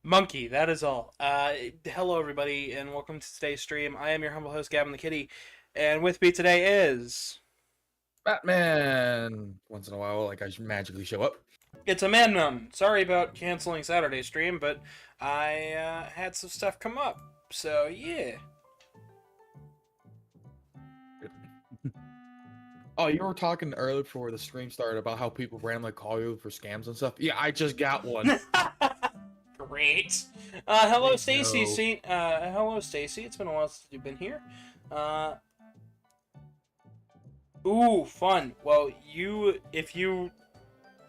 Monkey, that is all. Hello, everybody, and welcome to today's stream. I am your humble host, Gavin the Kitty, and with me today is... Batman! Once in a while, like I magically show up. It's a man nun. Sorry about canceling Saturday's stream, but I had some stuff come up, so yeah. Oh, you were talking earlier before the stream started about how people randomly call you for scams and stuff. Yeah, I just got one. Great. Hello, There you Stacy. go. Hello, Stacy. It's been a while since you've been here. Ooh, fun. Well, if you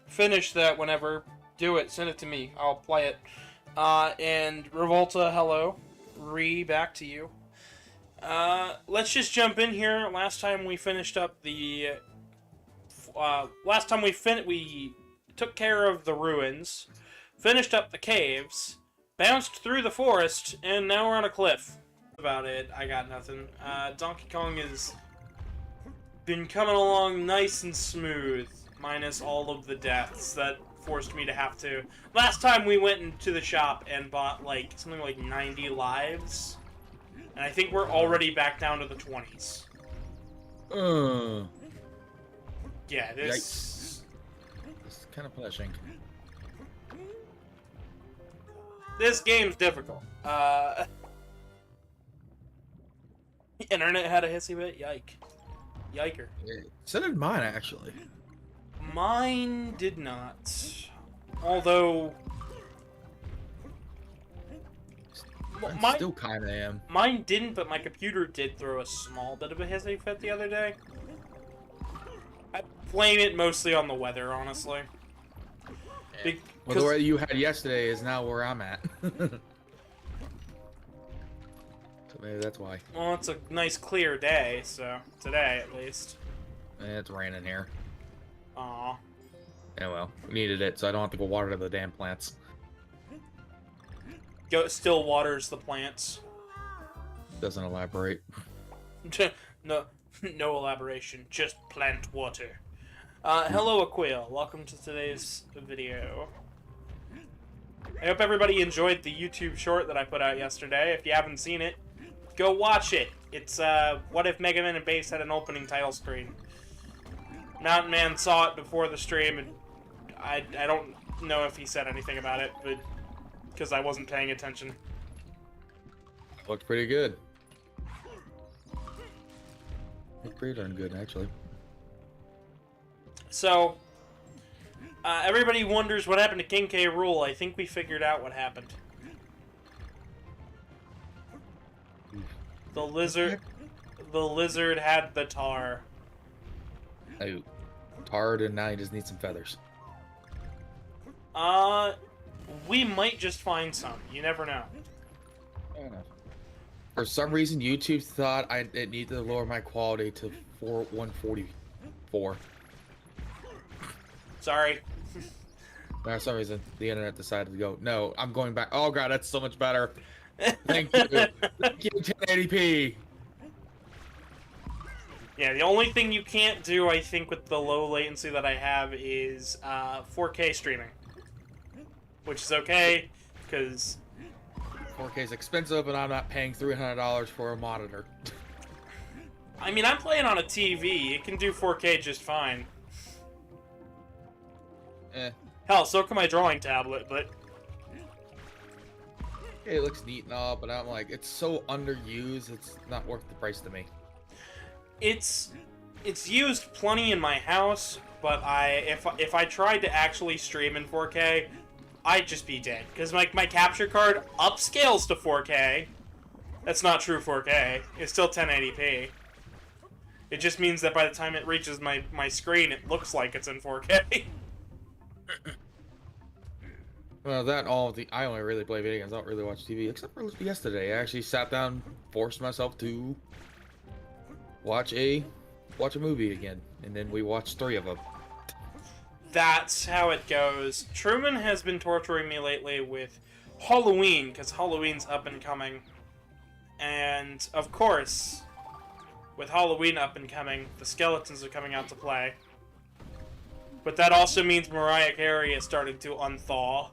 finish that whenever, do it. Send it to me. I'll play it. And Revolta, hello. Back to you. Let's just jump in here. Last time we finished up the... last time we took care of the ruins, finished up the caves, bounced through the forest, and now we're on a cliff. About it, I got nothing. Donkey Kong has been coming along nice and smooth, minus all of the deaths that forced me to have to. Last time we went into the shop and bought like something like 90 lives, and I think we're already back down to the 20s. Yeah, this is kind of punishing. This game's difficult. Internet had a hissy bit. Yiker. So did mine, actually. Mine did not. Although... Mine still kind of am. Mine didn't, but my computer did throw a small bit of a hissy fit the other day. I blame it mostly on the weather, honestly. Yeah. Well, the weather you had yesterday is now where I'm at. So maybe that's why. Well, it's a nice clear day, so today at least. It's raining here. Aw. Yeah, well, we needed it, so I don't have to go water the damn plants. Still waters the plants. Doesn't elaborate. No elaboration, just plant water. Hello, Aquil. Welcome to today's video. I hope everybody enjoyed the YouTube short that I put out yesterday. If you haven't seen it, go watch it. It's, what if Mega Man and Bass had an opening title screen? Mountain Man saw it before the stream, and I don't know if he said anything about it, but because I wasn't paying attention. Looked pretty good. Looked pretty darn good, actually. So, everybody wonders what happened to King K. Rool. I think we figured out what happened. The lizard had the tar. Oh, tarred, and now he just needs some feathers. We might just find some. You never know. Fair enough. For some reason, YouTube thought it needed to lower my quality to 144. Sorry. For some reason, the internet decided to go, no, I'm going back. Oh god, that's so much better. Thank you. Thank you, 1080p. Yeah, the only thing you can't do, I think, with the low latency that I have is 4K streaming. Which is okay, because 4K is expensive, and I'm not paying $300 for a monitor. I mean, I'm playing on a TV. It can do 4K just fine. Hell, so can my drawing tablet, but... It looks neat and all, but I'm like, it's so underused, it's not worth the price to me. It's used plenty in my house, but if I tried to actually stream in 4K, I'd just be dead. Because my capture card upscales to 4K. That's not true 4K. It's still 1080p. It just means that by the time it reaches my screen, it looks like it's in 4K. Well, I only really play video games. I don't really watch TV, except for yesterday. I actually sat down, forced myself to watch a movie again, and then we watched 3 of them. That's how it goes. Truman has been torturing me lately with Halloween, because Halloween's up and coming. And, of course, with Halloween up and coming, the skeletons are coming out to play. But that also means Mariah Carey is starting to unthaw.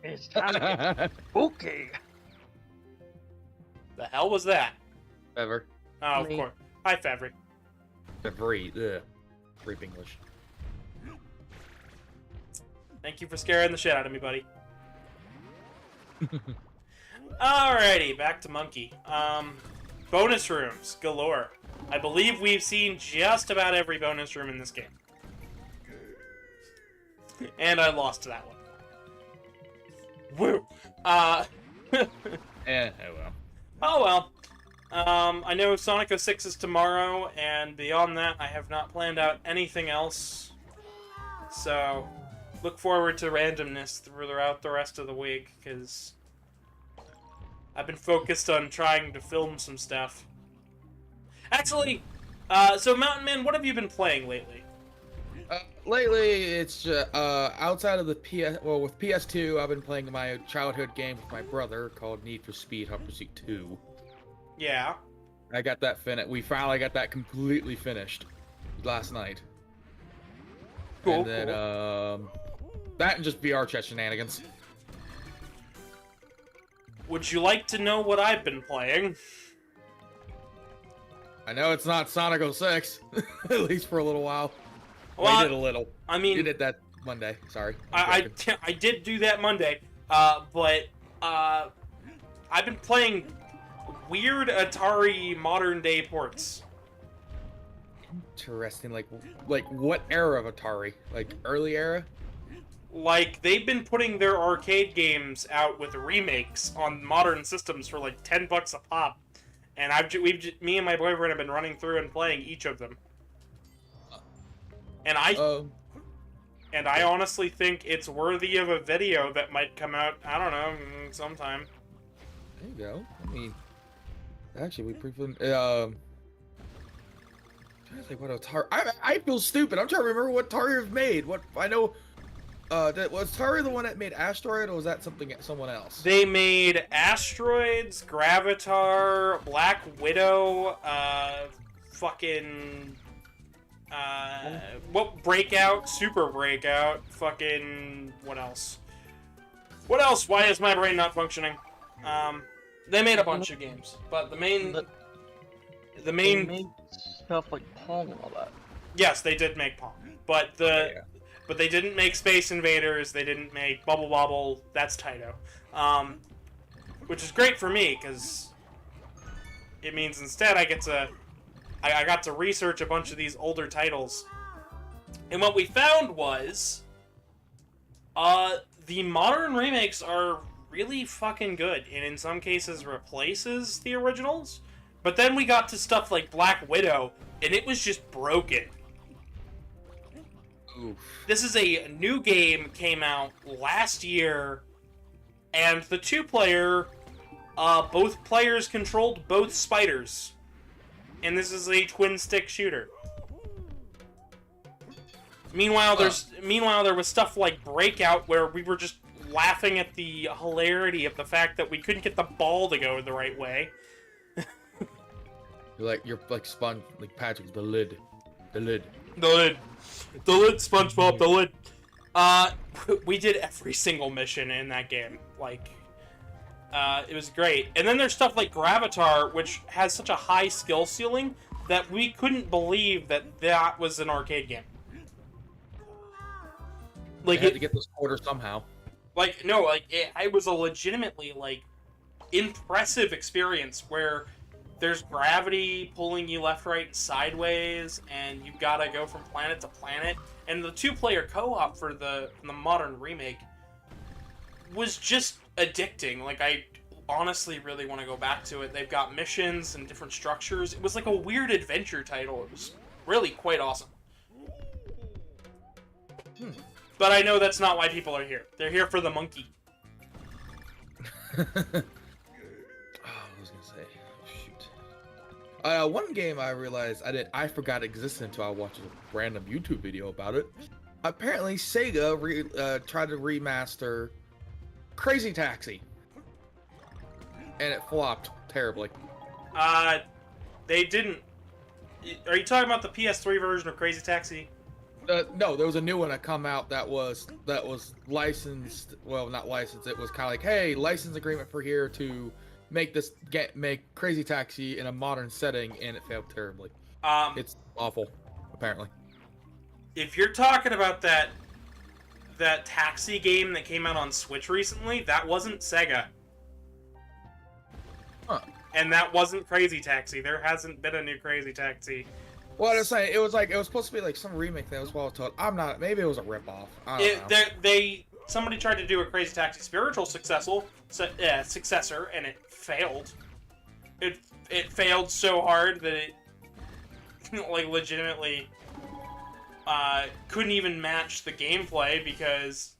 It's time to get spooky. The hell was that? Ever. Oh, of Me. course. Hi, Favre. Very, Rape English. Thank you for scaring the shit out of me, buddy. Alrighty, back to Monkey. Bonus rooms galore. I believe we've seen just about every bonus room in this game. And I lost that one. Woo! Oh well. Oh well. I know Sonic 06 is tomorrow, and beyond that, I have not planned out anything else. So, look forward to randomness throughout the rest of the week, because I've been focused on trying to film some stuff. Actually, so Mountain Man, what have you been playing lately? Lately, it's outside of the with PS2, I've been playing my childhood game with my brother called Need for Speed Hot Pursuit 2. Yeah. I got that finished. We finally got that completely finished last night. Cool, And then, that and just VR chat shenanigans. Would you like to know what I've been playing? I know it's not Sonic 06, at least for a little while. Well, I did a little. I mean, You did that Monday. Sorry. I did do that Monday, but I've been playing weird Atari modern day ports. Interesting. Like what era of Atari? Like early era? Like, they've been putting their arcade games out with remakes on modern systems for like $10 a pop, and me and my boyfriend have been running through and playing each of them. And I honestly think it's worthy of a video that might come out, I don't know, sometime. There you go. I mean, actually, we pretty. Trying to think what Atari. I feel stupid. I'm trying to remember what Atari have made. What I know. Was Atari the one that made Asteroid, or was that someone else? They made Asteroids, Gravatar, Black Widow, fucking. What Breakout, Super Breakout, fucking. What else? What else? Why is my brain not functioning? They made a bunch of games, but the main. They made stuff like Pong and all that. Yes, they did make Pong, but but they didn't make Space Invaders. They didn't make Bubble Bobble. That's Taito, which is great for me because it means instead I got to research a bunch of these older titles, and what we found was, the modern remakes are really fucking good, and in some cases replaces the originals. But then we got to stuff like Black Widow, and it was just broken. Oof. This is a new game, came out last year, and the two-player, both players controlled both spiders. And this is a twin-stick shooter. Meanwhile, there was stuff like Breakout, where we were just laughing at the hilarity of the fact that we couldn't get the ball to go the right way. You're like Sponge, like Patrick, the lid, SpongeBob, the lid. We did every single mission in that game. Like, it was great. And then there's stuff like Gravatar, which has such a high skill ceiling that we couldn't believe that was an arcade game. Like, you had to get this order somehow. Like, no, like, it was a legitimately, like, impressive experience where there's gravity pulling you left, right, and sideways, and you've got to go from planet to planet. And the two-player co-op for the modern remake was just addicting. Like, I honestly really want to go back to it. They've got missions and different structures. It was like a weird adventure title. It was really quite awesome. But I know that's not why people are here. They're here for the monkey. One game I realized I forgot existed until I watched a random YouTube video about it. Apparently, Sega tried to remaster Crazy Taxi, and it flopped terribly. They didn't. Are you talking about the PS3 version of Crazy Taxi? No, there was a new one that come out that was licensed. Well, not licensed. It was kind of like, hey, license agreement for here to make make Crazy Taxi in a modern setting, and it failed terribly. It's awful, apparently. If you're talking about that taxi game that came out on Switch recently, that wasn't Sega. Huh. And that wasn't Crazy Taxi. There hasn't been a new Crazy Taxi. Well, I was saying, it was supposed to be like some remake that was well told. I'm not. Maybe it was a ripoff. I don't know. Somebody tried to do a Crazy Taxi spiritual successor, and it failed. It failed so hard that it like legitimately couldn't even match the gameplay because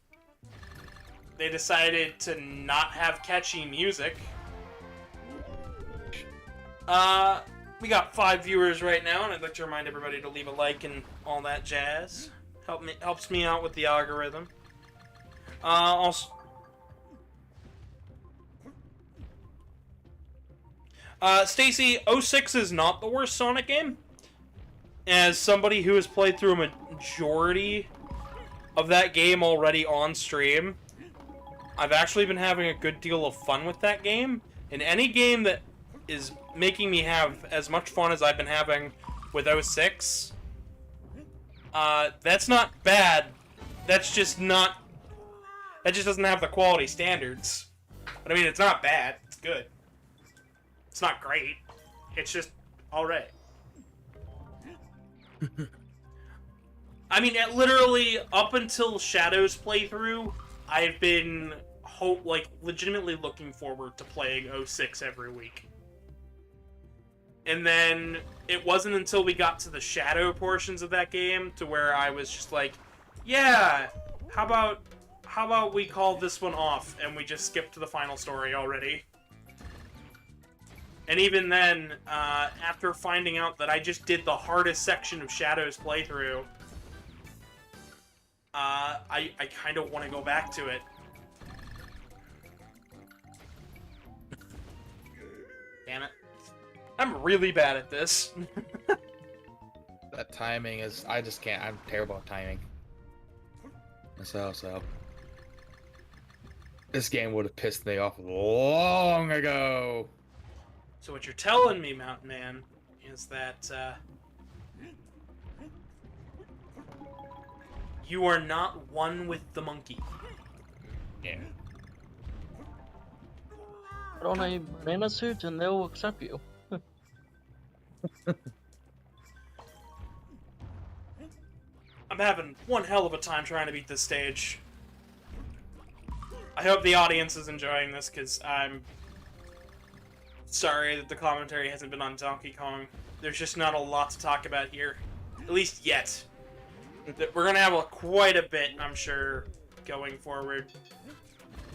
they decided to not have catchy music. We got 5 viewers right now, and I'd like to remind everybody to leave a like and all that jazz. Helps me out with the algorithm. Also, Stacy, 06 is not the worst Sonic game. As somebody who has played through a majority of that game already on stream, I've actually been having a good deal of fun with that game. And any game that is making me have as much fun as I've been having with 06, that's not bad. That's just not... That just doesn't have the quality standards. But I mean, it's not bad. It's good. It's not great. It's just alright. I mean, literally, up until Shadow's playthrough, I've been, legitimately looking forward to playing 06 every week. And then, it wasn't until we got to the Shadow portions of that game to where I was just like, yeah, how about we call this one off and we just skip to the final story already? And even then, after finding out that I just did the hardest section of Shadow's playthrough, I kind of want to go back to it. Damn it. I'm really bad at this. That timing is... I just can't. I'm terrible at timing. So... This game would have pissed me off long ago. So what you're telling me, Mountain Man, is that, you are not one with the monkey. Yeah. Put on a banana suit and they'll accept you. I'm having one hell of a time trying to beat this stage. I hope the audience is enjoying this, because I'm sorry that the commentary hasn't been on Donkey Kong. There's just not a lot to talk about here. At least yet. We're gonna have quite a bit, I'm sure, going forward.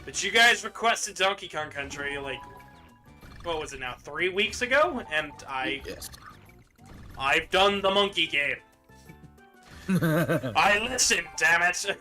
But you guys requested Donkey Kong Country, like, what was it now, 3 weeks ago? And I've done the monkey game. I listened, damn it!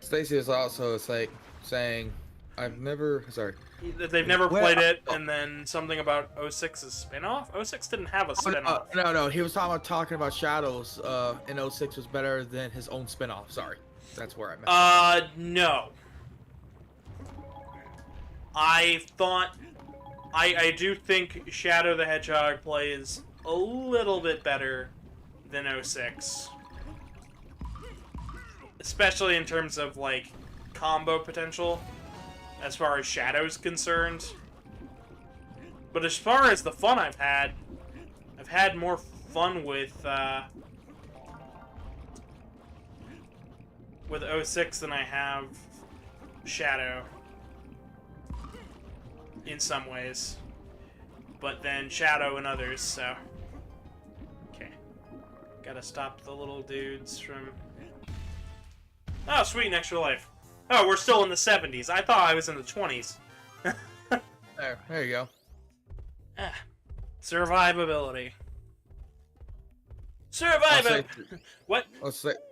Stacy is also saying, I've never... Sorry. They've never played it, and then something about 06's spin-off? 06 didn't have a spin-off. No, he was talking about Shadows, and 06 was better than his own spin-off. Sorry. That's where I meant. No. I do think Shadow the Hedgehog plays a little bit better than 06. Especially in terms of, like, combo potential, as far as Shadow's concerned. But as far as the fun I've had more fun with 06 than I have Shadow. In some ways. But then Shadow and others, so... Okay. Gotta stop the little dudes from... Oh, sweet, an extra life. Oh, we're still in the 70s. I thought I was in the 20s. There you go. Survivability. Survivability! What?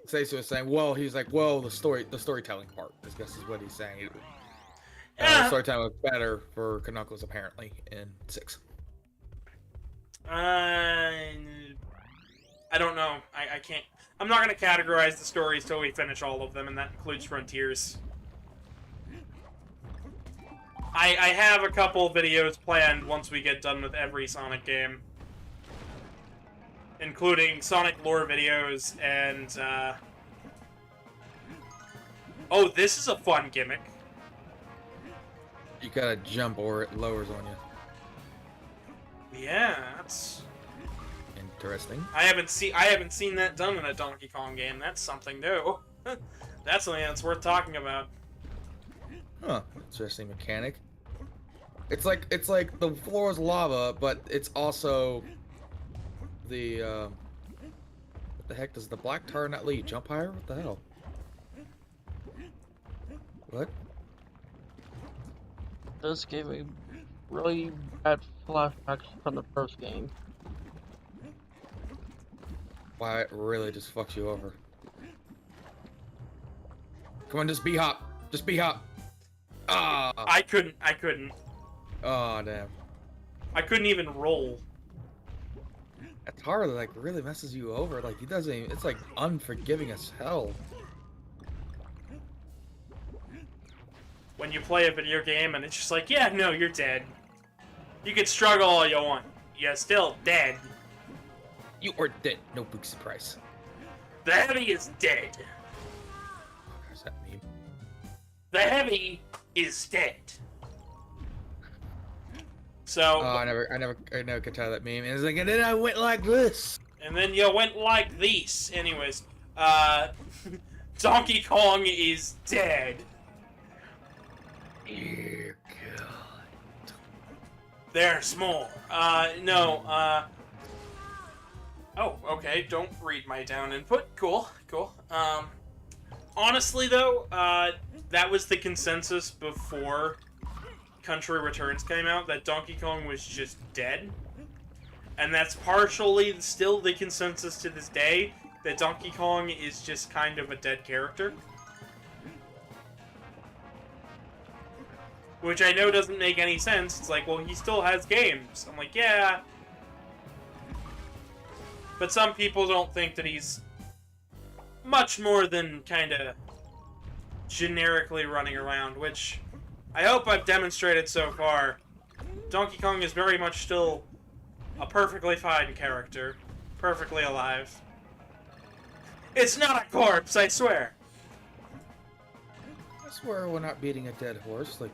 Stacey was saying, well, he's like, well, the storytelling part, I guess is what he's saying. Yeah. Storytelling was better for Knuckles, apparently, in 6. I don't know. I can't. I'm not going to categorize the stories till we finish all of them, and that includes Frontiers. I have a couple videos planned once we get done with every Sonic game. Including Sonic lore videos and, Oh, this is a fun gimmick. You gotta jump or it lowers on you. Yeah, that's... Interesting. I haven't seen that done in a Donkey Kong game. That's something new. That's something that's worth talking about. Huh. Interesting mechanic. It's like the floor is lava, but it's also the what the heck does the black tar not let you jump higher? What the hell? What? This gave me really bad flashbacks from the first game. Wow, it really just fucks you over. Come on, just be hop. Just be hop. Ah! I couldn't. Oh, damn. I couldn't even roll. That tar, like, really messes you over. Like, he doesn't even... It's, like, unforgiving as hell. When you play a video game and it's just like, yeah, no, you're dead. You can struggle all you want. You're still dead. You are dead. No big surprise. The Heavy is dead. What does that mean? The Heavy is dead. So... Oh, I never could tell that meme. And it's like, and then I went like this. And then you went like this. Anyways, Donkey Kong is dead. Dear God. There's more. Oh, okay, don't read my down input. Cool. Honestly, though, that was the consensus before Country Returns came out, that Donkey Kong was just dead. And that's partially still the consensus to this day, that Donkey Kong is just kind of a dead character. Which I know doesn't make any sense. It's like, well, he still has games. I'm like, yeah. But some people don't think that he's much more than kind of generically running around, which I hope I've demonstrated so far. Donkey Kong is very much still a perfectly fine character. Perfectly alive. It's not a corpse, I swear. I swear we're not beating a dead horse like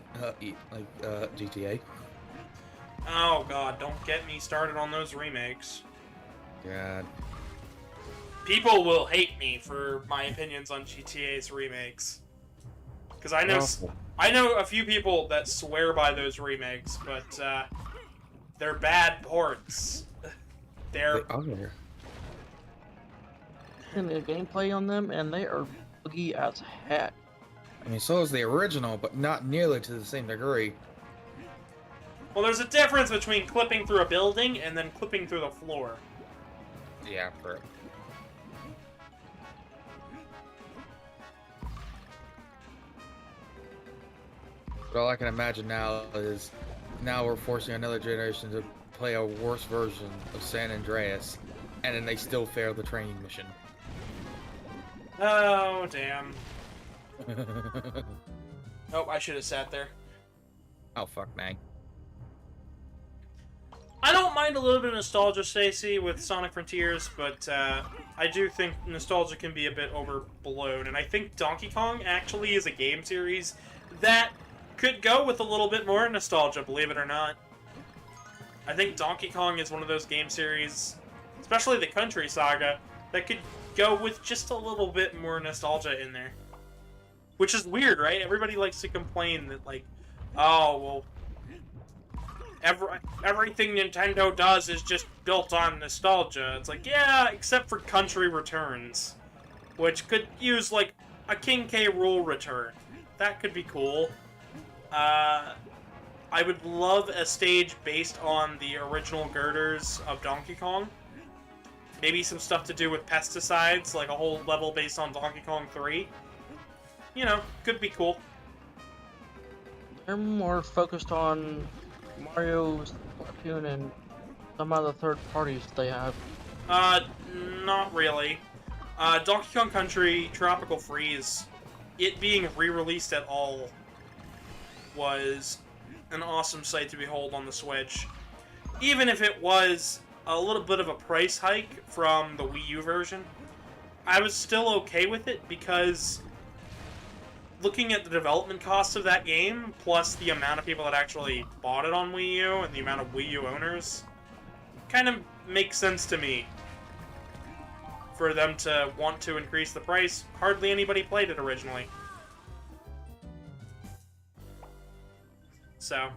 GTA. Oh god, don't get me started on those remakes. God. People will hate me for my opinions on GTA's remakes. Because I know a few people that swear by those remakes, but they're bad ports. They're... And the gameplay on them, and they are buggy as heck. I mean, so is the original, but not nearly to the same degree. Well, there's a difference between clipping through a building and then clipping through the floor. Yeah, for But all I can imagine now is now we're forcing another generation to play a worse version of San Andreas, and then they still fail the training mission. Oh, damn. Oh, I should have sat there. Oh, fuck, man. I don't mind a little bit of nostalgia, Stacy, with Sonic Frontiers, but I do think nostalgia can be a bit overblown, and I think Donkey Kong actually is a game series that could go with a little bit more nostalgia, believe it or not. I think Donkey Kong is one of those game series, especially the Country Saga, that could go with just a little bit more nostalgia in there. Which is weird, right? Everybody likes to complain that, like, oh, well, everything Nintendo does is just built on nostalgia. It's like, yeah, except for Country Returns, which could use, like, a King K. Rool return. That could be cool. I would love a stage based on the original girders of Donkey Kong. Maybe some stuff to do with pesticides, like a whole level based on Donkey Kong 3. You know, could be cool. They're more focused on Mario, Splatoon, and some other third parties they have. Not really. Donkey Kong Country Tropical Freeze, it being re-released at all, was an awesome sight to behold on the Switch. Even if it was a little bit of a price hike from the Wii U version, I was still okay with it because looking at the development costs of that game, plus the amount of people that actually bought it on Wii U and the amount of Wii U owners, kind of makes sense to me for them to want to increase the price. Hardly anybody played it originally. So,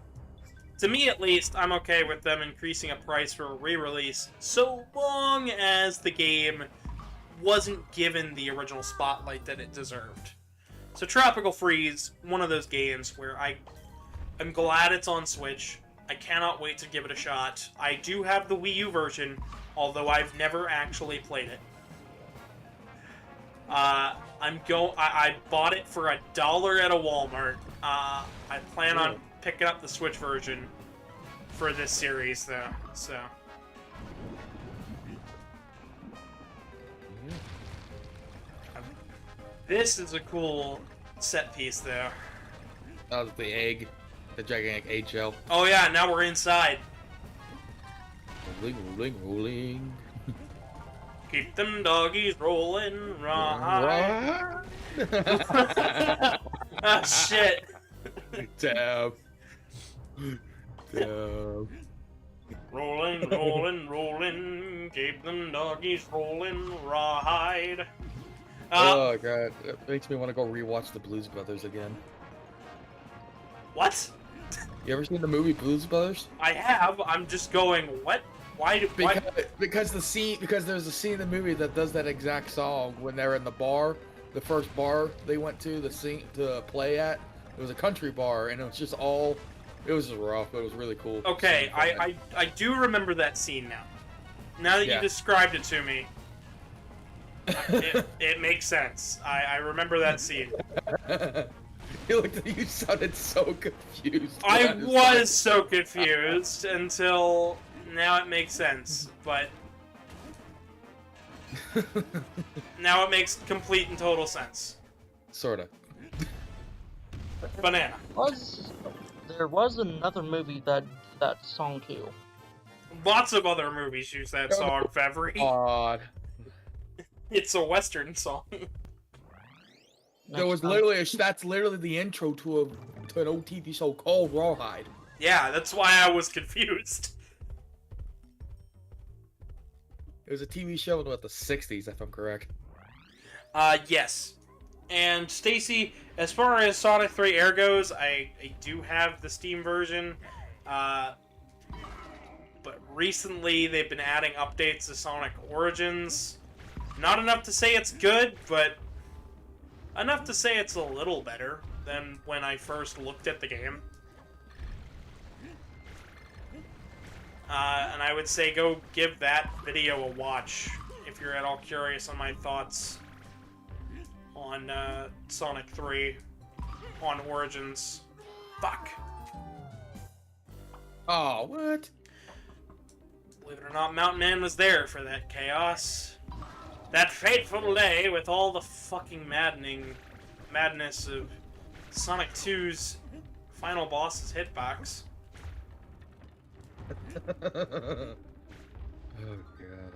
to me at least, I'm okay with them increasing a price for a re-release, so long as the game wasn't given the original spotlight that it deserved. So Tropical Freeze, one of those games where I'm glad it's on Switch. I cannot wait to give it a shot. I do have the Wii U version, although I've never actually played it. I bought it for $1 at a Walmart. I plan on picking up the Switch version for this series, though. So. This is a cool set piece, though. That was the egg. The gigantic eggshell. Oh yeah, now we're inside. Rolling, rolling, rolling. Keep them doggies rolling, right? Ah, shit. Dab. Dab. Rolling, rolling, rolling. Keep them doggies rolling, right? Oh god, it makes me want to go rewatch the Blues Brothers again. What? You ever seen the movie Blues Brothers? I have. I'm just going, what? Why? Because there's a scene in the movie that does that exact song when they're in the bar, the first bar they went to play at. It was a country bar, and it was just rough, but it was really cool. Okay, I do remember that scene now. Now that you described it to me, it makes sense. I remember that scene. You sounded so confused. I was so confused until now it makes sense, but now it makes complete and total sense. Sorta. Banana. There was another movie that song too. Lots of other movies use that song, Furry. God. It's a Western song. That's literally the intro to an old TV show called Rawhide. Yeah, that's why I was confused. It was a TV show in the 60s, if I'm correct. Yes. And Stacy, as far as Sonic 3 Air goes, I do have the Steam version. But recently they've been adding updates to Sonic Origins. Not enough to say it's good, but enough to say it's a little better than when I first looked at the game. And I would say go give that video a watch if you're at all curious on my thoughts on Sonic 3 on Origins. Fuck. Oh, what? Believe it or not, Mountain Man was there for that chaos. That fateful day with all the fucking madness of Sonic 2's final boss's hitbox. Oh god.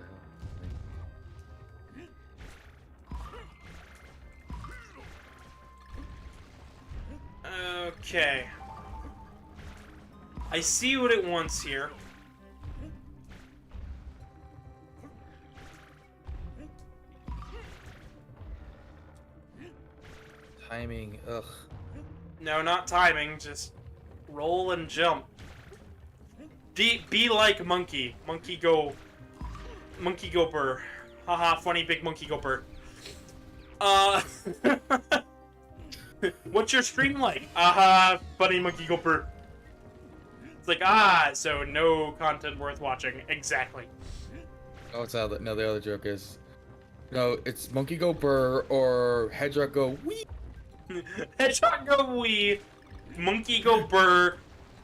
Okay. I see what it wants here. Timing, ugh. No, not timing, just roll and jump. Be like Monkey. Monkey go burr. Haha, funny big monkey go burr. What's your stream like? Aha, funny monkey go burr. It's like, so no content worth watching. Exactly. Oh, it's how no, the other joke is, no, it's monkey go burr or hedgehog go wee. Hedgehog go wee, monkey go burr,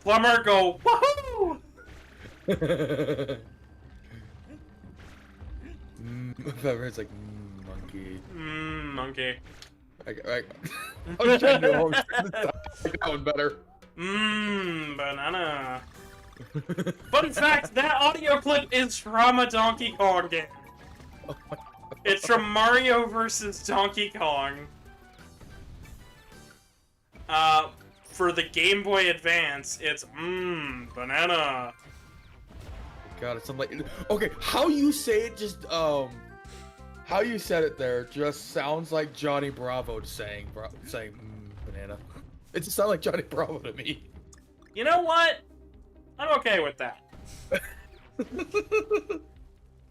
plumber go woohoo. It's like monkey. Monkey. I'm trying to do host. That one better. Banana. Fun fact, that audio clip is from a Donkey Kong game. Oh my God. It's from Mario vs. Donkey Kong. For the Game Boy Advance, it's banana. God, it's something like, okay, how you say it just how you said it there just sounds like Johnny Bravo saying banana. It just sounds like Johnny Bravo to me. You know what? I'm okay with that.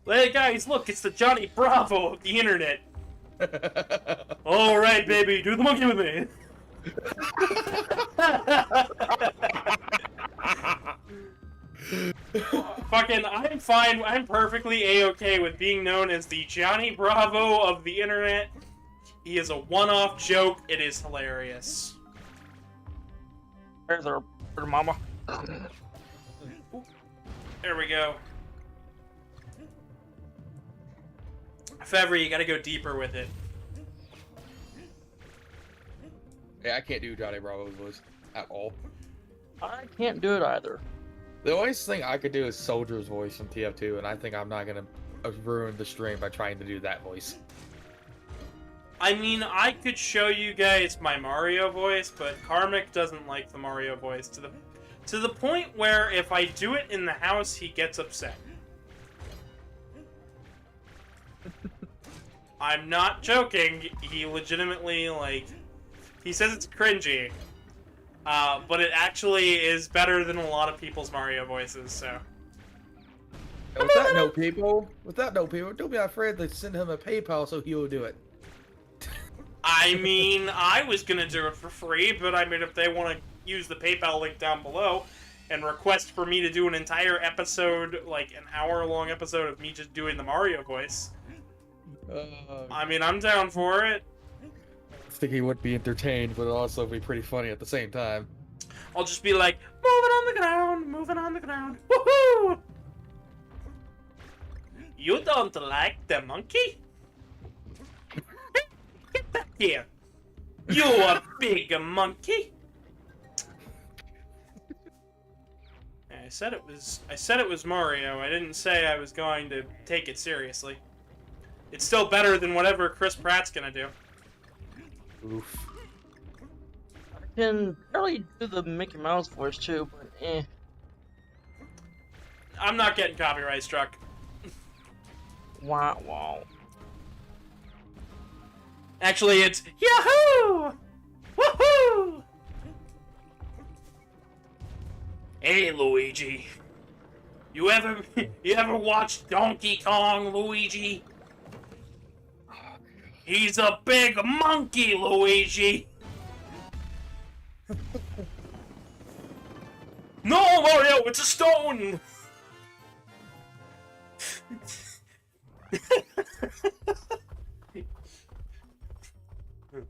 Hey guys, look, it's the Johnny Bravo of the internet. Alright, baby, do the monkey with me. Fucking, I'm fine, I'm perfectly A-okay with being known as the Johnny Bravo of the internet. He is a one-off joke, it is hilarious. There's our mama. There we go. Fevry, you gotta go deeper with it. Yeah, I can't do Johnny Bravo's voice at all. I can't do it either. The only thing I could do is Soldier's voice from TF2, and I think I'm not gonna ruin the stream by trying to do that voice. I mean, I could show you guys my Mario voice, but Karmic doesn't like the Mario voice to the point where if I do it in the house, he gets upset. I'm not joking. He legitimately, like, he says it's cringy, but it actually is better than a lot of people's Mario voices, so. And with that note, people, don't be afraid to send him a PayPal so he will do it. I mean, I was gonna do it for free, but I mean, if they want to use the PayPal link down below and request for me to do an entire episode, like an hour-long episode of me just doing the Mario voice, I mean, I'm down for it. I think he would be entertained, but also be pretty funny at the same time. I'll just be like, moving on the ground, woohoo! You don't like the monkey? Get back here! You a big monkey! I said it was Mario. I didn't say I was going to take it seriously. It's still better than whatever Chris Pratt's gonna do. Oof. I can barely do the Mickey Mouse voice too, but eh. I'm not getting copyright struck. Wow. Actually, it's Yahoo! Woohoo! Hey, Luigi. You ever watched Donkey Kong, Luigi? He's a big monkey, Luigi. No, Mario, it's a stone.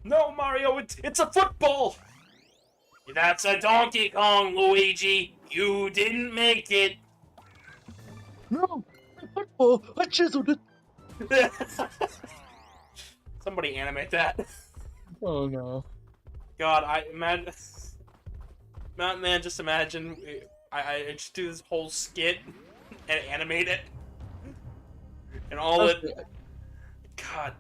No, Mario, it's a football! That's a Donkey Kong, Luigi! You didn't make it! No! Football! I chiseled it! Somebody animate that. Oh no. God, man, just imagine I just do this whole skit and animate it. And all it... God.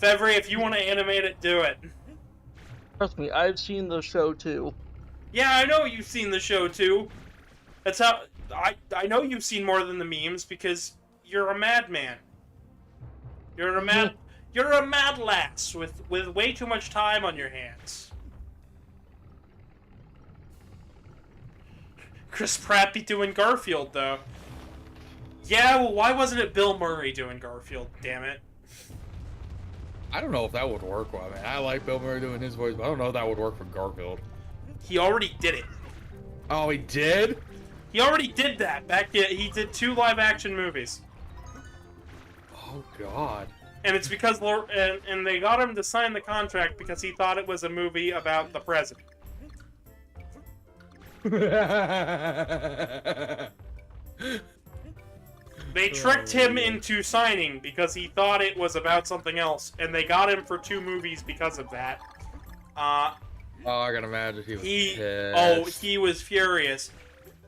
Fevry, if you want to animate it, do it. Trust me, I've seen the show too. Yeah, I know you've seen the show too. That's how... I know you've seen more than the memes because you're a madman. You're a mad lass with way too much time on your hands. Chris Pratt be doing Garfield, though. Yeah, well, why wasn't it Bill Murray doing Garfield, damn it? I don't know if that would work well. I mean, I like Bill Murray doing his voice, but I don't know if that would work for Garfield. He already did it. Oh, he did? He already did that. He did 2 live-action movies. Oh, God. And it's because... And they got him to sign the contract because he thought it was a movie about the president. They tricked him into signing because he thought it was about something else, and they got him for 2 movies because of that. Oh, I can imagine he was pissed. Oh, he was furious.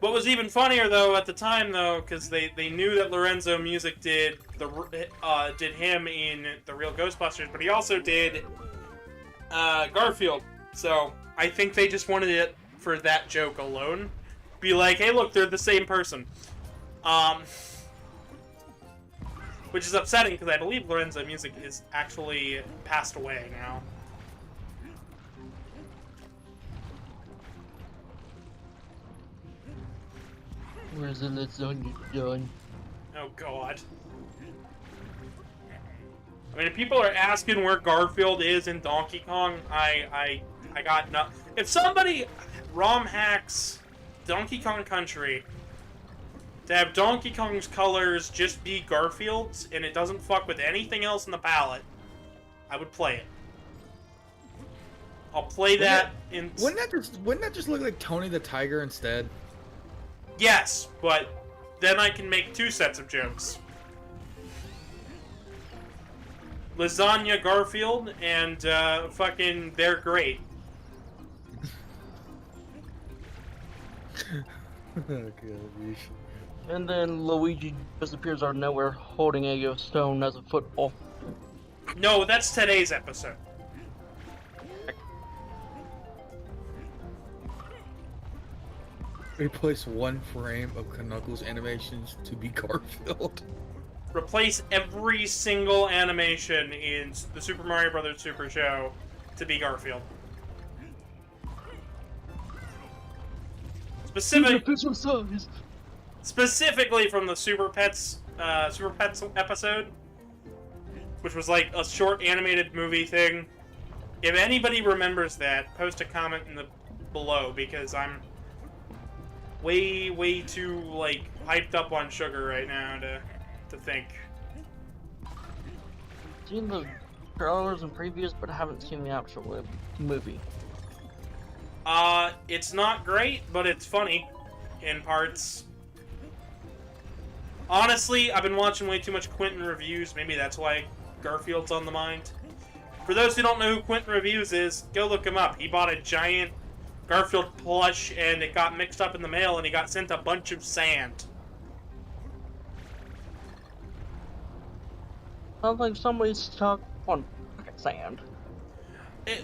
What was even funnier, though, at the time, though, because they knew that Lorenzo Music did him in The Real Ghostbusters, but he also did Garfield. So I think they just wanted it for that joke alone. Be like, hey, look, they're the same person. Which is upsetting, because I believe Lorenzo Music is actually passed away now. Where's the lasagna done? Oh, God. I mean, if people are asking where Garfield is in Donkey Kong, I got no... If somebody ROM hacks Donkey Kong Country to have Donkey Kong's colors just be Garfield's, and it doesn't fuck with anything else in the palette, I would play it. I'll play that in... Wouldn't that just look like Tony the Tiger instead? Yes, but then I can make 2 sets of jokes. Lasagna Garfield, and fucking they're great. Oh, gosh. And then Luigi disappears out of nowhere holding a stone as a football. No, that's today's episode. Replace 1 frame of Knuckles animations to be Garfield. Replace every single animation in the Super Mario Bros. Super Show to be Garfield. Specifically from the Super Pets episode, which was like a short animated movie thing. If anybody remembers that, post a comment in the below, because I'm way too like hyped up on sugar right now to think. Seen the trailers and previews, but I haven't seen the actual movie. It's not great, but it's funny in parts. Honestly, I've been watching way too much Quentin reviews. Maybe that's why Garfield's on the mind. For those who don't know who Quentin Reviews is, go look him up. He bought a giant Garfield plush, and it got mixed up in the mail, and he got sent a bunch of sand. Sounds like somebody's stuck on fucking sand.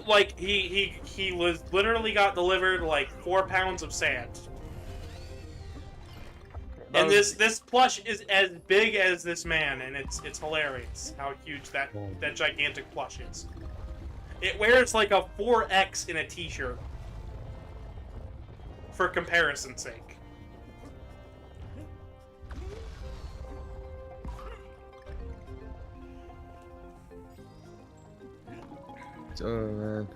Like, he was literally got delivered, like, 4 pounds of sand. And this plush is as big as this man, and it's hilarious how huge that gigantic plush is. It wears like a 4X in a t-shirt. For comparison's sake. Oh, man.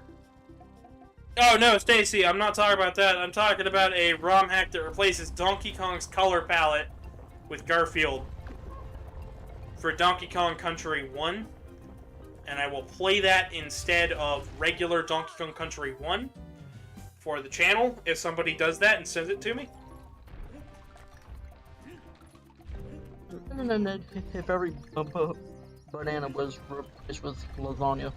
Oh no, Stacy, I'm not talking about that. I'm talking about a ROM hack that replaces Donkey Kong's color palette with Garfield for Donkey Kong Country 1. And I will play that instead of regular Donkey Kong Country 1 for the channel if somebody does that and sends it to me. And then if every banana was replaced with lasagna.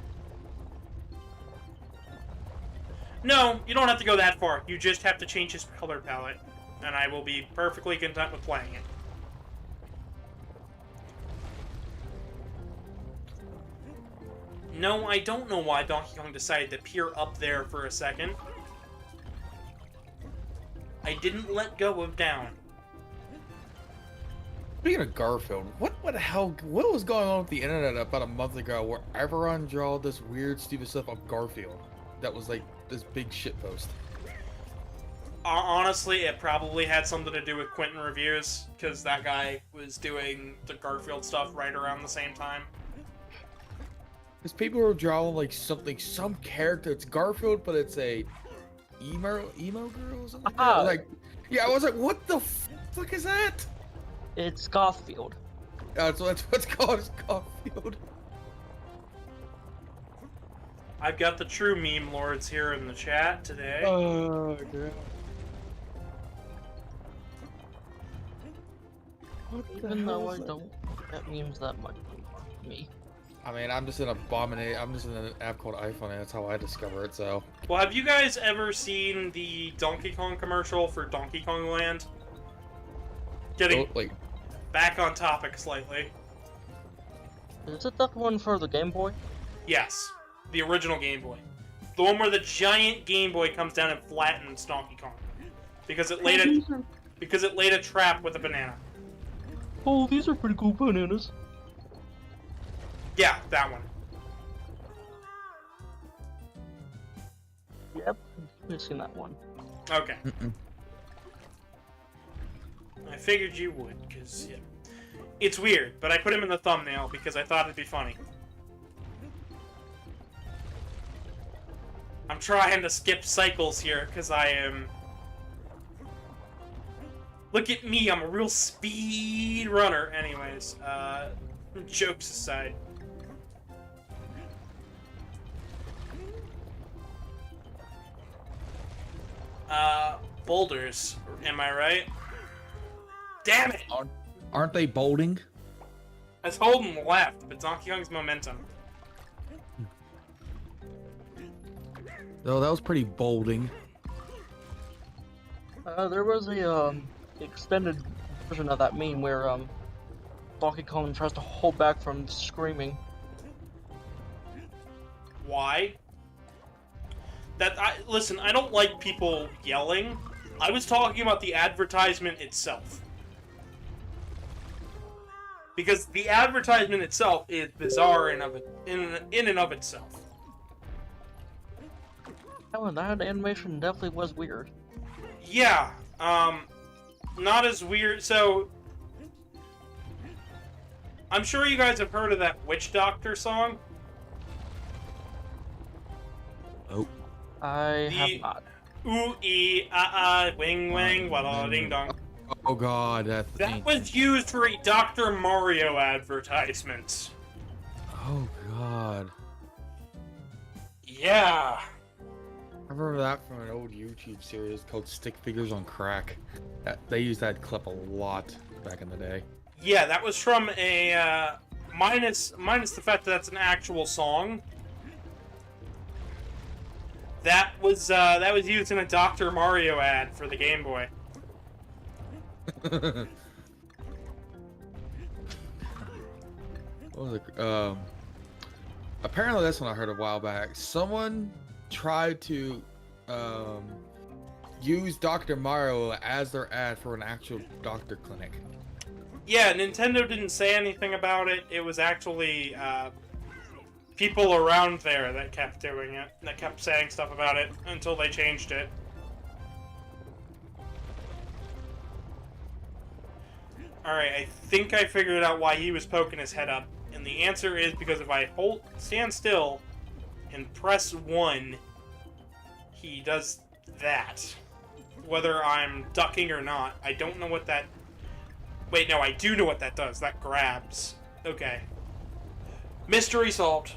No, you don't have to go that far. You just have to change his color palette, and I will be perfectly content with playing it. No, I don't know why Donkey Kong decided to peer up there for a second. I didn't let go of down. Speaking of Garfield, what the hell? What was going on with the internet about a month ago where everyone drew this weird, stupid stuff of Garfield? That was like this big shitpost. Honestly, it probably had something to do with Quentin Reviews, because that guy was doing the Garfield stuff right around the same time. Because people were drawing like some character. It's Garfield, but it's a emo girl or something. Like, yeah, I was like, what the fuck is that? It's Garfield. So that's what's called, is Garfield. I've got the true meme lords here in the chat today. Oh, God. Even though I don't get memes that much. Me. I mean, I'm just in an app called iPhone, and that's how I discover it. So. Well, have you guys ever seen the Donkey Kong commercial for Donkey Kong Land? Getting back on topic slightly. Is it that one for the Game Boy? Yes, the original Game Boy. The one where the giant Game Boy comes down and flattens Donkey Kong. Because it laid a trap with a banana. Oh, these are pretty cool bananas. Yeah, that one. Yep, I've seen that one. Okay. I figured you would, because, yeah. It's weird, but I put him in the thumbnail because I thought it'd be funny. I'm trying to skip cycles here, because I am... Look at me, I'm a real speed runner. Anyways, jokes aside. Boulders, am I right? Damn it! Aren't they bolding? I was holding left, but Donkey Kong's momentum. Oh, that was pretty bolding. There was a extended version of that meme where Donkey Kong tries to hold back from screaming. Why? Listen, I don't like people yelling. I was talking about the advertisement itself. Because the advertisement itself is bizarre in and of itself. Oh, that animation definitely was weird. Yeah, not as weird. So, I'm sure you guys have heard of that Witch Doctor song. Oh. I have not. Ooh ee ah ah wing wing wada ding dong. Oh god, that was used for a Dr. Mario advertisement. Oh god. Yeah. I remember that from an old YouTube series called Stick Figures on Crack. They used that clip a lot back in the day. Yeah, that was from a minus the fact that that's an actual song. That was used in a Dr. Mario ad for the Game Boy. What was it? Apparently that's one I heard a while back. Someone tried to use Dr. Mario as their ad for an actual doctor clinic. Yeah, Nintendo didn't say anything about it. It was actually people around there that kept doing it, that kept saying stuff about it until they changed it. Alright, I think I figured out why he was poking his head up. And the answer is because if I stand still and press 1, he does that. Whether I'm ducking or not, I don't know what that... Wait, no, I do know what that does. That grabs. Okay. Mystery solved.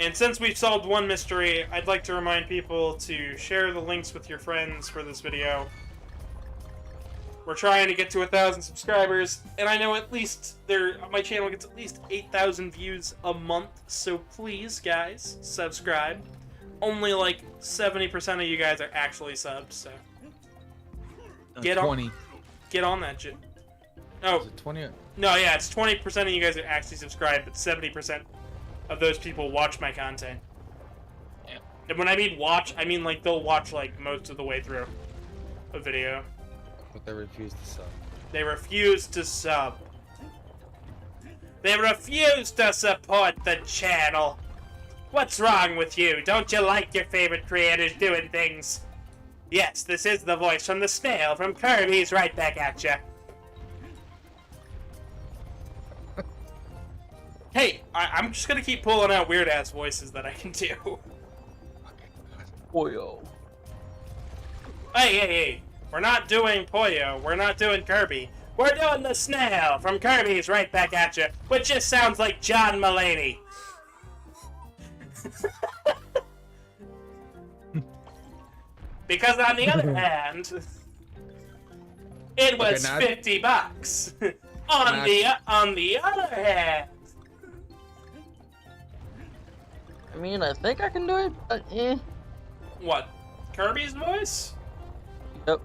And since we've solved one mystery, I'd like to remind people to share the links with your friends for this video. We're trying to get to 1,000 subscribers, and I know at least my channel gets at least 8,000 views a month, so please, guys, subscribe. Only like 70% of you guys are actually subs, so get 20. on that shit. Oh, Is it 20? no, yeah, it's 20% of you guys are actually subscribed, but 70% of those people watch my content. Yeah. And when I mean watch, I mean like they'll watch like most of the way through a video. But they refuse to sub. They refuse to sub. They refuse to support the channel. What's wrong with you? Don't you like your favorite creators doing things? Yes, this is the voice from the snail from Kirby's right back at ya. Hey, I'm just gonna keep pulling out weird-ass voices that I can do. Oyo. Hey. We're not doing Poyo. We're not doing Kirby. We're doing the snail from Kirby's right back at you, which just sounds like John Mulaney. Because on the other hand, it was Okay, $50. on the other hand, I mean, I think I can do it, but what? Kirby's voice? Yep.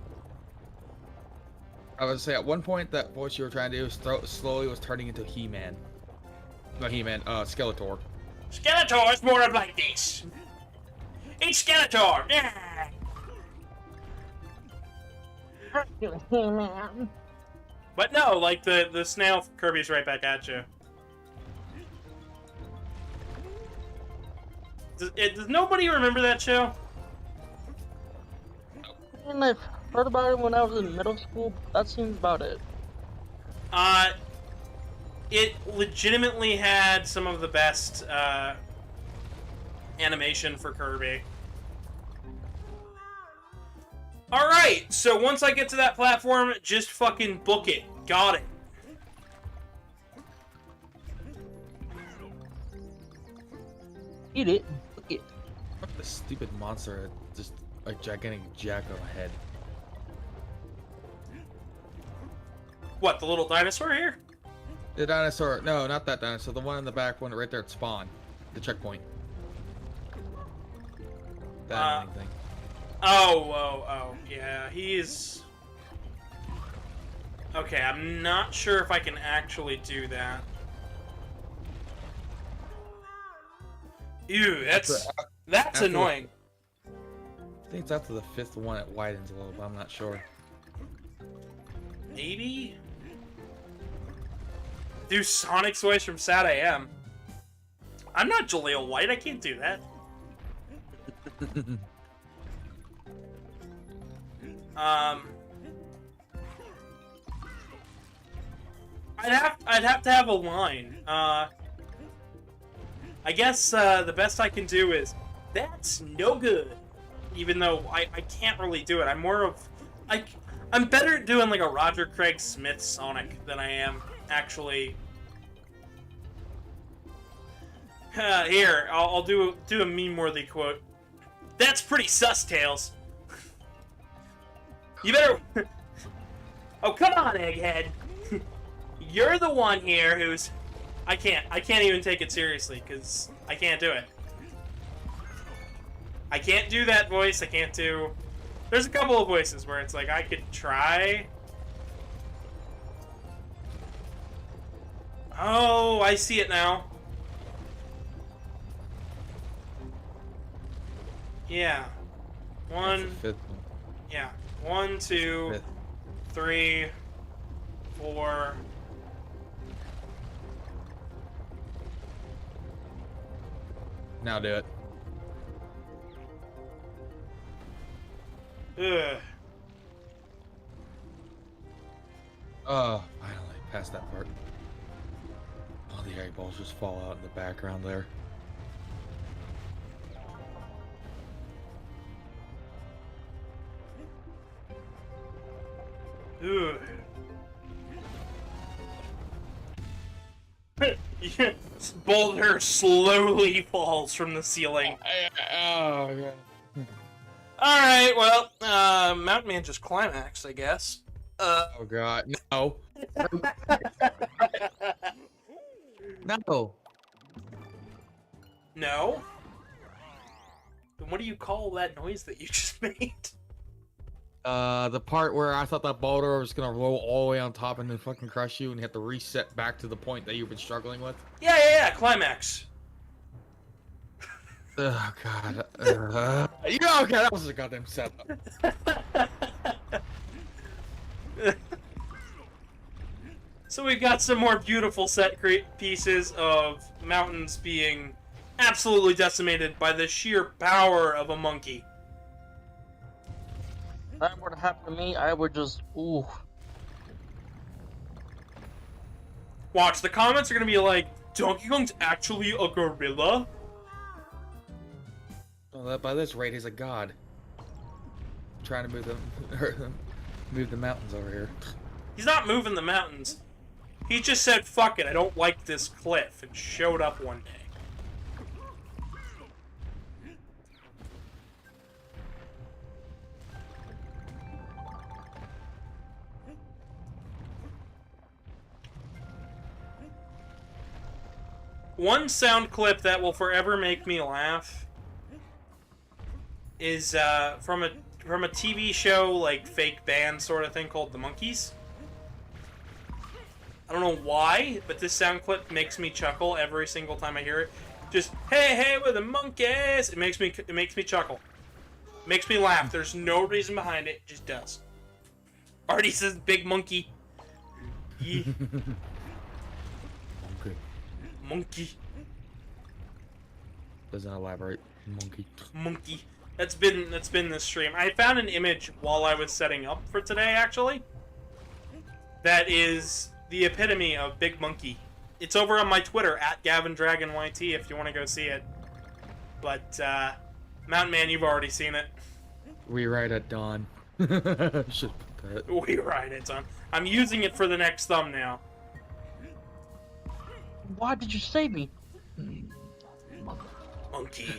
I would say at one point that voice you were trying to do slowly was turning into He-Man. Not He-Man, Skeletor. Skeletor is more of like this. It's Skeletor. Yeah. But no, like the snail Kirby's right back at you. Does nobody remember that show? And I've heard about it when I was in middle school. That seems about it. It legitimately had some of the best animation for Kirby. Alright, so once I get to that platform, just fucking book it. Got it. Eat it. Look it. The stupid monster had just a gigantic jack on a head. What, the little dinosaur here? The dinosaur, no, not that dinosaur. The one in the back one right there at spawn. The checkpoint. That thing. Oh, yeah, he's... Okay, I'm not sure if I can actually do that. Ew, that's annoying. I think it's after the fifth one it widens a little, but I'm not sure. Maybe? Do Sonic's voice from Sad AM. I'm not Jaleel White, I can't do that. I'd have to have a line. I guess the best I can do is, that's no good. Even though I can't really do it. I'm more of I'm better at doing like a Roger Craig Smith Sonic than I am actually. Here, I'll do a meme-worthy quote. That's pretty sus, Tails. You better. Oh, come on, Egghead. You're the one here who's. I can't even take it seriously because I can't do it. I can't do that voice. I can't do. There's a couple of voices where it's like I could try. Oh, I see it now. Yeah. One. Fifth one. Yeah. 1, 2, Fifth. 3, 4. Now do it. Ugh. Oh, finally, past that part. All the egg balls just fall out in the background there. Ugh. Boulder slowly falls from the ceiling. Oh, yeah. Alright, well, Mountain Man just climaxed, I guess. Oh god, no. No. No? Then what do you call that noise that you just made? The part where I thought that boulder was gonna roll all the way on top and then fucking crush you and you have to reset back to the point that you've been struggling with. Yeah, climax. Oh god. Yeah, okay, that was a goddamn setup. So we've got some more beautiful set pieces of mountains being absolutely decimated by the sheer power of a monkey. If that were to happen to me, I would just, ooh. Watch, the comments are gonna be like, Donkey Kong's actually a gorilla? Well, by this rate, he's a god. Trying to move the mountains over here. He's not moving the mountains. He just said, fuck it, I don't like this cliff, and showed up one day. One sound clip that will forever make me laugh is from a TV show, like fake band sort of thing called The Monkees. I don't know why, but this sound clip makes me chuckle every single time I hear it. Just hey, we're the monkeys. It makes me chuckle. It makes me laugh. There's no reason behind it. It just does. Artie says big monkey. Yeah. Okay. Monkey. Doesn't elaborate. Monkey. Monkey. That's been this stream. I found an image while I was setting up for today, actually. That is the epitome of big monkey. It's over on my Twitter, @GavinDragonYT, if you want to go see it. But, Mountain Man, you've already seen it. Rewrite at dawn. Should put that. We ride it, son. I'm using it for the next thumbnail. Why did you save me? Monkey.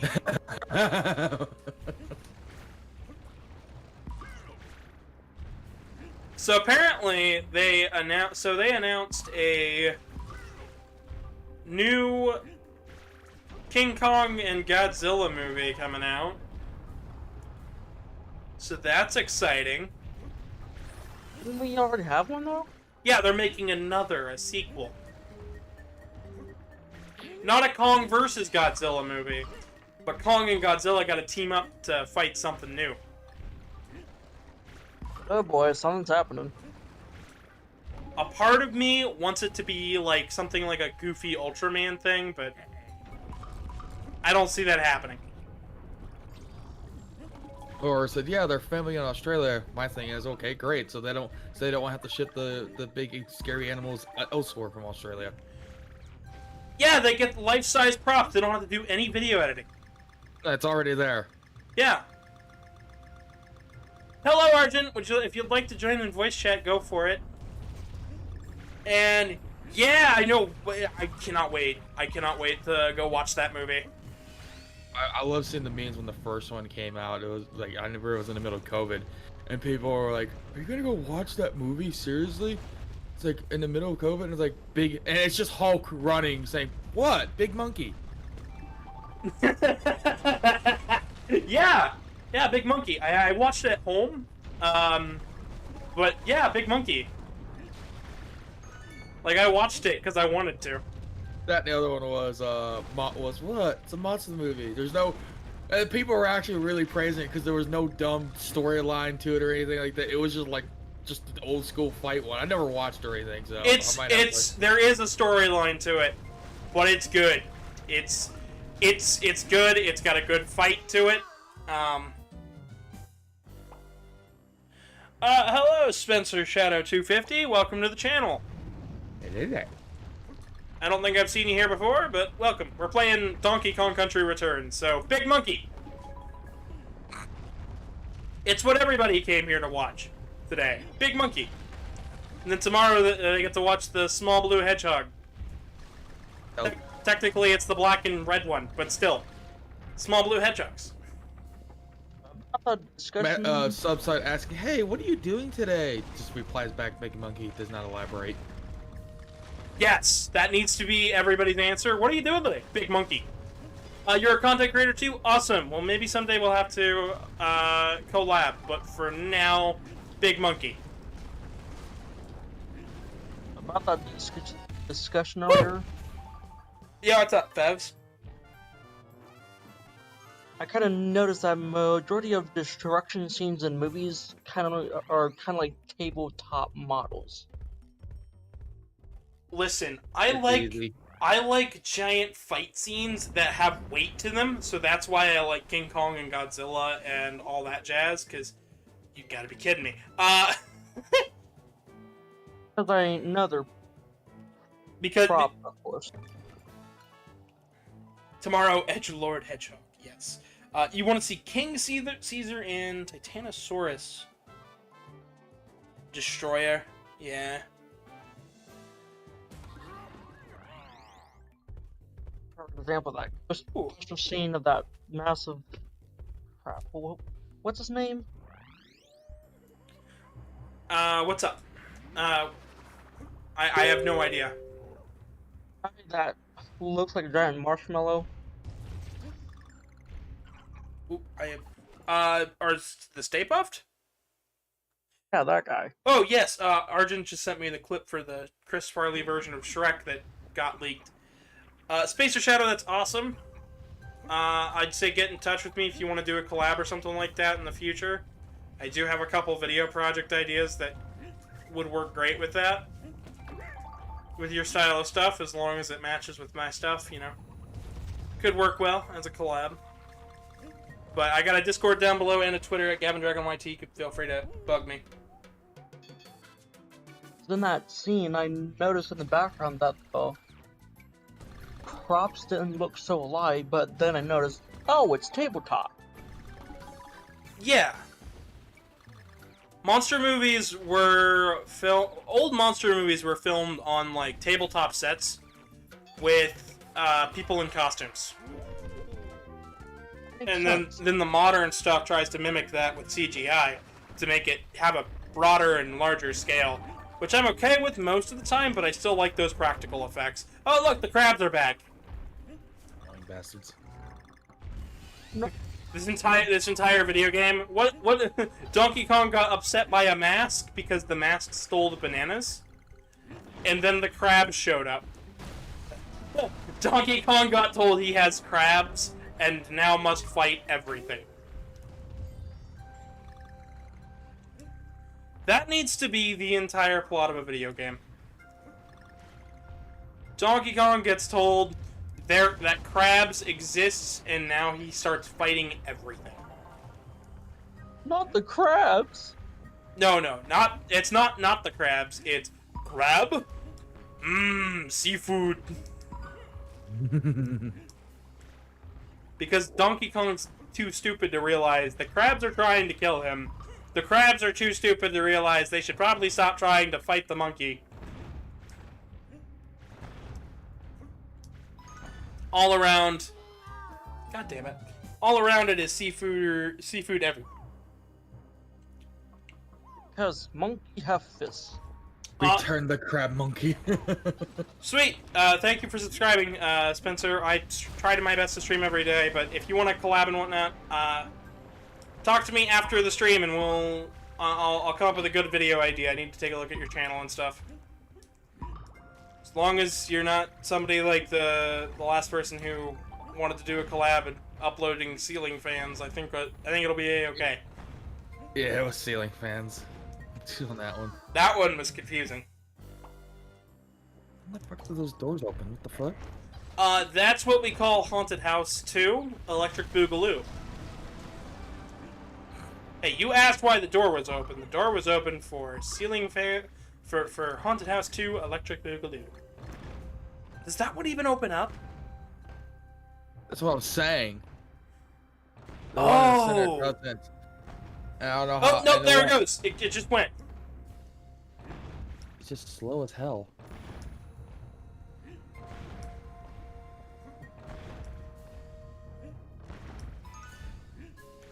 So apparently they announced a new King Kong and Godzilla movie coming out. So that's exciting. Didn't we already have one though? Yeah, they're making a sequel. Not a Kong versus Godzilla movie, but Kong and Godzilla got to team up to fight something new. Oh boy, something's happening. A part of me wants it to be like something like a goofy Ultraman thing, but I don't see that happening. Or said, yeah, they're filming in Australia. My thing is, okay, great. So they don't have to ship the big scary animals elsewhere from Australia. Yeah, they get life-size props. They don't have to do any video editing. It's already there. Yeah. Hello, Argent. If you'd like to join in voice chat, go for it. And yeah, I know. I cannot wait. I cannot wait to go watch that movie. I love seeing the memes when the first one came out. It was like, I remember it was in the middle of COVID, and people were like, "Are you gonna go watch that movie? Seriously?" It's like in the middle of COVID, and it's like big, and it's just Hulk running, saying, "What? Big monkey?" Yeah, Big Monkey. I watched it at home, but yeah, Big Monkey. Like I watched it because I wanted to. That and the other one was what? It's a monster movie. There's no. People were actually really praising it because there was no dumb storyline to it or anything like that. It was just like an old school fight one. I never watched or anything, so there is a storyline to it, but it's good. It's good. It's got a good fight to it. Hello, Spencer Shadow 250. Welcome to the channel. It is that. I don't think I've seen you here before, but welcome. We're playing Donkey Kong Country Returns, so Big Monkey. It's what everybody came here to watch today. Big Monkey. And then tomorrow they get to watch the Small Blue Hedgehog. Oh. Technically, it's the black and red one, but still. Small Blue Hedgehogs. Subside asking, "Hey, what are you doing today?" Just replies back, "Big Monkey." Does not elaborate. Yes, that needs to be everybody's answer. What are you doing today? Big Monkey. You're a content creator too? Awesome. Well, maybe someday we'll have to collab, but for now, Big Monkey. About that discussion earlier. Yeah, what's up, Fevs? I kind of noticed that majority of destruction scenes in movies are kind of like tabletop models. Listen, I like giant fight scenes that have weight to them, so that's why I like King Kong and Godzilla and all that jazz, because you gotta be kidding me. Because another because prop, of course. Tomorrow, Edgelord Hedgehog, yes. You want to see King Caesar in Titanosaurus Destroyer, yeah. For example, that coastal scene of that massive crap. What's his name? What's up? I have no idea. That looks like a giant marshmallow. Ooh, are the Stay Puffed? Yeah, that guy. Oh, yes, Arjun just sent me the clip for the Chris Farley version of Shrek that got leaked. Spacer Shadow, that's awesome. I'd say get in touch with me if you want to do a collab or something like that in the future. I do have a couple video project ideas that would work great with that. With your style of stuff, as long as it matches with my stuff, you know. Could work well as a collab. But I got a Discord down below and a Twitter at GavinDragonYT. You could feel free to bug me. In that scene, I noticed in the background that the props didn't look so alive, but then I noticed, oh, it's tabletop. Yeah. Monster movies were old monster movies were filmed on like tabletop sets with people in costumes. And then the modern stuff tries to mimic that with CGI to make it have a broader and larger scale, which I'm okay with most of the time, but I still like those practical effects. Oh look, the crabs are back. Bastards. No. This entire video game, what Donkey Kong got upset by a mask because the mask stole the bananas, and then the crabs showed up. Donkey Kong got told he has crabs and now must fight everything. That needs to be the entire plot of a video game. Donkey Kong gets told that crabs exists, and now he starts fighting everything. Not the crabs. No, it's not the crabs, it's crab? Mmm, seafood. Because Donkey Kong's too stupid to realize the crabs are trying to kill him. The crabs are too stupid to realize they should probably stop trying to fight the monkey. All around... God damn it. All around it is seafood everywhere. Because monkey have fists. Return the crab monkey. Sweet. Thank you for subscribing, Spencer. I try my best to stream every day, but if you want to collab and whatnot, talk to me after the stream, and I'll come up with a good video idea. I need to take a look at your channel and stuff. As long as you're not somebody like the last person who wanted to do a collab and uploading ceiling fans, I think it'll be a-okay. Yeah, it was ceiling fans. On that one. That one was confusing. How the fuck do those doors open? What the fuck? That's what we call Haunted House 2, Electric Boogaloo. Hey, you asked why the door was open. The door was open for ceiling fan... For Haunted House 2, Electric Boogaloo. Does that one even open up? That's what I'm saying. The Oh! one in the center doesn't. And I don't know Oh, how, no, there it goes. It just went. It's just slow as hell.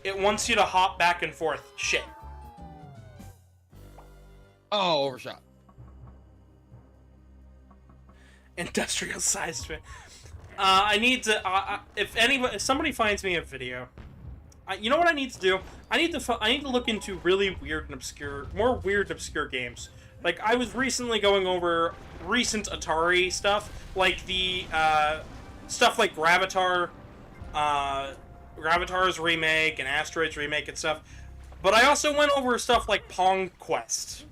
It wants you to hop back and forth. Shit. Oh, overshot. Industrial sized fan. I need to. If somebody finds me a video, you know what I need to do? I need to look into really weird and obscure, more weird and obscure games. Like I was recently going over recent Atari stuff, like the stuff like Gravitar, Gravitar's remake and Asteroid's remake and stuff. But I also went over stuff like Pong Quest.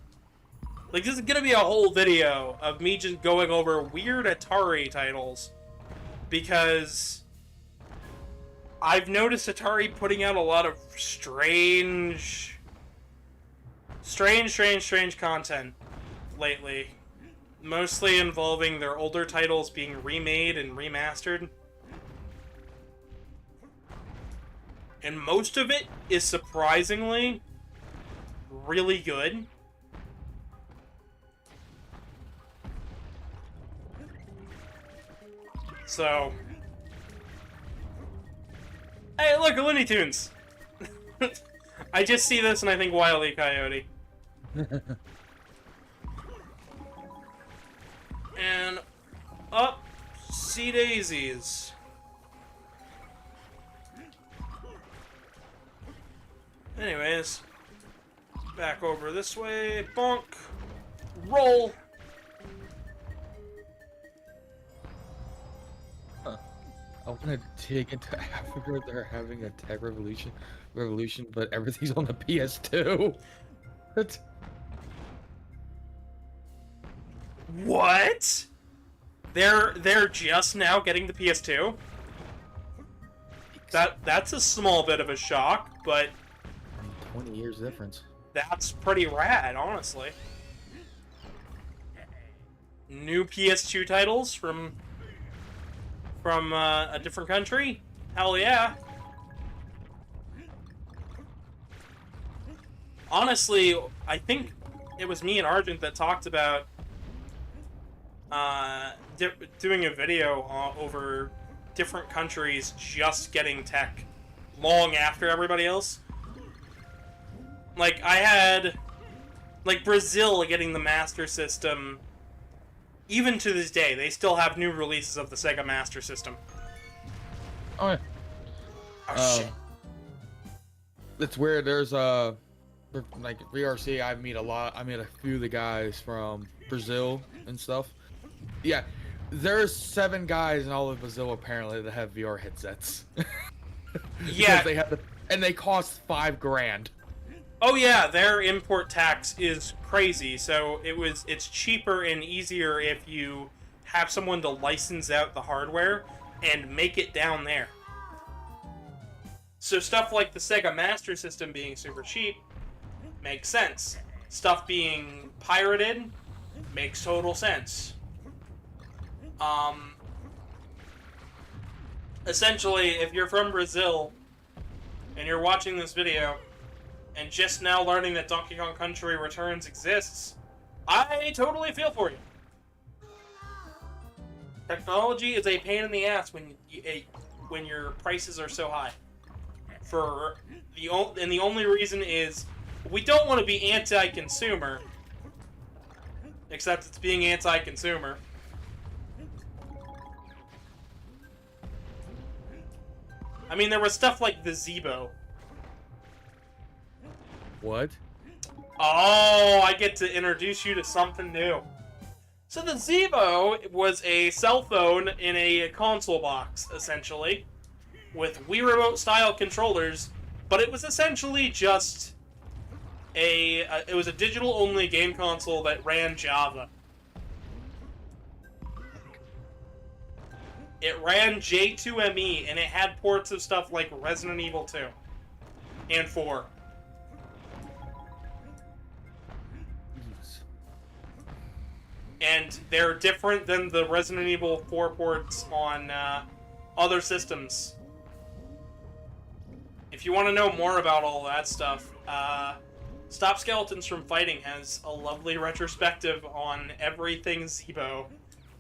Like, this is gonna be a whole video of me just going over weird Atari titles. Because I've noticed Atari putting out a lot of strange content lately. Mostly involving their older titles being remade and remastered. And most of it is surprisingly really good. So, hey, look, a Looney Tunes. I just see this and I think Wile E. Coyote. And up Whoopsie daisies. Anyways, back over this way. Bonk. Roll. I want to dig into Africa. They're having a tech revolution, but everything's on the PS2. What? What? They're just now getting the PS2? That's a small bit of a shock, but 20 years difference. that's pretty rad, honestly. New PS2 titles from a different country? Hell yeah. Honestly, I think it was me and Argent that talked about doing a video over different countries just getting tech long after everybody else. Like, I had, like, Brazil getting the Master System. Even to this day, they still have new releases of the Sega Master System. Oh, yeah. Oh, shit. It's weird. There's like VRC. I meet a few of the guys from Brazil and stuff. Yeah, there's 7 guys in all of Brazil apparently that have VR headsets. Yeah, and they cost $5,000. oh yeah, their import tax is crazy, so it's cheaper and easier if you have someone to license out the hardware and make it down there. So stuff like the Sega Master System being super cheap makes sense. Stuff being pirated makes total sense. Essentially, if you're from Brazil and you're watching this video and just now learning that Donkey Kong Country Returns exists, I totally feel for you. Technology is a pain in the ass when your prices are so high. And the only reason is we don't want to be anti-consumer, except it's being anti-consumer. I mean, there was stuff like the Zeebo. What? Oh, I get to introduce you to something new. So the Zeebo was a cell phone in a console box, essentially, with Wii Remote style controllers, but it was essentially just it was a digital only game console that ran Java. It ran J2ME, and it had ports of stuff like Resident Evil 2 and 4. And they're different than the Resident Evil 4 ports on other systems. If you want to know more about all that stuff, Stop Skeletons from Fighting has a lovely retrospective on everything Zeebo,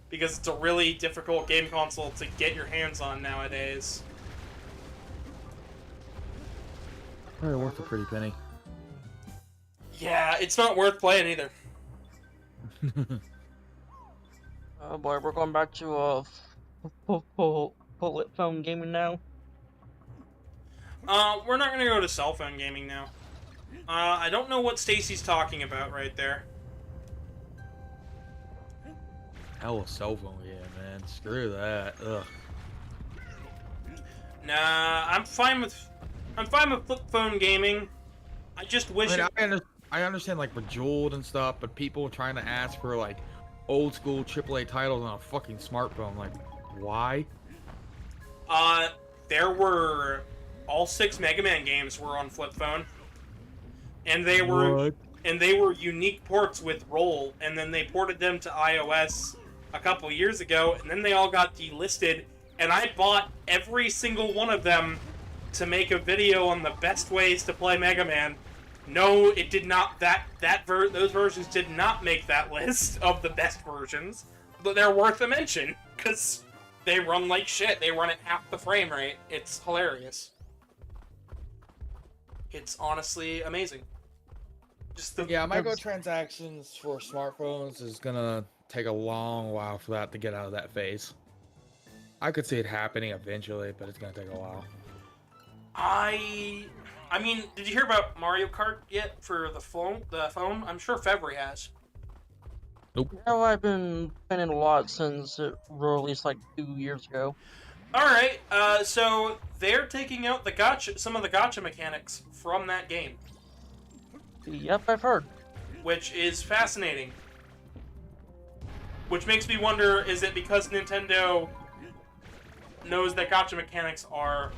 because it's a really difficult game console to get your hands on nowadays. Probably worth a pretty penny. Yeah, it's not worth playing either. Oh boy, we're going back to bullet phone gaming now. We're not gonna go to cell phone gaming now. I don't know what Stacy's talking about right there. Hell, a cell phone, yeah, man. Screw that. Ugh. Nah, I'm fine with flip phone gaming. I just wish. I understand like Bejeweled and stuff, but people trying to ask for like old school AAA titles on a fucking smartphone, like, why? There were all 6 Mega Man games were on flip phone, and they were unique ports with Roll, and then they ported them to iOS a couple years ago, and then they all got delisted, and I bought every single one of them to make a video on the best ways to play Mega Man. No, it did not. Those versions did not make that list of the best versions, but they're worth a mention because they run like shit. They run at half the frame rate. It's hilarious. It's honestly amazing. Microtransactions for smartphones is gonna take a long while for that to get out of that phase. I could see it happening eventually, but it's gonna take a while. I mean, did you hear about Mario Kart yet for the phone? I'm sure February has. Nope. No, I've been playing a lot since it released like 2 years ago. All right, so they're taking out some of the gotcha mechanics from that game, Yep, I've heard. which is fascinating. Which makes me wonder, is it because Nintendo knows that gotcha mechanics are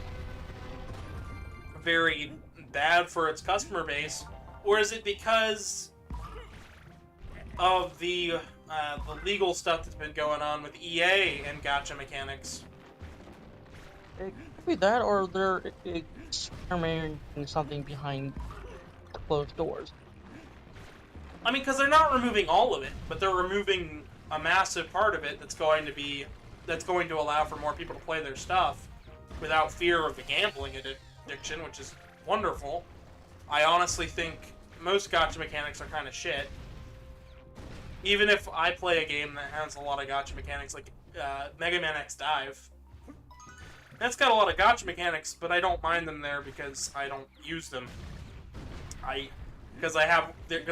very bad for its customer base, or is it because of the legal stuff that's been going on with EA and gotcha mechanics? It could be that, or they're experimenting something behind closed doors. I mean, because they're not removing all of it, but they're removing a massive part of it that's going to allow for more people to play their stuff without fear of the gambling addiction, which is wonderful. I honestly think most gotcha mechanics are kind of shit. Even if I play a game that has a lot of gotcha mechanics, like Mega Man X Dive, that's got a lot of gotcha mechanics, but I don't mind them there because I don't use them. Because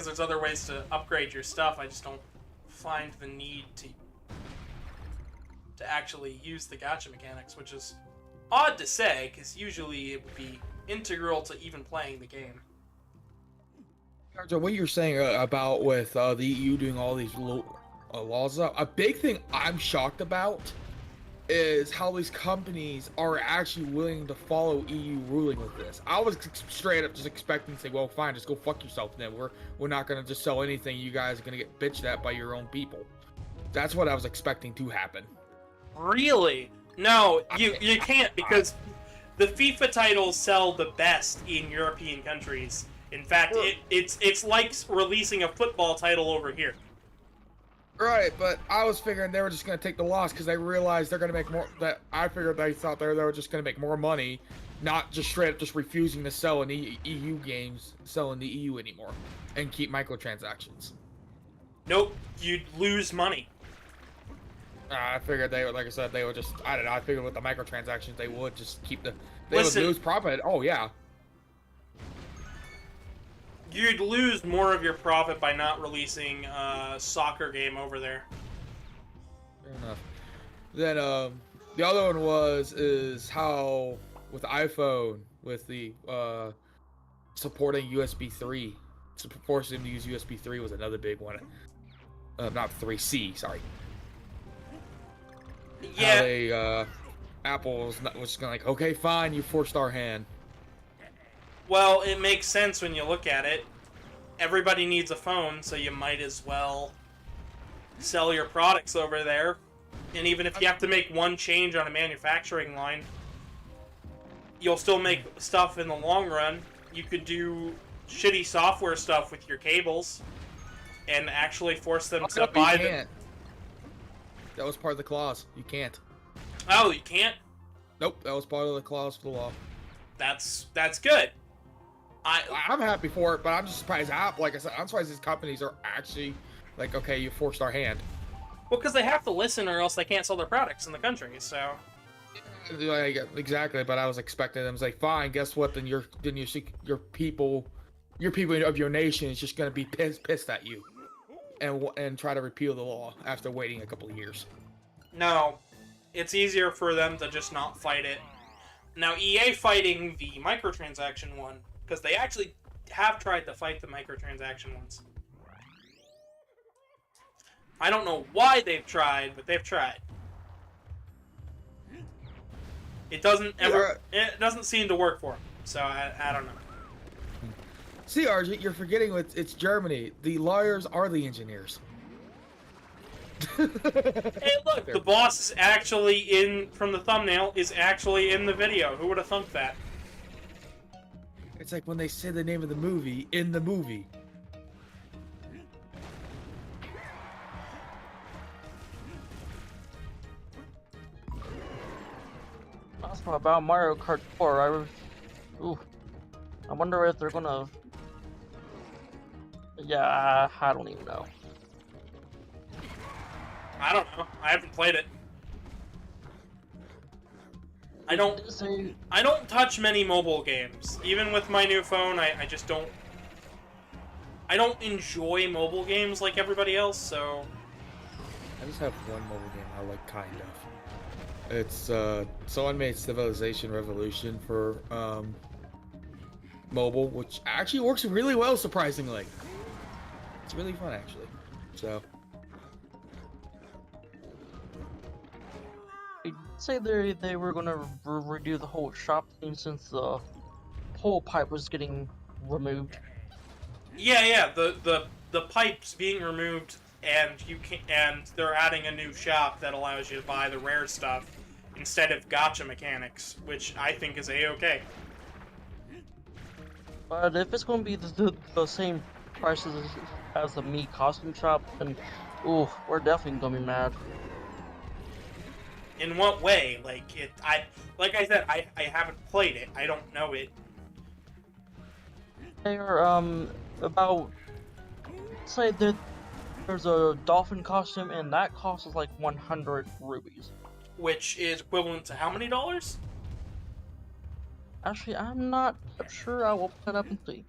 there's other ways to upgrade your stuff. I just don't find the need to actually use the gotcha mechanics, which is odd to say, because usually it would be integral to even playing the game. So what you're saying about with the EU doing all these laws, a big thing I'm shocked about is how these companies are actually willing to follow EU ruling with this. I was straight up just expecting to say, well, fine, just go fuck yourself then. We're not going to just sell anything. You guys are going to get bitched at by your own people. That's what I was expecting to happen. Really? No, you can't, because the FIFA titles sell the best in European countries. In fact, it's like releasing a football title over here. Right, but I was figuring they were just going to take the loss because they realized they're going to make more. I figured they thought they were just going to make more money, not just straight up just refusing to sell in EU games, sell in the EU anymore, and keep microtransactions. Nope, you'd lose money. I figured they would, like I said, they would just. I don't know. I figured with the microtransactions they would just keep the. They would lose profit. Oh yeah. You'd lose more of your profit by not releasing a soccer game over there. Fair enough. Then the other one is how with iPhone with the supporting USB 3, forcing them to use USB 3 was another big one. Not 3C, sorry. Yeah. How they Apple was just gonna like, okay, fine, you forced our hand. Well, it makes sense when you look at it. Everybody needs a phone, so you might as well sell your products over there. And even if you have to make one change on a manufacturing line, you'll still make stuff in the long run. You could do shitty software stuff with your cables and actually force them to buy them. That was part of the clause. You can't. Oh, you can't? Nope, that was part of the clause for the law. That's good. I'm happy for it, but I'm just surprised Apple, like I said, I'm surprised these companies are actually like, okay, you forced our hand. Well, because they have to listen or else they can't sell their products in the country, so... Like, exactly, but I was expecting them to say, fine, guess what, then your people of your nation is just going to be pissed at you and try to repeal the law after waiting a couple of years. No, it's easier for them to just not fight it. Now, EA fighting the microtransaction one, because they actually have tried to fight the microtransaction ones. I don't know why they've tried, but they've tried. It doesn't seem to work for them, so I don't know. See, RJ, you're forgetting it's Germany. The lawyers are the engineers. Hey, look, the boss is actually from the thumbnail, is actually in the video. Who would have thunk that? It's like when they say the name of the movie in the movie. That's about Mario Kart 4. I wonder if they're gonna. Yeah, I don't even know. I don't know. I haven't played it. I don't touch many mobile games. Even with my new phone, I just don't... I don't enjoy mobile games like everybody else, so... I just have one mobile game I like, kind of. It's, someone made Civilization Revolution for, mobile, which actually works really well, surprisingly. It's really fun, actually. So... I'd say they were gonna redo the whole shop thing since the whole pipe was getting removed. Yeah, the pipes being removed, and they're adding a new shop that allows you to buy the rare stuff instead of gacha mechanics, which I think is a-okay. But if it's gonna be the same prices as the Mii costume shop, then ooh, we're definitely gonna be mad. In what way? Like I said, I haven't played it. I don't know it. They are about, say that there's a dolphin costume and that costs like 100 rubies. Which is equivalent to how many dollars? Actually, I'm not sure. I will put it up and see.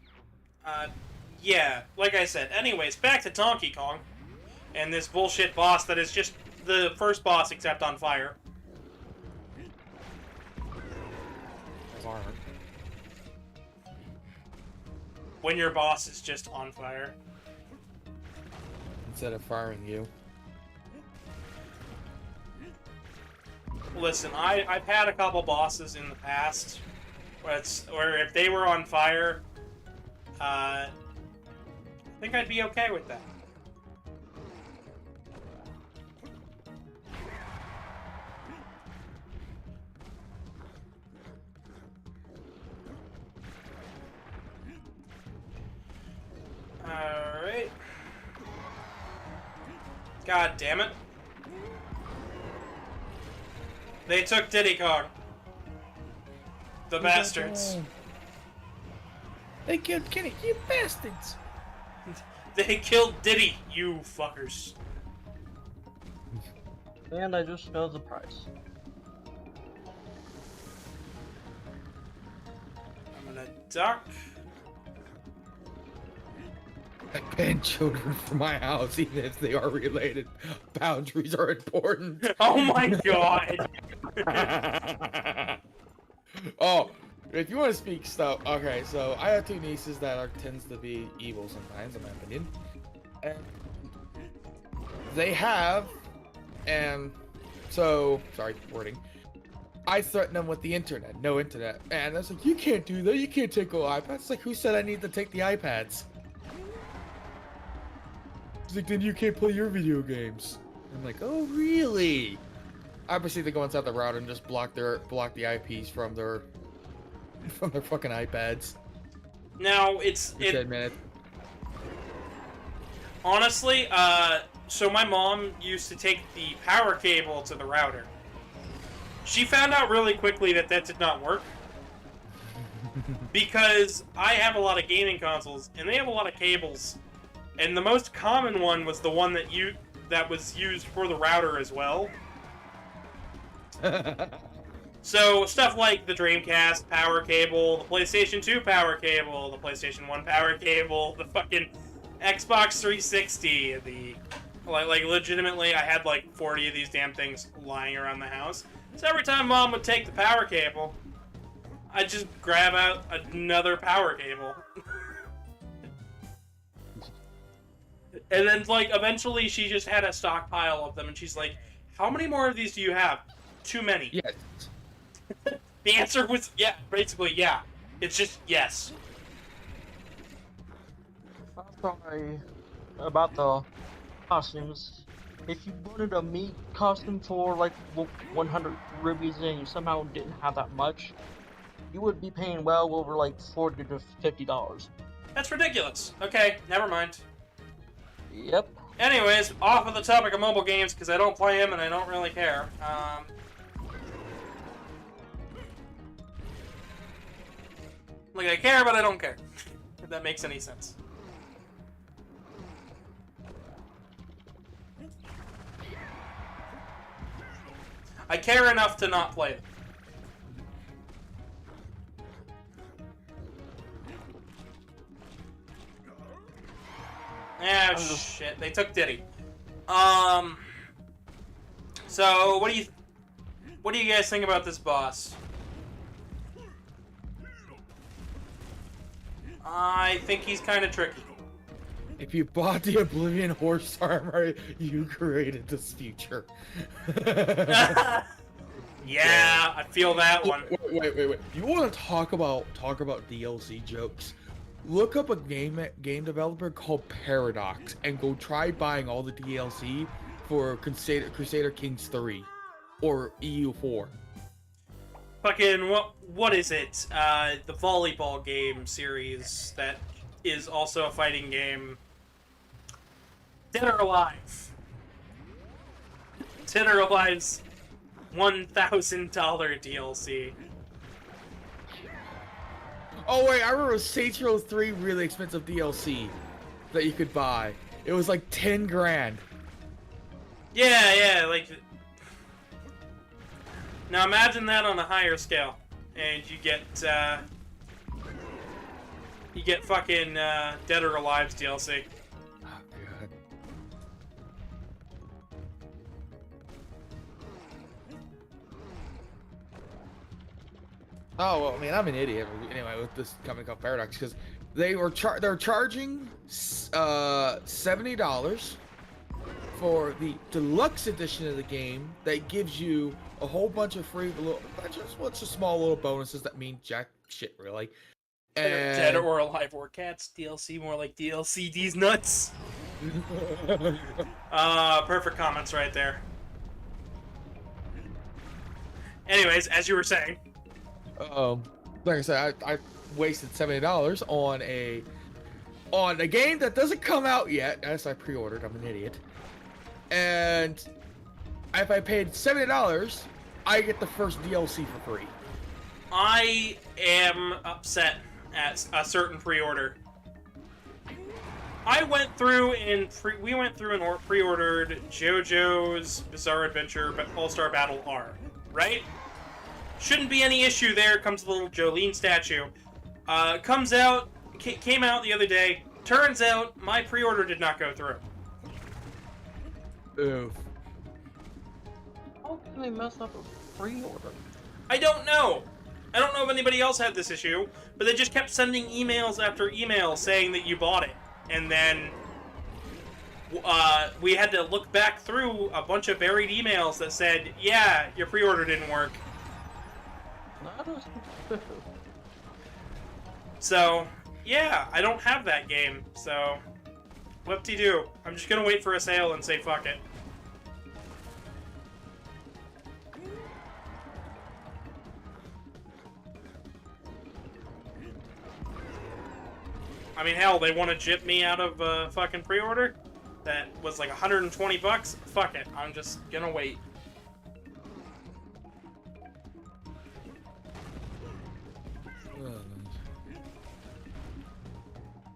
Yeah, like I said. Anyways, back to Donkey Kong. And this bullshit boss that is just the first boss except on fire. When your boss is just on fire. Instead of firing you. Listen, I've had a couple bosses in the past where if they were on fire, I think I'd be okay with that. Alright. God damn it. They took Diddy Kong. The bastards. They killed Kenny, you bastards! They killed Diddy, you fuckers. And I just know the price. I'm gonna duck. I ban children from my house, even if they are related. Boundaries are important. Oh my god! Oh, if you want to speak stuff, okay. So I have two nieces that tends to be evil sometimes, in my opinion, and they have, and so sorry, wording. I threaten them with the internet, no internet, and I was like, you can't do that. You can't take all iPads. It's like, who said I need to take the iPads? Like, then you can't play your video games. I'm like, oh really? I proceed to go inside the router and just block the IPs from their fucking iPads. Now honestly, so my mom used to take the power cable to the router. She found out really quickly that did not work. Because I have a lot of gaming consoles and they have a lot of cables. And the most common one was the one that was used for the router as well. So stuff like the Dreamcast power cable, the PlayStation 2 power cable, the PlayStation 1 power cable, the fucking Xbox 360, like legitimately I had like 40 of these damn things lying around the house. So every time Mom would take the power cable, I'd just grab out another power cable. And then, like, eventually she just had a stockpile of them, and she's like, how many more of these do you have? Too many. Yes. The answer was, yeah, basically, yeah. It's just, yes. Sorry about the costumes. If you wanted a Mii costume for, like, 100 rubies and you somehow didn't have that much, you would be paying well over, like, $40 to $50. That's ridiculous. Okay, never mind. Yep. Anyways, off of the topic of mobile games, because I don't play them and I don't really care. Like, I care, but I don't care. If that makes any sense. I care enough to not play it. Ah, shit. They took Diddy. So what do you guys think about this boss? I think he's kind of tricky. If you bought the Oblivion horse armor, you created this future. Yeah, I feel that one. Wait. You want to talk about DLC jokes? Look up a game developer called Paradox and go try buying all the DLC for Crusader Kings 3 or EU4. Fucking what is it? The volleyball game series that is also a fighting game. Dead or Alive. Dead or Alive's $1,000 DLC. Oh wait, I remember Saints Row 3 really expensive DLC that you could buy. It was like 10 grand. Yeah, like... Now imagine that on a higher scale, and you get fucking Dead or Alive's DLC. Oh god. Oh well, I mean, I'm an idiot anyway with this company called Paradox because they're charging $70 for the deluxe edition of the game that gives you a whole bunch of free just small little bonuses that mean jack shit really. And Dead or Alive or Cats DLC, more like DLC. These nuts. Perfect comments right there. Anyways, as you were saying. Like I said, I wasted $70 on a game that doesn't come out yet. As I pre-ordered, I'm an idiot. And if I paid $70, I get the first DLC for free. I am upset at a certain pre-order. We went through and pre-ordered JoJo's Bizarre Adventure All-Star Battle R, right? Shouldn't be any issue there. Comes the little Jolene statue. Came out the other day. Turns out my pre-order did not go through. Oof. How can they mess up a pre-order? I don't know. I don't know if anybody else had this issue, but they just kept sending emails after email saying that you bought it. And then we had to look back through a bunch of buried emails that said, yeah, your pre-order didn't work. So, yeah, I don't have that game, so whoop-de-doo. I'm just gonna wait for a sale and say fuck it. I mean, hell, they want to jip me out of a fucking pre-order that was like $120? Fuck it, I'm just gonna wait.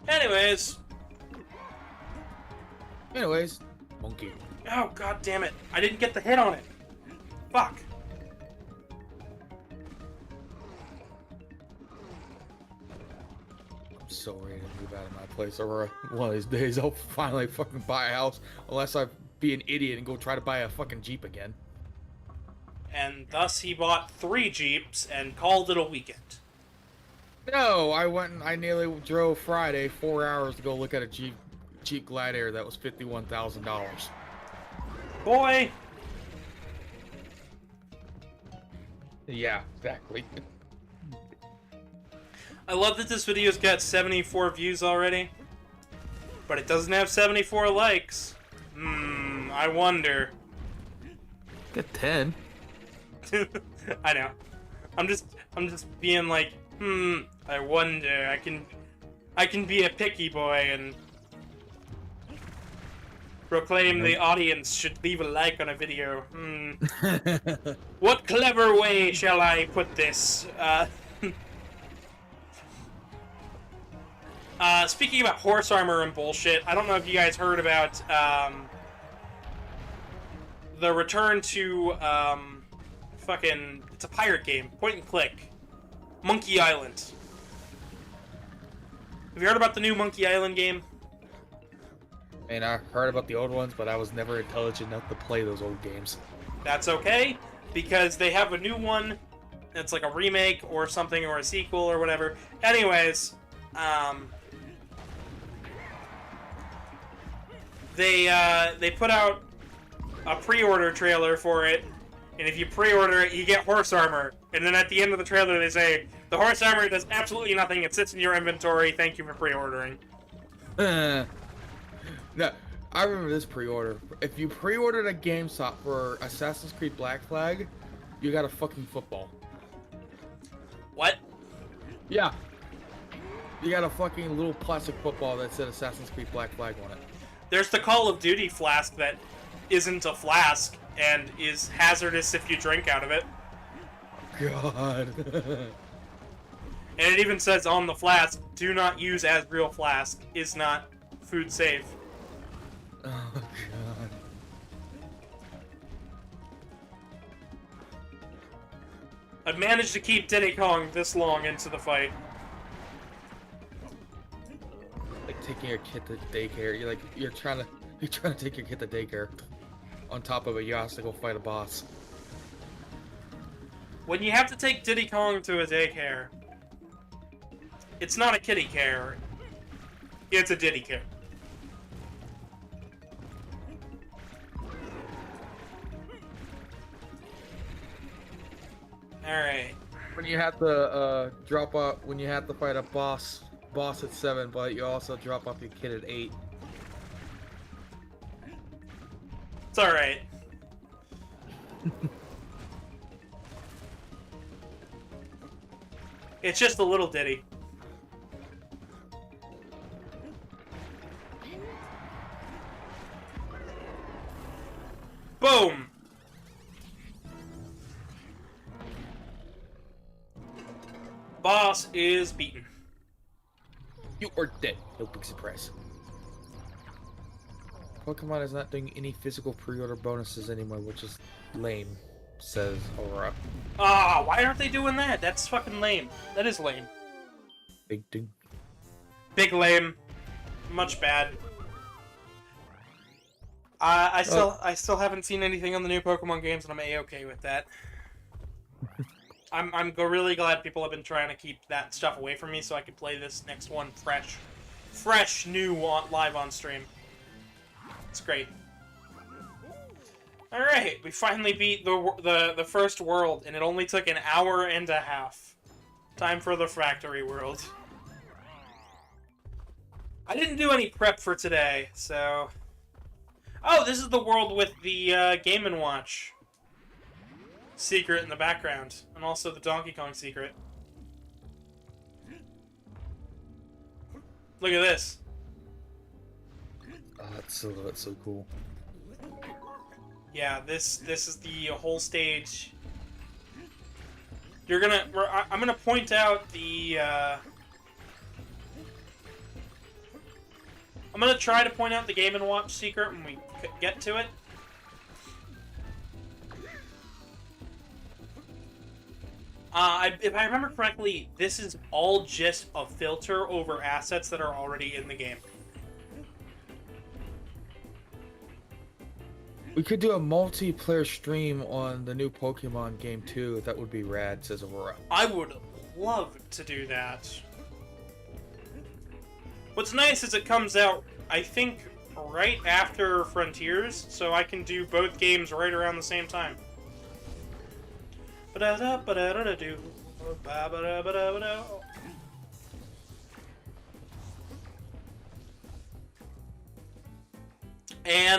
Anyways, monkey. Oh, god damn it. I didn't get the hit on it. Fuck. I'm so ready to move out of my place over one of these days. I'll finally fucking buy a house unless I be an idiot and go try to buy a fucking Jeep again. And thus he bought 3 Jeeps and called it a weekend. No, I nearly drove Friday 4 hours to go look at a Jeep Gladiator that was $51,000. Boy! Yeah, exactly. I love that this video's got 74 views already, but it doesn't have 74 likes. I wonder. Got 10. I know. I'm just being like, I wonder. I can be a picky boy and proclaim the audience should leave a like on a video. What clever way shall I put this? Speaking about horse armor and bullshit, I don't know if you guys heard about the return to it's a pirate game, point and click, Monkey Island. Have you heard about the new Monkey Island game? And I heard about the old ones, but I was never intelligent enough to play those old games. That's okay, because they have a new one that's like a remake or something, or a sequel or whatever. Anyways, they put out a pre-order trailer for it, and if you pre-order it, you get horse armor. And then at the end of the trailer, they say, the horse armor does absolutely nothing. It sits in your inventory. Thank you for pre-ordering. No, I remember this pre-order. If you pre-ordered a GameStop for Assassin's Creed Black Flag, you got a fucking football. What? Yeah. You got a fucking little plastic football that said Assassin's Creed Black Flag on it. There's the Call of Duty flask that isn't a flask and is hazardous if you drink out of it. God. And it even says on the flask, do not use as real flask, is not food safe. Oh, God. I've managed to keep Diddy Kong this long into the fight. Like taking your kid to daycare. You're trying to take your kid to daycare. On top of it, you have to go fight a boss. When you have to take Diddy Kong to a daycare, it's not a kitty care. It's a Diddy care. Alright. When you have to drop up, when you have to fight a boss at 7, but you also drop off your kid at 8. It's alright. It's just a little ditty. Boom! Boss is beaten. You are dead. No big surprise. Pokemon is not doing any physical pre-order bonuses anymore, which is lame, says Aura. Ah, why aren't they doing that? That's fucking lame. That is lame. Big ding. Big lame. Much bad. I still haven't seen anything on the new Pokemon games, and I'm a-okay with that. I'm really glad people have been trying to keep that stuff away from me so I can play this next one fresh, new live on stream. It's great. All right, we finally beat the first world, and it only took an hour and a half. Time for the factory world. I didn't do any prep for today, so. Oh, this is the world with the Game & Watch secret in the background, and also the Donkey Kong secret. Look at this. Oh, that's so cool. Yeah, this is the whole stage. I'm gonna point out the. I'm gonna try to point out the Game & Watch secret when we get to it. If I remember correctly, this is all just a filter over assets that are already in the game. We could do a multiplayer stream on the new Pokemon game too. That would be rad, says Aurora. I would love to do that. What's nice is it comes out, I think, right after Frontiers, so I can do both games right around the same time. And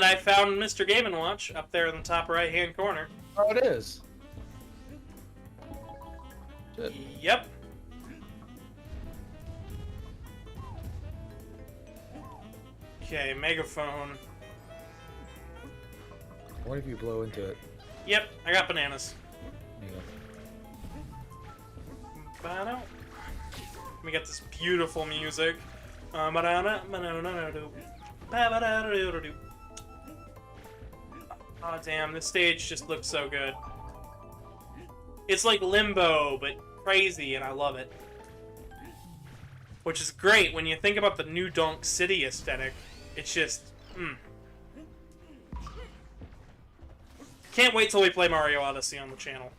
I found Mr. Game & Watch up there in the top right-hand corner. Oh, it is. Shit. Yep. Okay, megaphone. What if you blow into it? Yep, I got bananas. Yeah. Let me get this beautiful music. Oh damn, this stage just looks so good. It's like Limbo, but crazy, and I love it. Which is great when you think about the new Donk City aesthetic. It's just Can't wait till we play Mario Odyssey on the channel.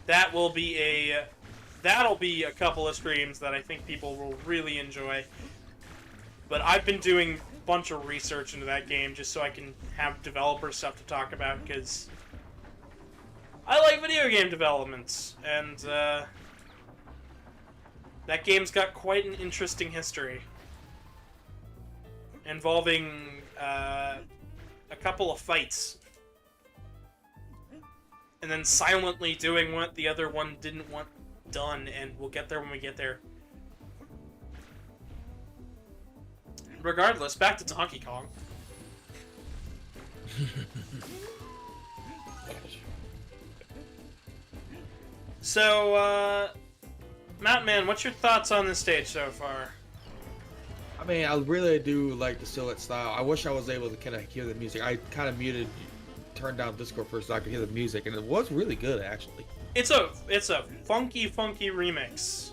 That'll be a couple of streams that I think people will really enjoy. But I've been doing a bunch of research into that game just so I can have developer stuff to talk about, because I like video game developments, and that game's got quite an interesting history involving a couple of fights. And then silently doing what the other one didn't want done, and we'll get there when we get there. Regardless, back to Donkey Kong. So, Mountain Man, what's your thoughts on this stage so far? I mean, I really do like the silhouette style. I wish I was able to kind of hear the music. I kind of turned down Discord first so I could hear the music, and it was really good, actually. It's a funky remix.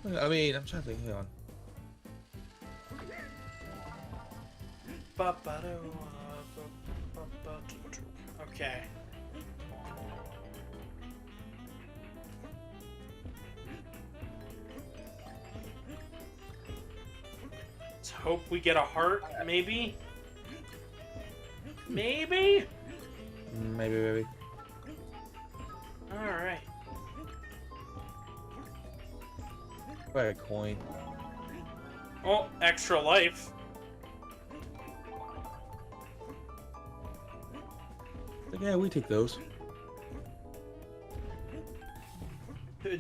I mean, I'm trying to think. Hang on. Okay. Let's hope we get a heart, maybe? Maybe? Maybe. Alright. Buy a coin. Oh, extra life. Yeah, we take those.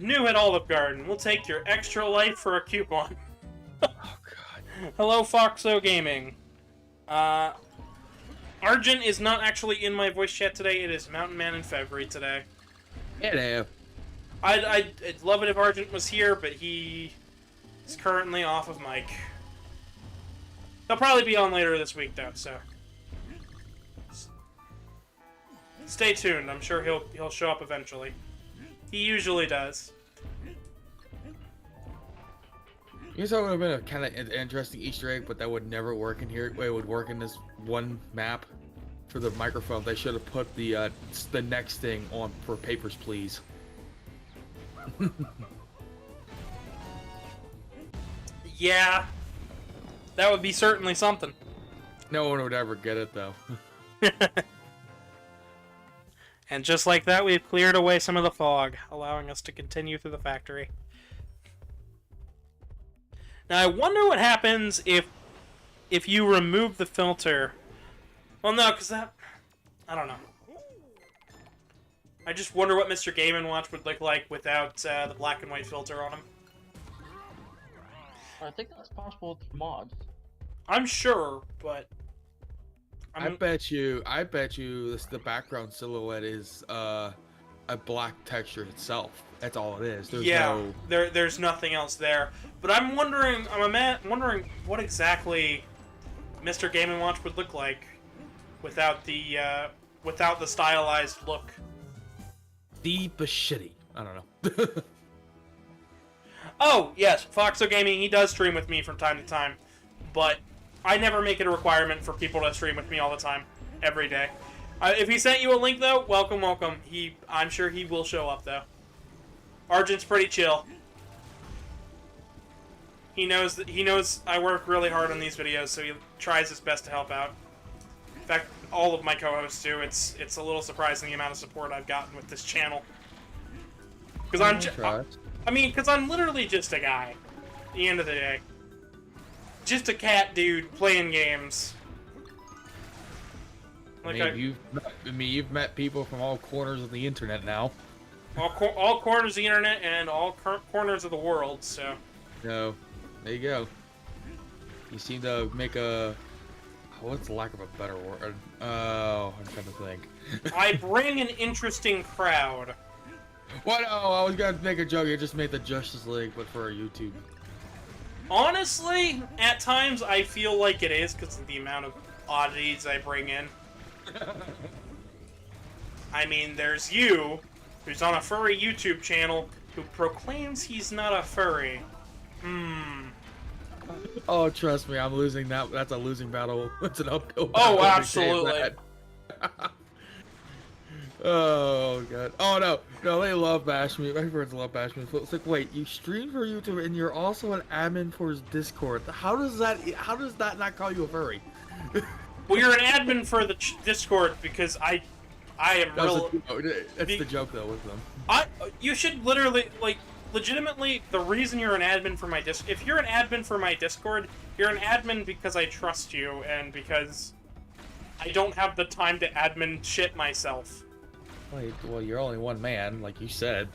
New at Olive Garden. We'll take your extra life for a coupon. Oh, God. Hello, Foxo Gaming. Argent is not actually in my voice chat today. It is Mountain Man and February today. Hello. I'd love it if Argent was here, but he is currently off of mic. He'll probably be on later this week, though, so stay tuned. I'm sure he'll show up eventually. He usually does. You know, that would have been a kind of interesting Easter egg, but that would never work in here. It would work in this one map for the microphone. They should have put the next thing on for Papers, Please. Yeah, that would be certainly something. No one would ever get it, though. And just like that, we've cleared away some of the fog, allowing us to continue through the factory. Now, I wonder what happens if you remove the filter. Well, no, because that... I don't know. I just wonder what Mr. Game & Watch would look like without the black and white filter on him. I think that's possible with mods. I'm sure, but... I bet you the background silhouette is a black texture itself. That's all it is. There's nothing else there. But I'm wondering what exactly Mr. Game & Watch would look like without the stylized look. Deep but shitty. I don't know. Oh, yes, Foxo Gaming, he does stream with me from time to time, but I never make it a requirement for people to stream with me all the time, every day. If he sent you a link, though, welcome. I'm sure he will show up, though. Argent's pretty chill. He knows I work really hard on these videos, so he tries his best to help out. In fact, all of my co-hosts do. It's a little surprising the amount of support I've gotten with this channel. Because I'm literally just a guy. At the end of the day, just a cat dude playing games. Like you've met people from all corners of the internet now. All corners of the internet and all corners of the world. So. No, there you go. You seem to make a. What's the lack of a better word? Oh, I'm trying to think. I bring an interesting crowd. What? Oh, I was gonna make a joke. I just made the Justice League, but for YouTube. Honestly, at times I feel like it is because of the amount of oddities I bring in. I mean, there's you, who's on a furry YouTube channel, who proclaims he's not a furry. Oh, trust me, I'm losing that. That's a losing battle. It's an uphill Oh, battle. absolutely. Oh god. Oh no, they love bash me. My friends love bash me. It's like, wait, you stream for YouTube and you're also an admin for his Discord. How does that not call you a furry? Well, you're an admin for the Discord because I am real. That's the joke though with them. You should literally, like, legitimately, the reason you're an admin for my if you're an admin for my Discord, you're an admin because I trust you and because I don't have the time to admin shit myself. Wait, well, you're only one man, like you said.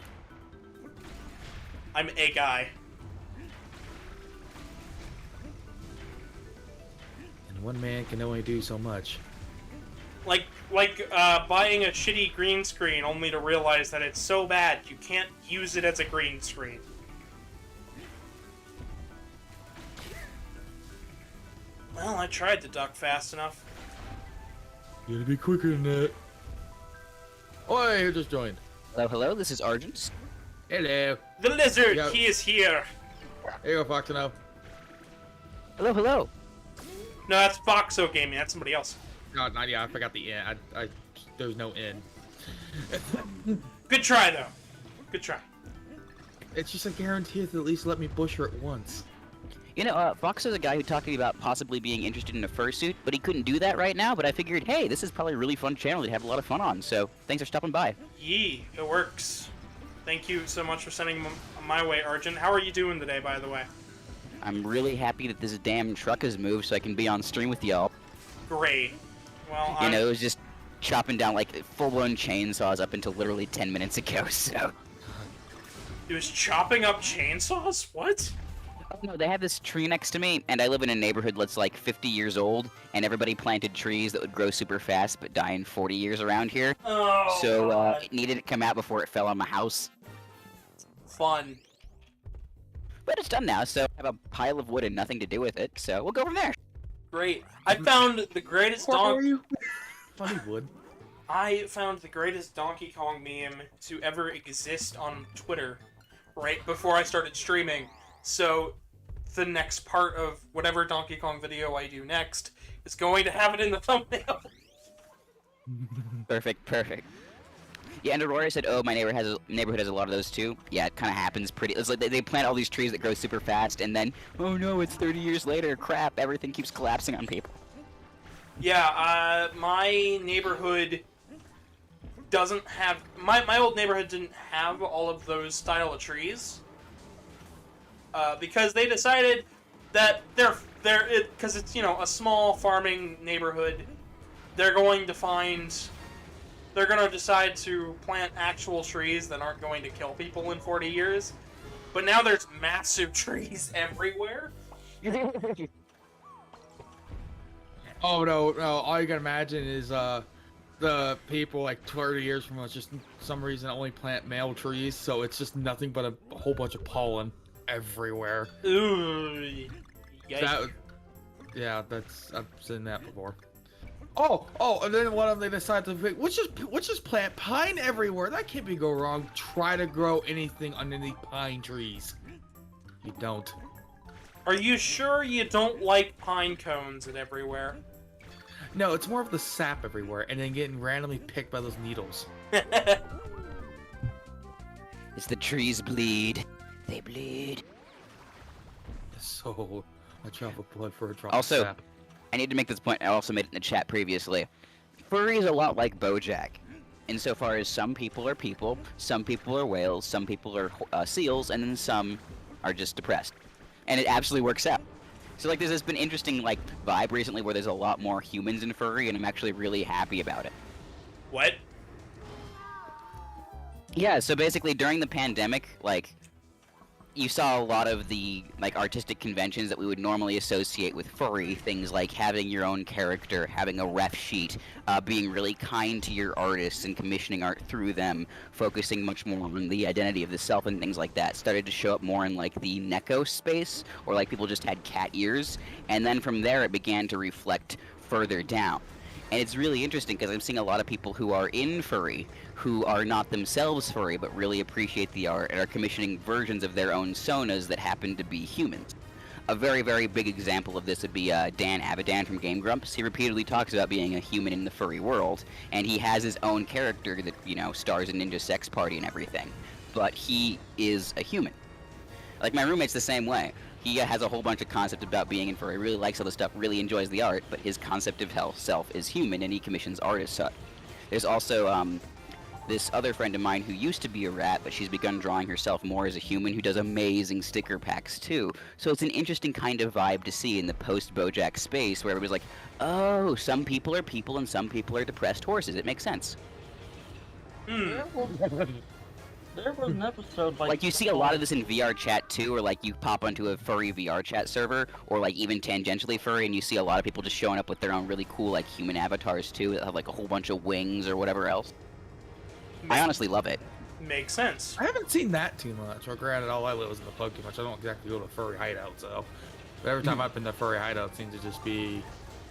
I'm a guy. And one man can only do so much. Like buying a shitty green screen only to realize that it's so bad you can't use it as a green screen. Well, I tried to duck fast enough. You gotta be quicker than that. Oi, who just joined? Hello, hello, this is Argent. Hello. The lizard, Yep. he is here. Here you go, Foxino. Hello, hello. No, that's Foxo Gaming, that's somebody else. Oh, not yeah, I forgot the N. There's no N. Good try, though. Good try. It's just a guarantee to at least let me bush her at once. You know, Fox is a guy who talked to me about possibly being interested in a fursuit, but he couldn't do that right now, but I figured, hey, this is probably a really fun channel to have a lot of fun on, so thanks for stopping by. Yee, it works. Thank you so much for sending them my way, Argent. How are you doing today, by the way? I'm really happy that this damn truck has moved so I can be on stream with y'all. Great. Well, You know, it was just chopping down, like, full-blown chainsaws up until literally 10 minutes ago, so... It was chopping up chainsaws? What? Oh, no, they have this tree next to me, and I live in a neighborhood that's like 50 years old, and everybody planted trees that would grow super fast but die in 40 years around here. Oh, So, God. it needed to come out before it fell on my house. Fun. But it's done now, so I have a pile of wood and nothing to do with it, so we'll go from there. Great. I found the greatest Funny wood. I found the greatest Donkey Kong meme to ever exist on Twitter right before I started streaming. So the next part of whatever Donkey Kong video I do next is going to have it in the thumbnail. Perfect, perfect. Yeah, and Aurora said, "Oh, my neighborhood has a lot of those too." Yeah, it kind of happens pretty. It's like they plant all these trees that grow super fast, and then, oh no, it's 30 years later. Crap, everything keeps collapsing on people. Yeah, my neighborhood doesn't have... My old neighborhood didn't have all of those style of trees. Because they decided that because it's, you know, a small farming neighborhood, they're going to decide to plant actual trees that aren't going to kill people in 40 years. But now there's massive trees everywhere. Oh no, all you can imagine is the people like 30 years from us just some reason only plant male trees, so it's just nothing but a whole bunch of pollen everywhere. Ooh, yikes. Yeah, I've seen that before. Oh, and then one of them they decide to pick, let's just plant pine everywhere. That can't be go wrong. Try to grow anything underneath pine trees. You don't. Are you sure you don't like pine cones and everywhere? No, it's more of the sap everywhere, and then getting randomly picked by those needles. It's the trees bleed. They bleed. So, a drop of blood for a drop Also, of sap. I need to make this point. I also made it in the chat previously. Furry is a lot like BoJack, insofar as some people are people, some people are whales, some people are seals, and then some are just depressed. And it absolutely works out. So like, there's this been interesting like vibe recently where there's a lot more humans in Furry, and I'm actually really happy about it. What? Yeah, so basically during the pandemic, like, you saw a lot of the like artistic conventions that we would normally associate with Furry, things like having your own character, having a ref sheet, being really kind to your artists and commissioning art through them, focusing much more on the identity of the self and things like that. Started to show up more in like the Neko space, or like people just had cat ears, and then from there it began to reflect further down. And it's really interesting because I'm seeing a lot of people who are in furry, who are not themselves furry, but really appreciate the art and are commissioning versions of their own sonas that happen to be humans. A very, very big example of this would be Dan Avidan from Game Grumps. He repeatedly talks about being a human in the furry world, and he has his own character that, you know, stars a ninja sex party and everything. But he is a human. Like, my roommate's the same way. He has a whole bunch of concepts about being in furry, really likes all the stuff, really enjoys the art, but his concept of self is human, and he commissions art as such. There's also this other friend of mine who used to be a rat, but she's begun drawing herself more as a human, who does amazing sticker packs too. So it's an interesting kind of vibe to see in the post-BoJack space, where everybody's like, oh, some people are people and some people are depressed horses. It makes sense. There was an episode Like you see a lot of this in VR chat too, or like you pop onto a furry VR chat server, or like even tangentially furry, and you see a lot of people just showing up with their own really cool like human avatars too, that have like a whole bunch of wings or whatever else. I honestly love it. Makes sense. I haven't seen that too much. Well, granted, all I live is in the plug too much. I don't exactly go to furry hideouts, so. But every time I've been to furry hideouts, it seems to just be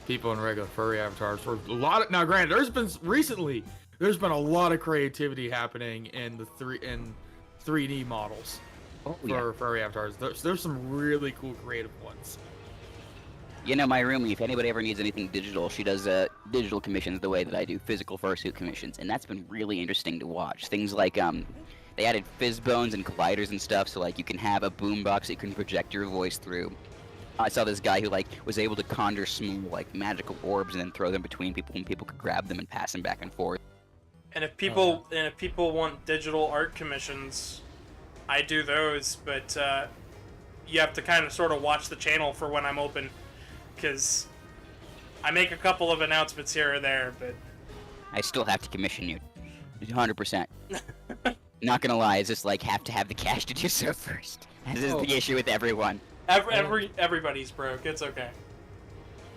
people in regular furry avatars. For a lot of, now, granted, there's been a lot of creativity happening in the 3D models for furry avatars. There's some really cool creative ones. You know, my roomie, if anybody ever needs anything digital, she does digital commissions the way that I do physical fursuit commissions, and that's been really interesting to watch. Things like, they added fizz bones and colliders and stuff, so like you can have a boombox that you can project your voice through. I saw this guy who like was able to conjure small like magical orbs and then throw them between people, and people could grab them and pass them back and forth. And if people want digital art commissions, I do those, but you have to kind of sort of watch the channel for when I'm open, because I make a couple of announcements here or there, but I still have to commission you, 100%. Not gonna lie, it's just like have to have the cash to do so first. This is the issue with everyone. Everybody's broke. It's okay.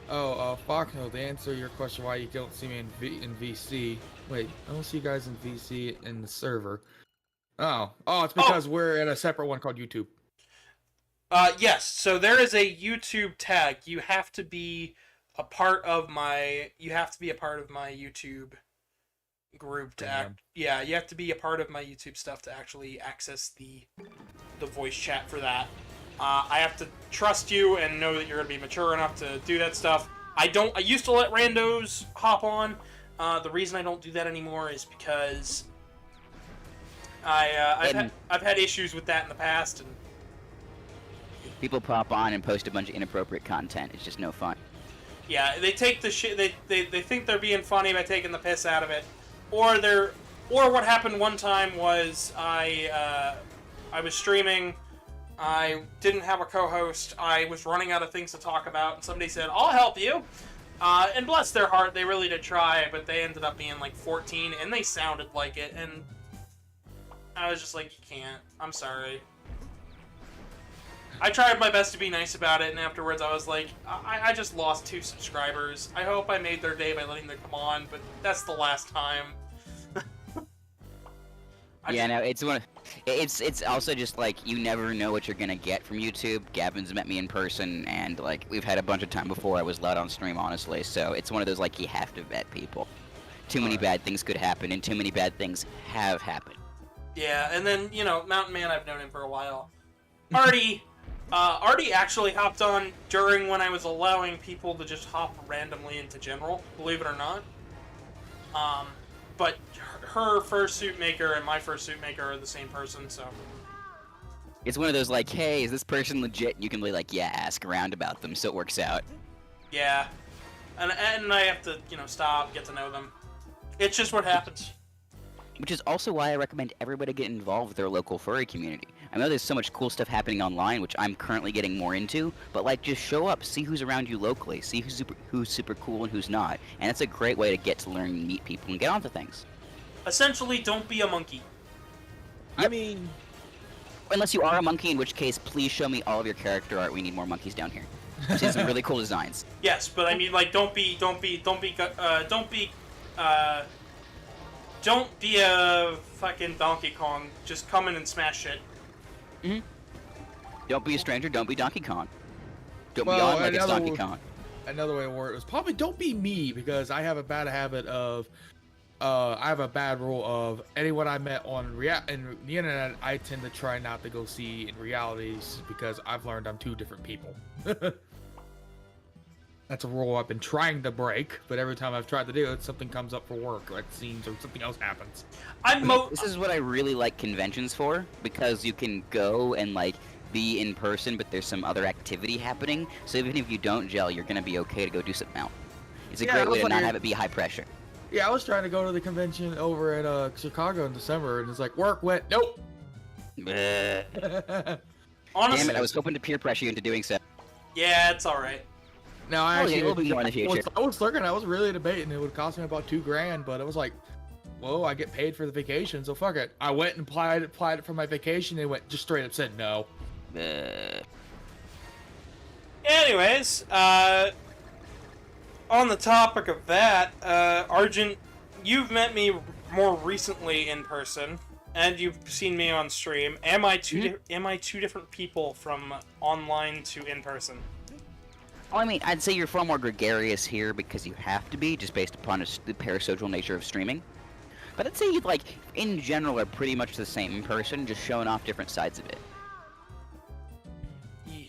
Foxno, to answer your question why you don't see me in VC. Wait, I don't see you guys in VC in the server. It's because we're at a separate one called YouTube. Yes. So there is a YouTube tag. You have to be a part of my. You have to be a part of my YouTube group to act. Yeah, you have to be a part of my YouTube stuff to actually access the voice chat for that. I have to trust you and know that you're gonna be mature enough to do that stuff. I used to let randos hop on. The reason I don't do that anymore is because I've had issues with that in the past, and people pop on and post a bunch of inappropriate content. It's just no fun. Yeah, they take the shit. They think they're being funny by taking the piss out of it, or what happened one time was I was streaming. I didn't have a co-host. I was running out of things to talk about, and somebody said, "I'll help you." And bless their heart, they really did try, but they ended up being like 14, and they sounded like it, and I was just like, you can't. I'm sorry. I tried my best to be nice about it, and afterwards I was like, I just lost 2 subscribers. I hope I made their day by letting them come on, but that's the last time. It's also just like you never know what you're gonna get from YouTube. Gavin's met me in person, and like we've had a bunch of time before I was loud on stream, honestly. So it's one of those like you have to vet people. Too many bad things could happen, and too many bad things have happened. Yeah, and then Mountain Man, I've known him for a while. Artie actually hopped on during when I was allowing people to just hop randomly into general, believe it or not. But her fursuit maker and my fursuit maker are the same person, so. It's one of those like, hey, is this person legit? You can be like, yeah, ask around about them, so it works out. Yeah. And I have to, stop, get to know them. It's just what happens. Which is also why I recommend everybody get involved with their local furry community. I know there's so much cool stuff happening online, which I'm currently getting more into, but like just show up, see who's around you locally, see who's super cool and who's not, and it's a great way to get to learn and meet people and get onto things. Essentially, don't be a monkey. Yep. I mean, unless you are a monkey, in which case, please show me all of your character art. We need more monkeys down here. I've seen some really cool designs. Yes, but I mean, like, don't be a fucking Donkey Kong. Just come in and smash shit. Mm-hmm. Don't be a stranger. Don't be Donkey Kong. Don't be on like it's Donkey Kong. another way to word it was probably don't be me, because I have a bad habit of I have a bad rule of anyone I met on in the internet, I tend to try not to go see in realities because I've learned I'm two different people. That's a rule I've been trying to break, but every time I've tried to do it, something comes up for work, like scenes, or something else happens. This is what I really like conventions for, because you can go and like be in person, but there's some other activity happening. So even if you don't gel, you're gonna be okay to go do something else. It's a great way to not have it be high pressure. Yeah, I was trying to go to the convention over at Chicago in December, and it's like work went nope. Honestly, Damn it! I was hoping to peer pressure you into doing so. yeah, it's all right. No, I actually it'll be more in the future. I was looking. I was really debating. It would cost me about $2,000, but it was like, well, I get paid for the vacation, so fuck it. I went and applied it for my vacation. And it went just straight up said no. Anyways, on the topic of that, Argent, you've met me more recently in person, and you've seen me on stream. Am I two different people from online to in person? Well, I mean, I'd say you're far more gregarious here because you have to be, just based upon the parasocial nature of streaming. But I'd say you, like, in general, are pretty much the same in person, just showing off different sides of it. Yeah.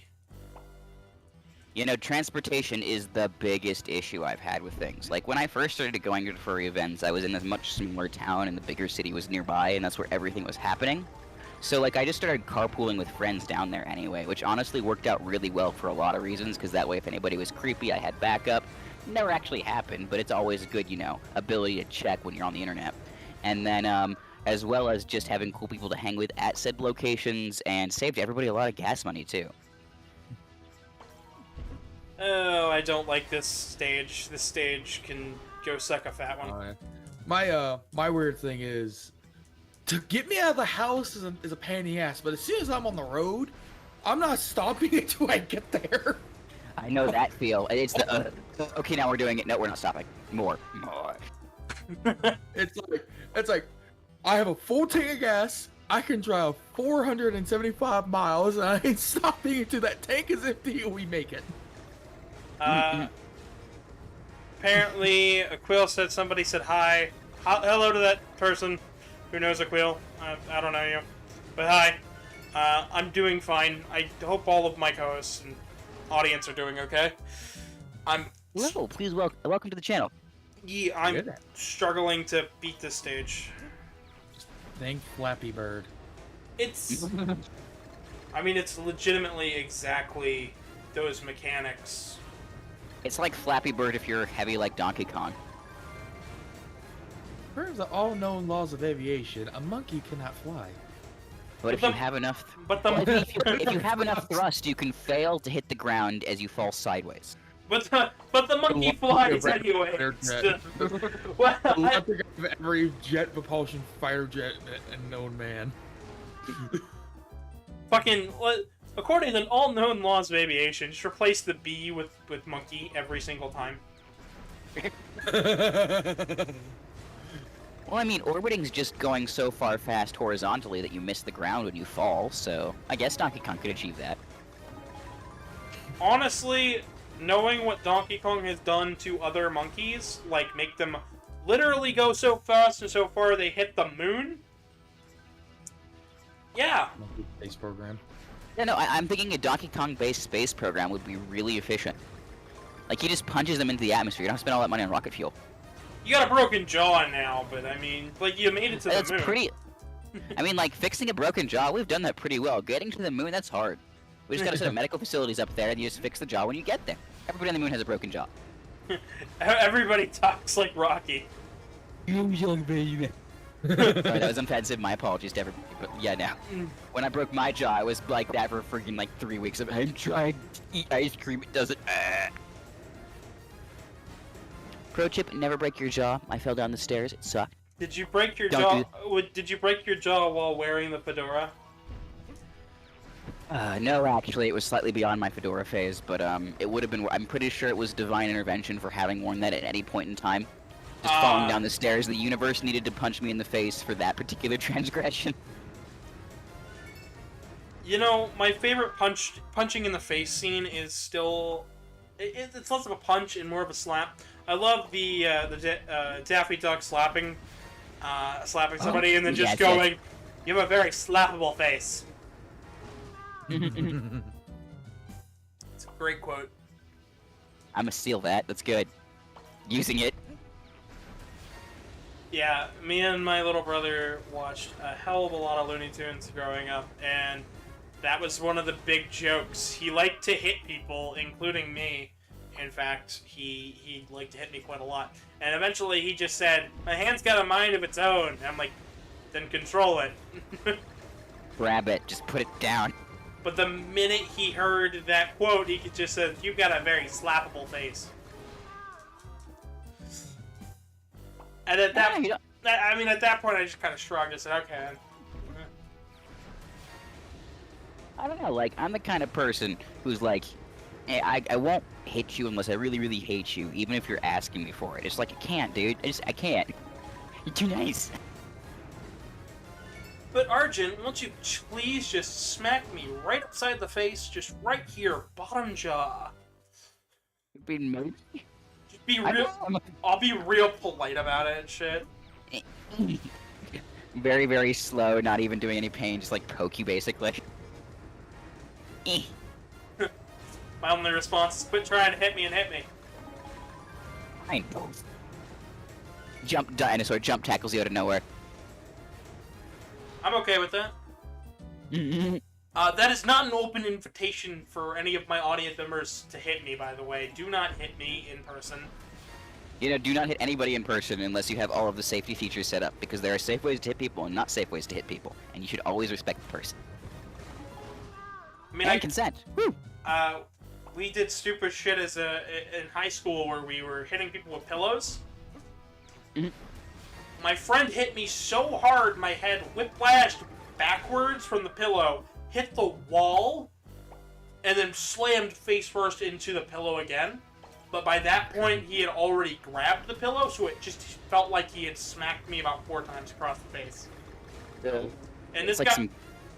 You know, transportation is the biggest issue I've had with things. Like, when I first started going to furry events, I was in a much smaller town, and the bigger city was nearby, and that's where everything was happening. So, like, I just started carpooling with friends down there anyway, which honestly worked out really well for a lot of reasons, because that way if anybody was creepy, I had backup. Never actually happened, but it's always a good, you know, ability to check when you're on the internet. And then, as well as just having cool people to hang with at said locations, and saved everybody a lot of gas money, too. Oh, I don't like this stage. This stage can go suck a fat one. My weird thing is, to get me out of the house is a pain in the ass, but as soon as I'm on the road, I'm not stopping until I get there. I know that feel. It's the, okay, now we're doing it. No, we're not stopping. More. It's like, I have a full tank of gas, I can drive 475 miles, and I ain't stopping until that tank is empty and we make it. Apparently, Aquil said somebody said hi. Hello to that person who knows Aquil. I don't know you. But hi. I'm doing fine. I hope all of my co-hosts and audience are doing okay. Hello, please welcome to the channel. Yeah, I'm struggling to beat this stage. Thank Flappy Bird. It's... I mean, it's legitimately exactly those mechanics. It's like Flappy Bird if you're heavy like Donkey Kong. Per the all-known laws of aviation, a monkey cannot fly. But if you have enough... if you have enough thrust, you can fail to hit the ground as you fall sideways. But the monkey flies anyway. Well, I think of every jet propulsion fighter jet known man. Fucking, according to all known laws of aviation, just replace the B with monkey every single time. Well, I mean, orbiting's just going so far fast horizontally that you miss the ground when you fall, so I guess Donkey Kong could achieve that. Honestly, knowing what Donkey Kong has done to other monkeys, like make them literally go so fast and so far they hit the moon? Yeah. Monkey space program. Yeah, no, I'm thinking a Donkey Kong-based space program would be really efficient. Like, he just punches them into the atmosphere. You don't have to spend all that money on rocket fuel. You got a broken jaw now, but I mean, like, you made it to the moon. That's pretty... I mean, like, fixing a broken jaw, we've done that pretty well. Getting to the moon, that's hard. We just gotta set up medical facilities up there, and you just fix the jaw when you get there. Everybody on the moon has a broken jaw. Everybody talks like Rocky. You young baby. Sorry, that was offensive. My apologies to everybody. But yeah, now. When I broke my jaw, I was like that for freaking like 3 weeks. I'm trying to eat ice cream. It doesn't. Pro tip: never break your jaw. I fell down the stairs. It sucked. Did you break your jaw? Did you break your jaw while wearing the fedora? No, actually, it was slightly beyond my fedora phase, but it would have been. I'm pretty sure it was divine intervention for having worn that at any point in time. Just falling down the stairs, the universe needed to punch me in the face for that particular transgression. You know, my favorite punching in the face scene is still it's less of a punch and more of a slap. I love the Daffy Duck slapping somebody and then just yes, going, "You have a very slappable face." It's a great quote. I'm gonna steal that. That's good. Using it. Yeah, me and my little brother watched a hell of a lot of Looney Tunes growing up, and that was one of the big jokes. He liked to hit people, including me. In fact, he liked to hit me quite a lot. And eventually he just said, "My hand's got a mind of its own." And I'm like, "Then control it." Grab it. Just put it down. But the minute he heard that quote, he just said, "You've got a very slappable face." And at that, at that point, I just kind of shrugged and said, "Okay." I don't know. Like, I'm the kind of person who's like, hey, I won't hit you unless I really, really hate you, even if you're asking me for it. It's like, I can't, dude. I can't. You're too nice. But Arjun, won't you please just smack me right upside the face, just right here, bottom jaw? Being maybe. Just be real. I'll be real polite about it and shit. Very, very slow, not even doing any pain, just like poke you basically. My only response is quit trying to hit me and hit me. Fine. Dinosaur jump tackles you out of nowhere. I'm okay with that. That is not an open invitation for any of my audience members to hit me, by the way. Do not hit me in person. You know, do not hit anybody in person unless you have all of the safety features set up, because there are safe ways to hit people and not safe ways to hit people, and you should always respect the person. I mean, And consent. Woo! We did stupid shit in high school where we were hitting people with pillows. Mhm. My friend hit me so hard, my head whiplashed backwards from the pillow, hit the wall, and then slammed face first into the pillow again. But by that point, he had already grabbed the pillow, so it just felt like he had smacked me about 4 times across the face. And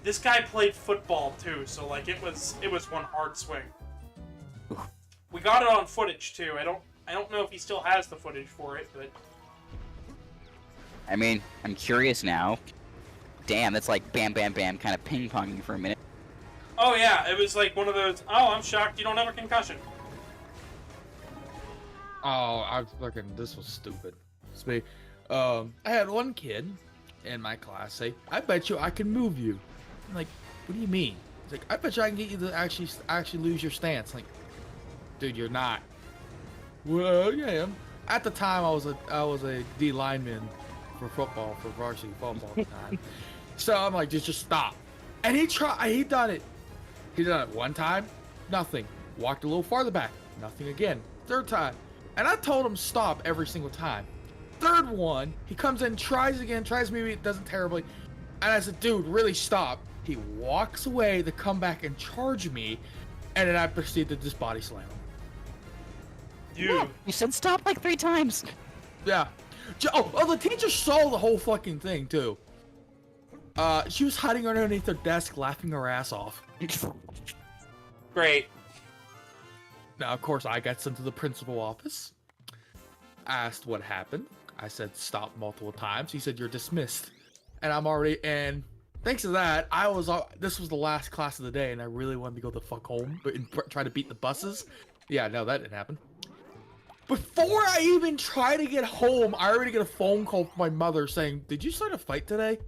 this guy played football too, so like it was one hard swing. We got it on footage too. I don't know if he still has the footage for it, but I mean, I'm curious now. Damn, that's like bam, bam, bam, kind of ping-ponging for a minute. oh yeah, it was like one of those. Oh, I'm shocked you don't have a concussion. Oh, this was stupid. It's me. I had one kid in my class say, "I bet you I can move you." I'm like, what do you mean? He's like, "I bet you I can get you to actually lose your stance." Like, dude, you're not. Well, yeah, I am. At the time, I was a D lineman for football, for varsity football at the time. So I'm like, just stop. And he done it. He done it one time, nothing. Walked a little farther back, nothing again. Third time, and I told him stop every single time. Third one, he comes in, tries again, tries maybe it doesn't terribly, and I said, "Dude, really stop." He walks away to come back and charge me, and then I proceed to just body slam him. Dude. Yeah, you said stop like 3 times. Yeah. Oh, the teacher saw the whole fucking thing too. She was hiding underneath her desk, laughing her ass off. Great. Now, of course, I got sent to the principal office. Asked what happened. I said stop multiple times. He said you're dismissed. And thanks to that, this was the last class of the day, and I really wanted to go the fuck home, but try to beat the buses. Yeah, no, that didn't happen. Before I even try to get home, I already get a phone call from my mother saying, "Did you start a fight today?"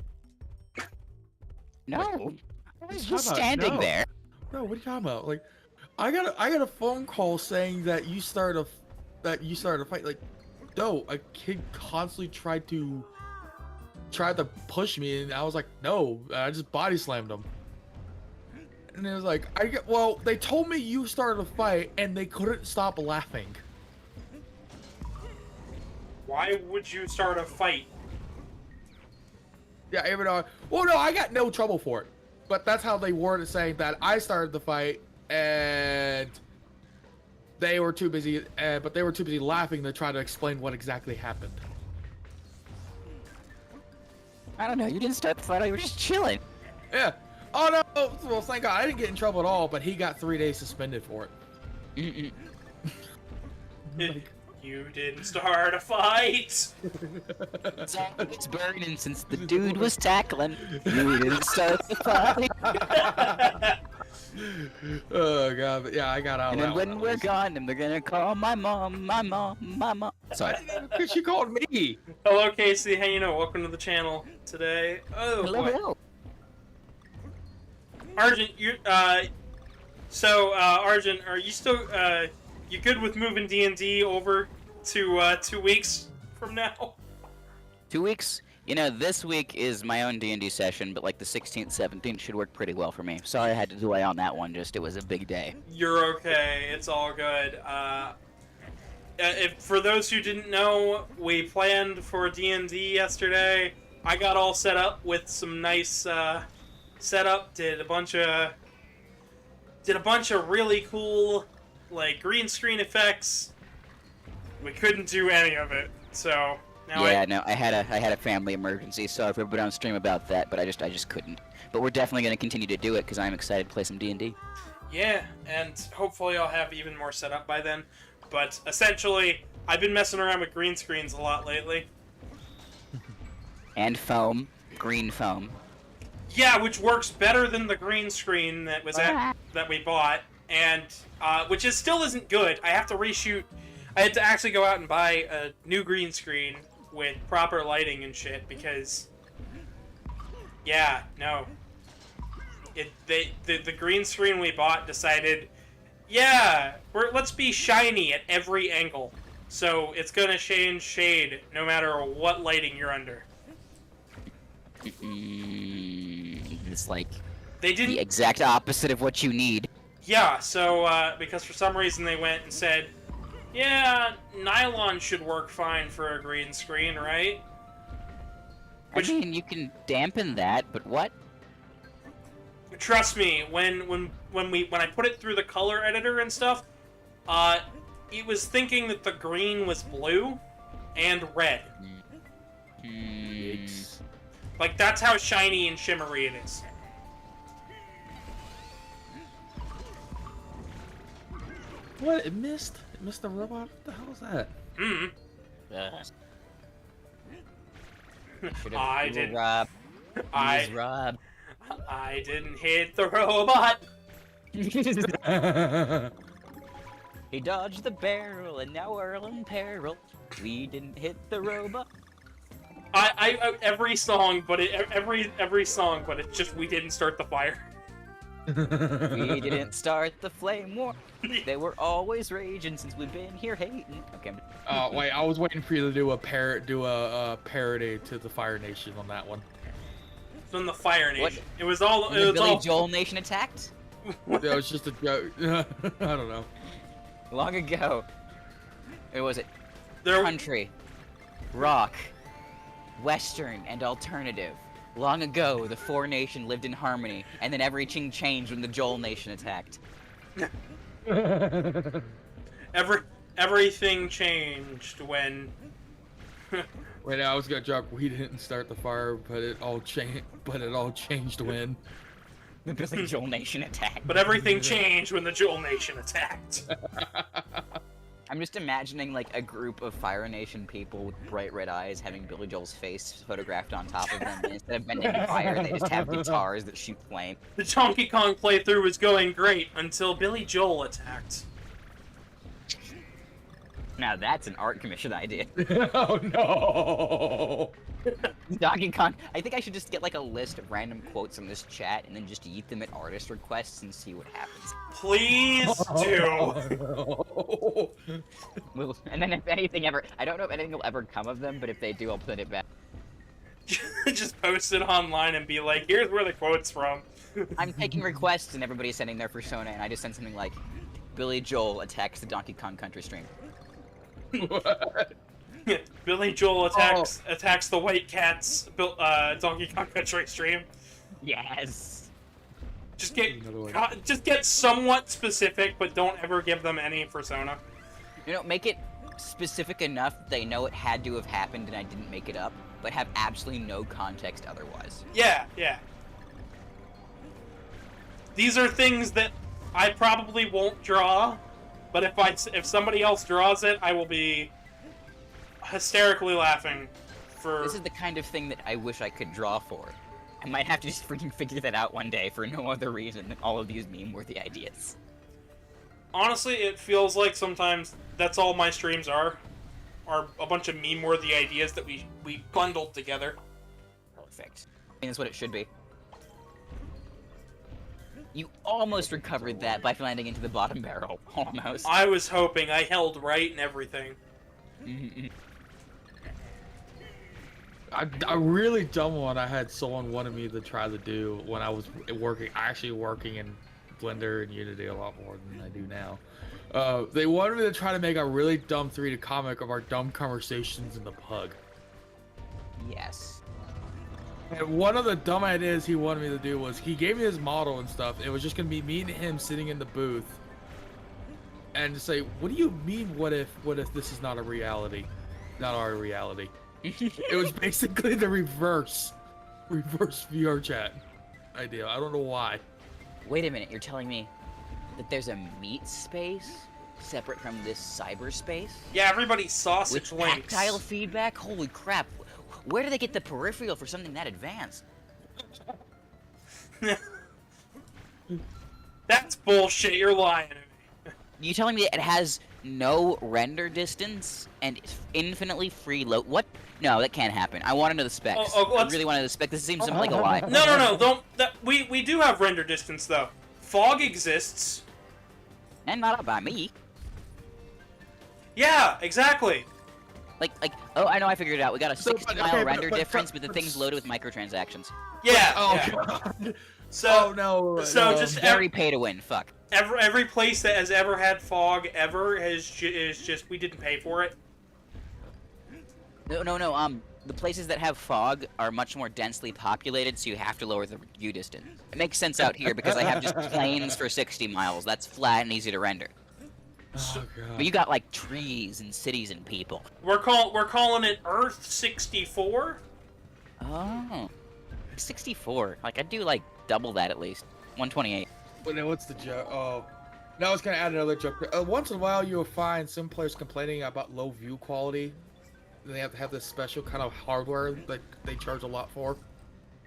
No. I was just How about standing no? there. No, what are you talking about? Like, I got a phone call saying that you started a fight. Like, no, a kid constantly tried to push me, and I was like, no, I just body slammed him. And it was like, they told me you started a fight, and they couldn't stop laughing. Why would you start a fight? Yeah, even though, no, I got no trouble for it. But that's how they worded it, saying that I started the fight, and they were too busy, laughing to try to explain what exactly happened. I don't know, you didn't start the fight, you were just chilling. Yeah. Oh no, well, thank God, I didn't get in trouble at all, but he got 3 days suspended for it. You didn't start a fight. It's always burning since the dude was tackling. You didn't start the fight. Oh god, but yeah, I got out. And then when we're gone, and they're gonna call my mom. Sorry. Because she called me. Hello, Casey. How you know? Welcome to the channel today. Oh Hello, boy. hello. Arjun, Arjun, are you still you good with moving D&D over to 2 weeks from now? 2 weeks? You know, this week is my own D&D session, but like the 16th, 17th should work pretty well for me. Sorry I had to delay on that one, just it was a big day. You're okay. It's all good. If for those who didn't know, we planned for D&D yesterday. I got all set up with some nice setup. Did a bunch of really cool like green screen effects. We couldn't do any of it, so. Now I had a family emergency. Sorry for everybody on stream about that, but I just couldn't. But we're definitely going to continue to do it because I'm excited to play some D&D. Yeah, and hopefully I'll have even more set up by then. But essentially, I've been messing around with green screens a lot lately. And foam, green foam. Yeah, which works better than the green screen that was that we bought, and which still isn't good. I have to reshoot. I had to actually go out and buy a new green screen with proper lighting and shit because, yeah, no. The green screen we bought decided, yeah, let's be shiny at every angle, so it's gonna change shade no matter what lighting you're under. It's like the exact opposite of what you need. Yeah, so because for some reason they went and said, yeah, nylon should work fine for a green screen, right? I mean, you can dampen that, but what? Trust me, when I put it through the color editor and stuff, it was thinking that the green was blue and red. Like that's how shiny and shimmery it is. What? It missed? It missed the robot? What the hell is that? I didn't. Rob. I didn't hit the robot. He dodged the barrel, and now we're in peril. We didn't hit the robot. I every song, but every song, but it's just we didn't start the fire. We didn't start the flame war. They were always raging since we've been here hating. Okay. Wait, I was waiting for you to do a parody to the Fire Nation on that one. From the Fire Nation. What? It was all. When the Billy Joel Nation attacked? That was just a joke. I don't know. Long ago. Or was it? There. Country, rock, western, and alternative. Long ago, the four nation lived in harmony, and then everything changed when the Joel Nation attacked. Everything changed when. Wait, I was gonna joke. We didn't start the fire, but it all changed. But it all changed when The Billy Joel Nation attacked. But everything changed when the Joel Nation attacked. I'm just imagining like a group of Fire Nation people with bright red eyes having Billy Joel's face photographed on top of them, and instead of bending fire, they just have guitars that shoot flame. The Donkey Kong playthrough was going great until Billy Joel attacked. Now that's an art commission idea. Oh no! Donkey Kong. I think I should just get like a list of random quotes from this chat and then just yeet them at artist requests and see what happens. Please do. And then if anything ever, I don't know if anything will ever come of them, but if they do, I'll put it back. Just post it online and be like, here's where the quote's from. I'm taking requests and everybody's sending their persona, and I just send something like, Billy Joel attacks the Donkey Kong Country stream. What? Billy Joel attacks the White Cats Donkey Kong Country stream. Yes. Just get somewhat specific, but don't ever give them any persona. You know, make it specific enough that they know it had to have happened and I didn't make it up, but have absolutely no context otherwise. Yeah, yeah. These are things that I probably won't draw, But if somebody else draws it, I will be hysterically laughing. This is the kind of thing that I wish I could draw for. I might have to just freaking figure that out one day for no other reason than all of these meme-worthy ideas. Honestly, it feels like sometimes that's all my streams are a bunch of meme-worthy ideas that we bundled together. Perfect. I mean, that's what it should be. You almost recovered that by landing into the bottom barrel. Almost. I was hoping. I held right and everything. A really dumb one I had someone wanted me to try to do when I was actually working in Blender and Unity a lot more than I do now. They wanted me to try to make a really dumb 3D comic of our dumb conversations in the pug. Yes. And one of the dumb ideas he wanted me to do was he gave me his model and stuff. It was just gonna be me and him sitting in the booth and say, "What do you mean? What if this is not a reality? Not our reality?" It was basically the reverse VR chat idea. I don't know why. Wait a minute, you're telling me that there's a meat space separate from this cyberspace? Yeah, everybody's sausage With links. tactile feedback? Holy crap. Where do they get the peripheral for something that advanced? That's bullshit. You're lying to me. You telling me it has no render distance and infinitely free load? What? No, that can't happen. I want to know the specs. I really want to know the specs. This seems like a lie. No. Don't. We do have render distance though. Fog exists. And not up by me. Yeah, exactly. Oh, I know, I figured it out. We got a 60-mile render difference, but the thing's loaded with microtransactions. Yeah. God. So no. just Very pay to win. Fuck. every place that has ever had fog ever is just we didn't pay for it. No. The places that have fog are much more densely populated, so you have to lower the view distance. It makes sense out here because I have just plains for 60 miles. That's flat and easy to render. Oh, God. But you got like trees and cities and people. We're calling it Earth 64. Oh, 64. Like I'd do like double that at least. 128. But then what's the joke? Oh, now I was gonna add another joke. Once in a while, you'll find some players complaining about low view quality. They have to have this special kind of hardware that they charge a lot for.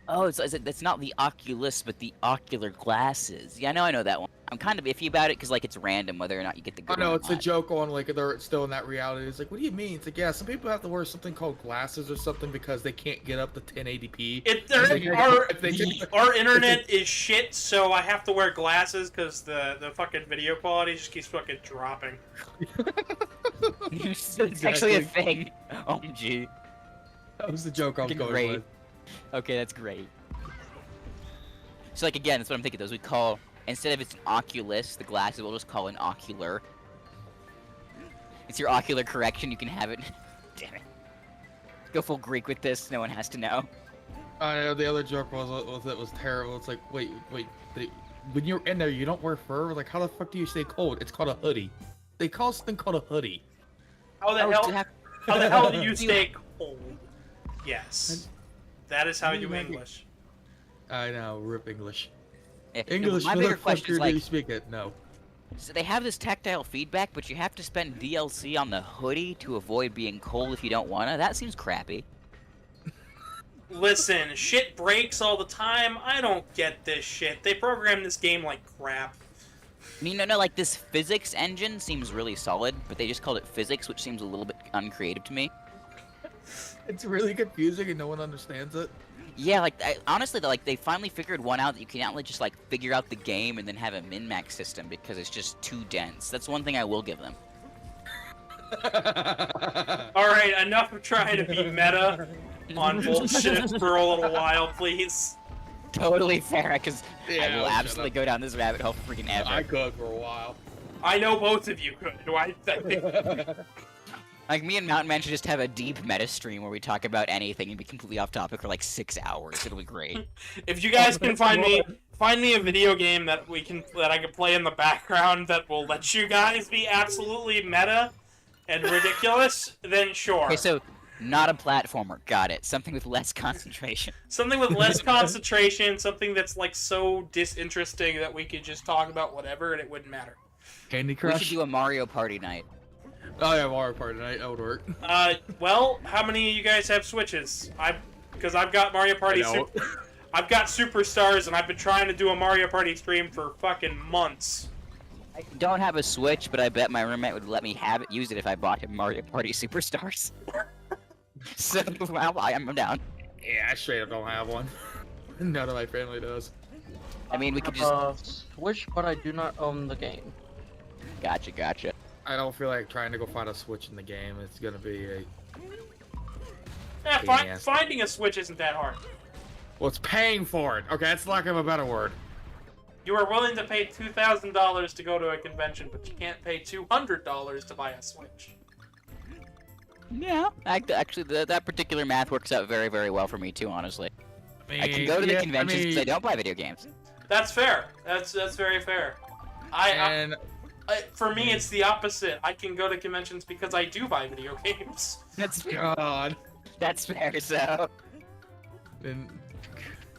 Oh, it's not the Oculus, but the ocular glasses. Yeah, I know that one. I'm kind of iffy about it because like it's random whether or not you get the good I know one or it's a not. joke on like they're still in that reality. It's like, what do you mean? It's like, yeah, some people have to wear something called glasses or something because they can't get up to 1080p. Our internet is shit, so I have to wear glasses because the fucking video quality just keeps fucking dropping. It's actually a thing. OMG. That was the joke I was going Great. with. Okay, that's great. So like again, that's what I'm thinking. Those we call, instead of it's an Oculus, the glasses we'll just call an ocular. It's your ocular correction. You can have it. Damn it. Go full Greek with this. No one has to know. I know the other joke was terrible. It's like, wait, when you're in there, you don't wear fur. Like, how the fuck do you stay cold? It's called a hoodie. They call something called a hoodie. How the hell do you stay cold? Yes. That is how you English. I know, rip English. Yeah, English, my bigger question is do you like, speak it? No. so they have this tactile feedback, but you have to spend DLC on the hoodie to avoid being cold if you don't wanna. That seems crappy. Listen, shit breaks all the time. I don't get this shit. They program this game like crap. I mean, no, like this physics engine seems really solid, but they just called it physics, which seems a little bit uncreative to me. It's really confusing and no one understands it. Yeah, like honestly, they finally figured one out that you can't just like figure out the game and then have a min-max system because it's just too dense. That's one thing I will give them. Alright, enough of trying to be meta on bullshit for a little while, please. Totally fair, because Yeah, I will absolutely go down this rabbit hole for freaking ever. I could for a while. I know both of you could. I think. Like, me and Mountain Man should just have a deep meta stream where we talk about anything and be completely off topic for like 6 hours. It'll be great. If you guys can find me a video game that I can play in the background that will let you guys be absolutely meta and ridiculous, then sure. Okay, so not a platformer. Got it. Something with less concentration. Something with less concentration, something that's like so disinteresting that we could just talk about whatever and it wouldn't matter. Candy We Crush. should do a Mario Party night. Oh yeah, Mario Party night. That would work. Well, how many of you guys have Switches? Because I've got Mario Party. I've got Superstars, and I've been trying to do a Mario Party stream for fucking months. I don't have a Switch, but I bet my roommate would let me use it if I bought him Mario Party Superstars. So, well, I'm down. Yeah, I straight up don't have one. None of my family does. I mean, we could just... Switch, but I do not own the game. Gotcha. I don't feel like trying to go find a Switch in the game. It's gonna be a... Yeah, finding a Switch isn't that hard. Well, it's paying for it. Okay, that's lack of a better word. You are willing to pay $2,000 to go to a convention, but you can't pay $200 to buy a Switch. Yeah, actually, that particular math works out very, very well for me too, honestly. I can go to the conventions because I don't buy video games. That's fair. That's very fair. For me, it's the opposite. I can go to conventions because I do buy video games. That's God. That's fair. So. Then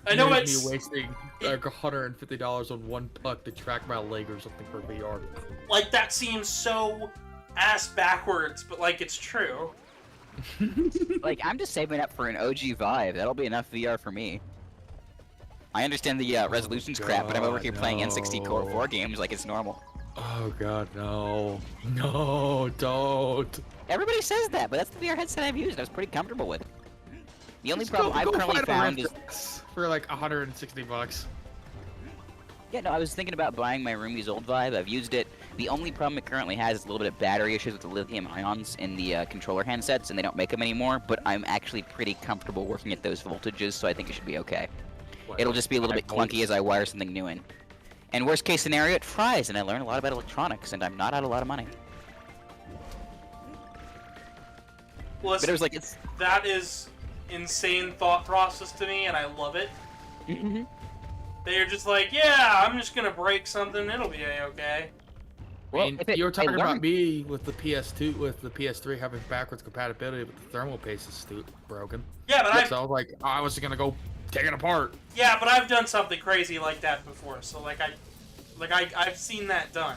I know me it's wasting like $150 on one puck to track my leg or something for VR. Like that seems so ass backwards, but like it's true. Like I'm just saving up for an OG Vive. That'll be enough VR for me. I understand the resolution's crap, but I'm over here playing N64 games like it's normal. Oh god, no. No, don't. Everybody says that, but that's the VR headset I've used. I was pretty comfortable with it. The only problem I've currently found is... For like $160. Yeah, no, I was thinking about buying my roomie's old Vive. I've used it. The only problem it currently has is a little bit of battery issues with the lithium ions in the controller handsets, and they don't make them anymore, but I'm actually pretty comfortable working at those voltages, so I think it should be okay. It'll just be a little bit clunky as I wire something new in. And worst case scenario, it fries, and I learn a lot about electronics, and I'm not out a lot of money. Listen, but it was like, that is insane thought process to me, and I love it. Mm-hmm. They're just like, yeah, I'm just gonna break something, it'll be a-okay. Well, you were talking about me with the PS2, with the PS3 having backwards compatibility, but the thermal paste is broken. Yeah, but so I was like, I was gonna go take it apart. Yeah, but I've done something crazy like that before, so I've seen that done.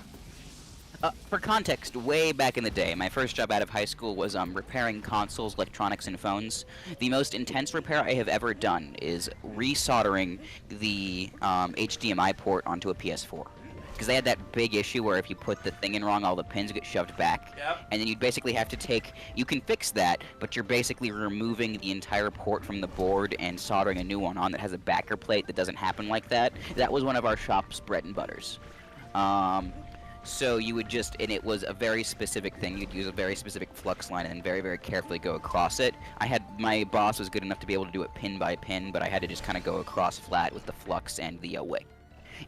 For context, way back in the day, my first job out of high school was repairing consoles, electronics, and phones. The most intense repair I have ever done is resoldering the HDMI port onto a PS4. Because they had that big issue where if you put the thing in wrong, all the pins get shoved back. Yep. And then you'd basically have to take... You can fix that, but you're basically removing the entire port from the board and soldering a new one on that has a backer plate that doesn't happen like that. That was one of our shop's bread and butters. So you would just, and it was a very specific thing. You'd use a very specific flux line and then very, very carefully go across it. My boss was good enough to be able to do it pin by pin, but I had to just kind of go across flat with the flux and the wick.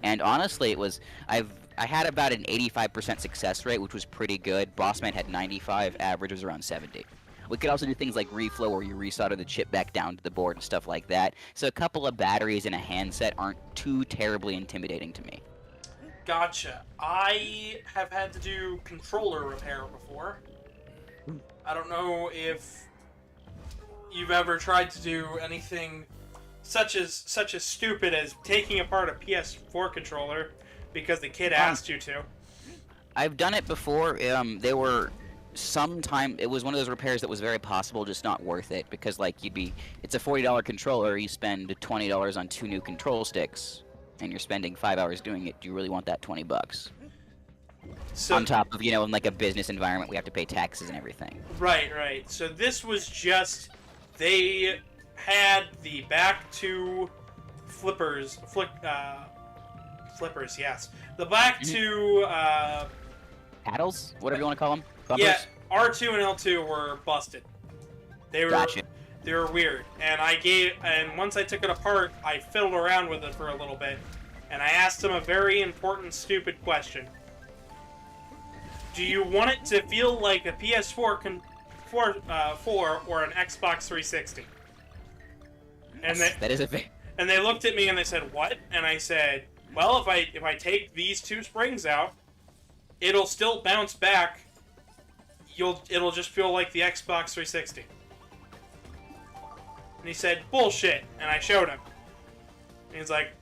And honestly, I had about an 85% success rate, which was pretty good. Bossman had 95, average was around 70. We could also do things like reflow, where you resolder the chip back down to the board and stuff like that. So a couple of batteries in a handset aren't too terribly intimidating to me. Gotcha. I have had to do controller repair before. I don't know if you've ever tried to do anything such as stupid as taking apart a PS4 controller because the kid asked you to. I've done it before. It was one of those repairs that was very possible, just not worth it, because like it's a $40 controller, you spend $20 on 2 new control sticks, and you're spending 5 hours doing it. Do you really want that $20? So, on top of, in like a business environment, we have to pay taxes and everything. Right. So this was just, they had the back 2 flippers, yes. The back 2, paddles? Whatever you want to call them? Bumpers? Yeah, R2 and L2 were busted. They were weird. And once I took it apart, I fiddled around with it for a little bit. And I asked him a very important, stupid question. Do you want it to feel like a PS4 or an Xbox 360? And and they looked at me and they said, "What?" And I said, "Well, if I take these 2 springs out, it'll still bounce back. It'll just feel like the Xbox 360." And he said, "Bullshit." And I showed him. And he's like,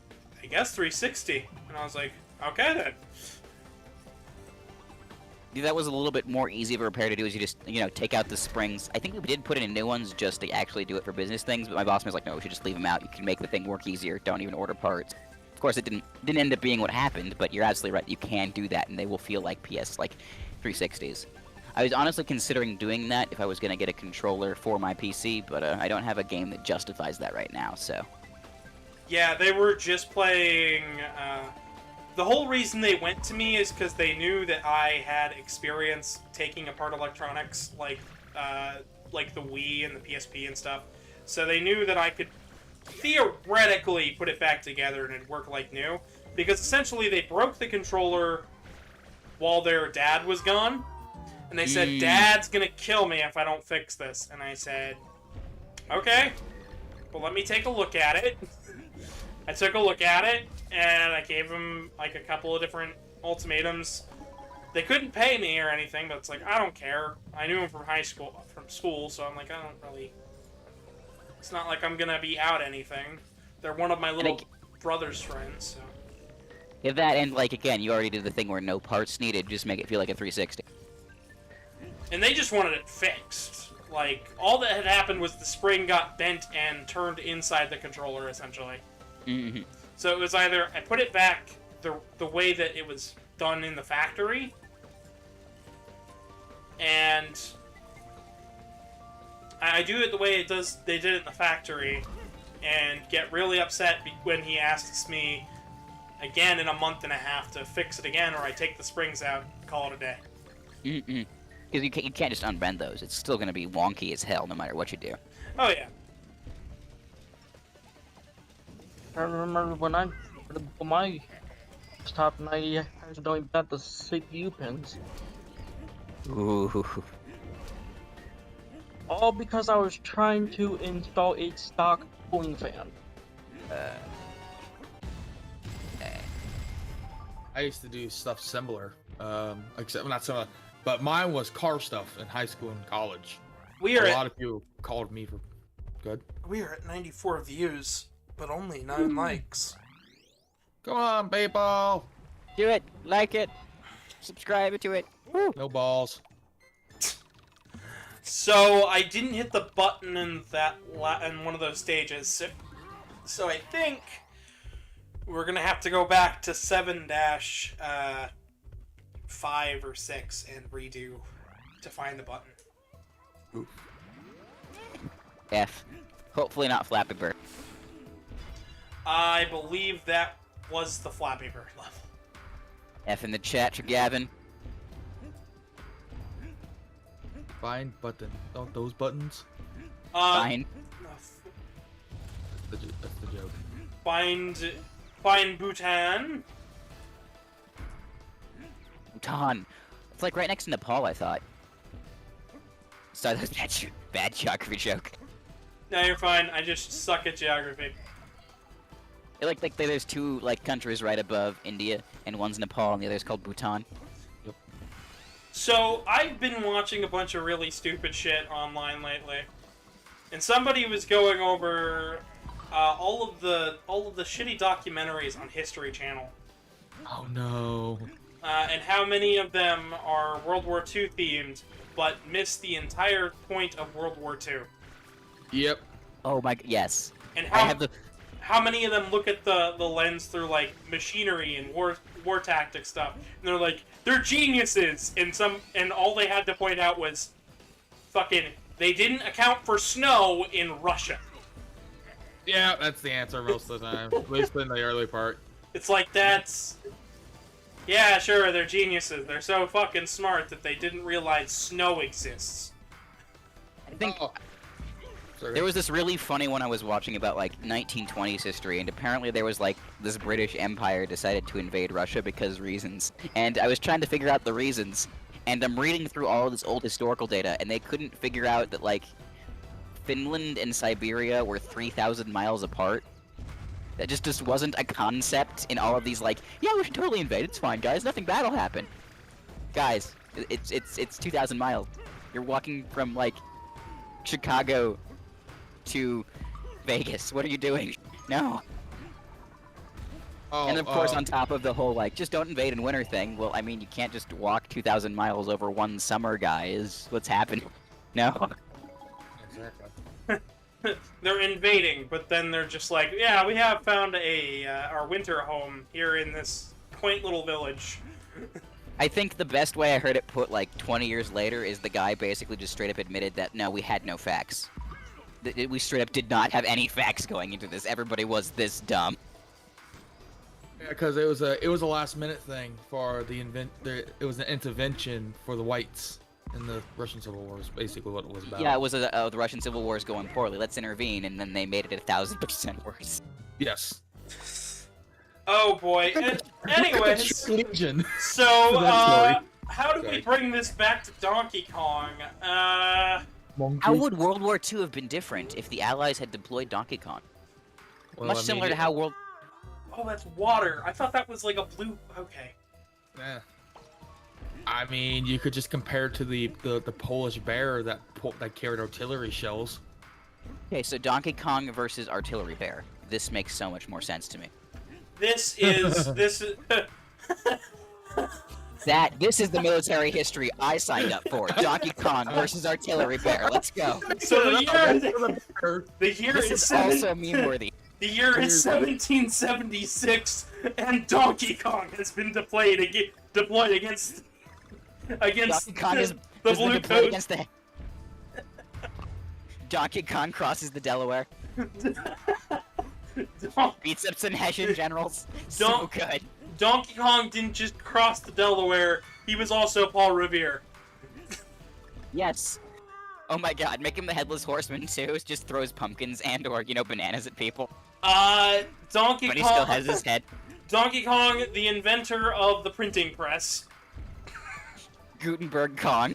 "I guess 360." And I was like, "Okay then." that was a little bit more easy of a repair to do. Is you just take out the springs. I think we did put in new ones just to actually do it for business things. But my boss was like, no, we should just leave them out. You can make the thing work easier. Don't even order parts. Of course, it didn't end up being what happened. But you're absolutely right. You can do that, and they will feel like 360s. I was honestly considering doing that if I was gonna get a controller for my PC, but I don't have a game that justifies that right now. So. Yeah, they were just playing. The whole reason they went to me is because they knew that I had experience taking apart electronics, like the Wii and the PSP and stuff. So they knew that I could theoretically put it back together and it'd work like new. Because essentially they broke the controller while their dad was gone. And they said, Dad's gonna kill me if I don't fix this. And I said, okay, well let me take a look at it. I took a look at it, and I gave them, like, a couple of different ultimatums. They couldn't pay me or anything, but it's like, I don't care. I knew them from school, so I'm like, I don't really... It's not like I'm gonna be out anything. They're one of my little brother's friends, so... If that, and, like, again, you already did the thing where no parts needed, just make it feel like a 360. And they just wanted it fixed. Like, all that had happened was the spring got bent and turned inside the controller, essentially. Mm-hmm. So it was either I put it back the way that it was done in the factory, and I do it the way they did it in the factory, and get really upset when he asks me again in a month and a half to fix it again, or I take the springs out, call it a day. Mm-mm. Because you can't just unbend those. It's still going to be wonky as hell no matter what you do. Oh yeah. I remember when I put my desktop and I accidentally bent the CPU pins. Ooh. All because I was trying to install a stock cooling fan. I used to do stuff similar, except not similar, but mine was car stuff in high school and college. A lot of people called me for good. We are at 94 views, but only 9 likes. Come on, people! Do it, like it, subscribe to it. Woo. No balls. So I didn't hit the button in one of those stages. So I think we're gonna have to go back to 7-5 or 6 and redo to find the button. Oof. F. Hopefully not Flappy Bird. I believe that was the Flappy Bird level. F in the chat for Gavin. Find button. Don't those buttons? Fine. That's the joke. Find Bhutan. Bhutan. It's like right next to Nepal, I thought. Sorry, that was bad geography joke. No, you're fine. I just suck at geography. Like there's two countries right above India, and one's Nepal, and the other's called Bhutan. Yep. So I've been watching a bunch of really stupid shit online lately, and somebody was going over all of the shitty documentaries on History Channel. Oh no. And how many of them are World War II themed, but miss the entire point of World War II. Yep. Oh my, yes. And I how many of them look at the lens through, like, machinery and war tactic stuff, and they're like, they're geniuses, and all they had to point out was, fucking, they didn't account for snow in Russia. Yeah, that's the answer most of the time, at least in the early part. It's like, yeah, sure, they're geniuses. They're so fucking smart that they didn't realize snow exists. I think Sorry. there was this really funny one I was watching about 1920s history, and apparently there was this British Empire decided to invade Russia because reasons. And I was trying to figure out the reasons, and I'm reading through all of this old historical data, and they couldn't figure out that Finland and Siberia were 3,000 miles apart. That just wasn't a concept in all of these yeah, we should totally invade. It's fine, guys. Nothing bad will happen. Guys, it's 2,000 miles. You're walking from Chicago to Vegas. What are you doing? No. Oh, And of course, on top of the whole, like, just don't invade in winter thing, well, I mean, you can't just walk 2,000 miles over one summer, guys. What's happened? No? exactly. They're invading, but then they're just like, yeah, we have found our winter home here in this quaint little village. I think the best way I heard it put, like, 20 years later is the guy basically just straight up admitted that, no, we had no facts. We straight up did not have any facts going into this. Everybody was this dumb. Yeah, because it was a last minute thing for it was an intervention for the whites in the Russian Civil War. Is basically what it was about. Yeah, it was the Russian Civil War is going poorly. Let's intervene, and then they made it 1,000% worse. Yes. Oh boy. Anyways, so For that how do we bring this back to Donkey Kong? How would World War II have been different if the Allies had deployed Donkey Kong? Well, Much I mean, similar to how World... Oh, that's water. I thought that was like a blue. Okay. Yeah. I mean, you could just compare it to the Polish bear that carried artillery shells. Okay, so Donkey Kong versus Artillery Bear. This makes so much more sense to me. This is this is. This is the military history I signed up for. Donkey Kong versus Artillery Bear. Let's go. So the year This is is also meme-worthy. The year is 1776, and Donkey Kong has been deployed against Donkey Kong the has been blue deployed coat. against the... Donkey Kong crosses the Delaware. Beats up some Hessian generals. So Don't- good. Donkey Kong didn't just cross the Delaware; he was also Paul Revere. Yes. Oh my god, make him the Headless Horseman too. Just throws pumpkins and or, bananas at people. Donkey But he Kong. still has his head. Donkey Kong, the inventor of the printing press. Gutenberg Kong.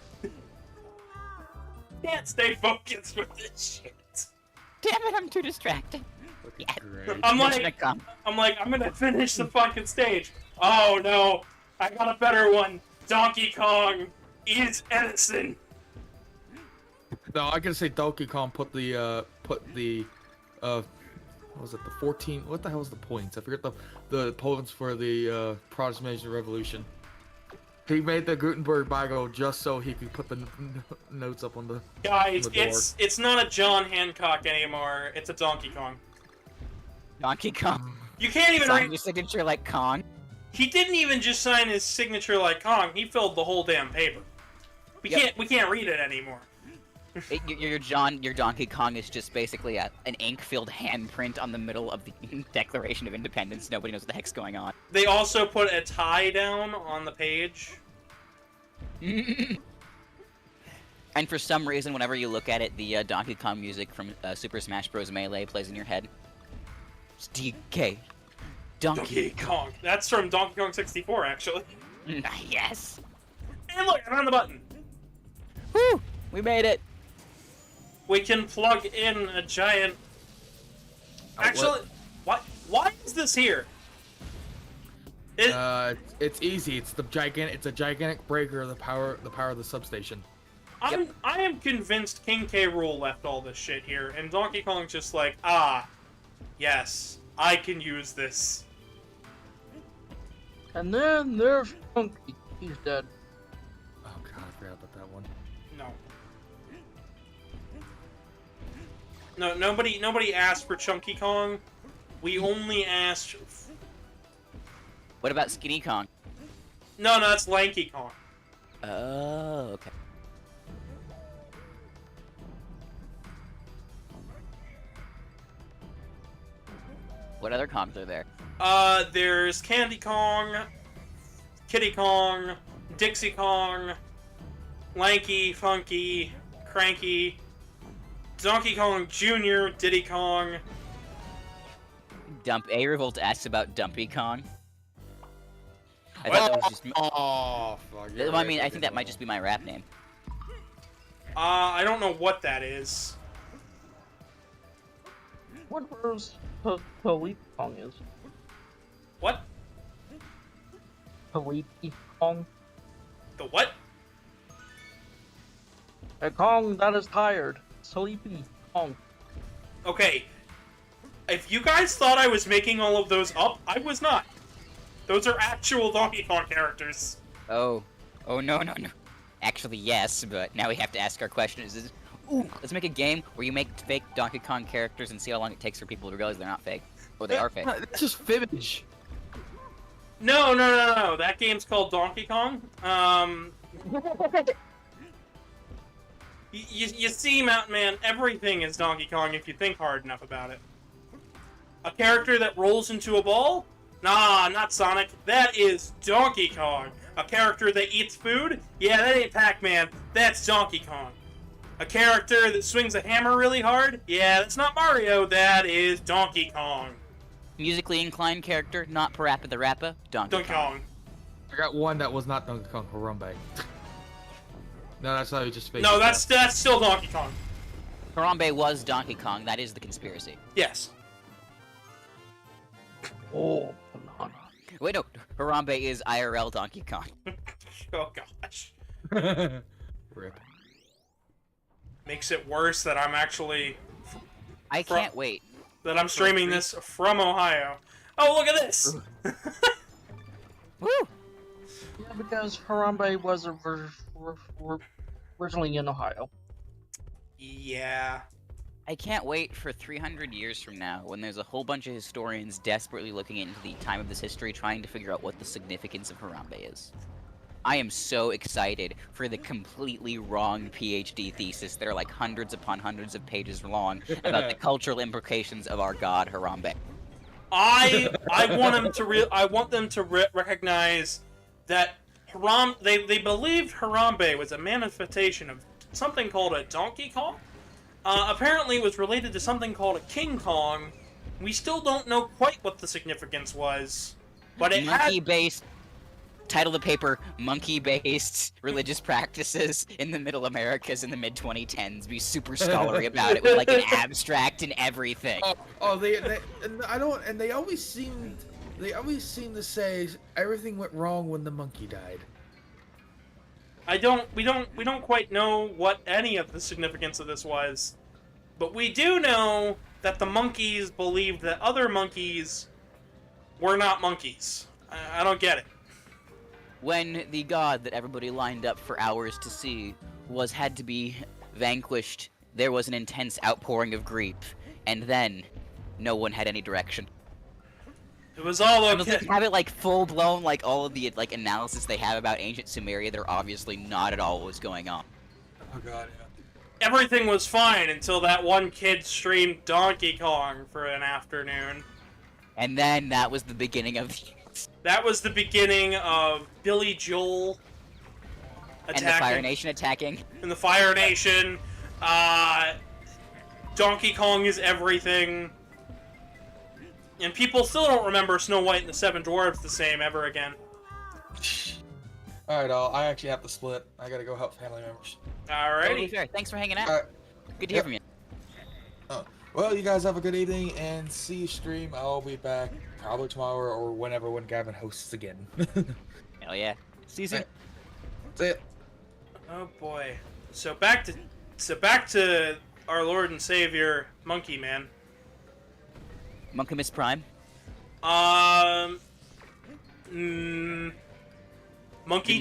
Can't stay focused with this shit. Damn it, I'm too distracted. Great. I'm Mission like, accomplished. I'm gonna finish the fucking stage. Oh no, I got a better one. Donkey Kong is Edison. No, I gotta say Donkey Kong put the what was it, the 14, what the hell was the points? I forget the points for the Protestant Revolution. He made the Gutenberg Bible just so he could put the notes up on the Guys, on the door. it's not a John Hancock anymore. It's a Donkey Kong. Donkey Kong. You can't even Sign read. your signature like Kong. He didn't even just sign his signature like Kong. He filled the whole damn paper. We Yep. can't read it anymore. Your Donkey Kong is just basically an ink-filled handprint on the middle of the Declaration of Independence. Nobody knows what the heck's going on. They also put a tie down on the page. And for some reason, whenever you look at it, the Donkey Kong music from Super Smash Bros. Melee plays in your head. It's DK. Donkey Kong. That's from Donkey Kong 64, actually. Yes. And look, I found the button. Woo! We made it. We can plug in a giant. Actually, what? Why is this here? It's easy. It's a gigantic breaker of the power of the substation. I am convinced King K. Rool left all this shit here, and Donkey Kong's just like, yes, I can use this. And then there's Chunky. He's dead. Oh god, I forgot about that one. No, nobody asked for Chunky Kong. We only asked. What about Skinny Kong? No, that's Lanky Kong. Oh, okay. What other Kongs are there? There's Candy Kong, Kitty Kong, Dixie Kong, Lanky, Funky, Cranky, Donkey Kong Jr., Diddy Kong. A Revolt asks about Dumpy Kong. I thought that was just. Oh, fuck. you're Well, I right, mean, I that think is that might just be my rap name. I don't know what that is. Where's Police Kong is? What? Police Kong? The what? A Kong that is tired. Sleepy Kong. Okay. If you guys thought I was making all of those up, I was not. Those are actual Donkey Kong characters. Oh. Oh, no, no, no. Actually, yes, but now we have to ask our question. Ooh, let's make a game where you make fake Donkey Kong characters and see how long it takes for people to realize they're not fake. Or they are fake. It's just fibbage. No. That game's called Donkey Kong. You see, Mountain Man, everything is Donkey Kong if you think hard enough about it. A character that rolls into a ball? Nah, not Sonic. That is Donkey Kong. A character that eats food? Yeah, that ain't Pac-Man. That's Donkey Kong. A character that swings a hammer really hard? Yeah, that's not Mario. That is Donkey Kong. Musically inclined character, not Parappa the Rappa, Donkey Kong. I got one that was not Donkey Kong, Harambe. No, that's not just fake. No, that's still Donkey Kong. Harambe was Donkey Kong, that is the conspiracy. Yes. Oh, Wait, no, Harambe is IRL Donkey Kong. Oh gosh. Rip. Makes it worse that I'm actually I can't wait. that I'm streaming this from Ohio. Oh, look at this! Woo! yeah, because Harambe was originally in Ohio. Yeah. I can't wait for 300 years from now, when there's a whole bunch of historians desperately looking into the time of this history, trying to figure out what the significance of Harambe is. I am so excited for the completely wrong PhD thesis that are like hundreds upon hundreds of pages long about the cultural implications of our god Harambe. I want them to recognize that they believed Harambe was a manifestation of something called a Donkey Kong. Apparently it was related to something called a King Kong. We still don't know quite what the significance was, but it Monkey-based, title of the paper, monkey-based religious practices in the Middle Americas in the mid-2010s. Be super scholarly about it with like an abstract and everything. They always seem to say everything went wrong when the monkey died. we don't quite know what any of the significance of this was, but we do know that the monkeys believed that other monkeys were not monkeys. I don't get it. When the god that everybody lined up for hours to see had to be vanquished, there was an intense outpouring of grief, and then no one had any direction. It was all And okay. they have it like full blown, like all of the like analysis they have about ancient Sumeria. They're obviously not at all what was going on. Oh god, yeah. Everything was fine until that one kid streamed Donkey Kong for an afternoon. And then that was the beginning of the... That was the beginning of Billy Joel attacking. And the Fire Nation attacking. And the Fire Nation. Donkey Kong is everything. And people still don't remember Snow White and the Seven Dwarfs the same ever again. Alright, I actually have to split. I gotta go help family members. Totally Alrighty. fair. Thanks for hanging out. Alright. Good to hear from you. Well, you guys have a good evening and see you stream. I'll be back probably tomorrow or whenever when Gavin hosts again. Hell yeah. See you soon. Alright. See ya. Oh boy. So back to our Lord and Savior, Monkey Man. Monkey Miss Prime. Monkey.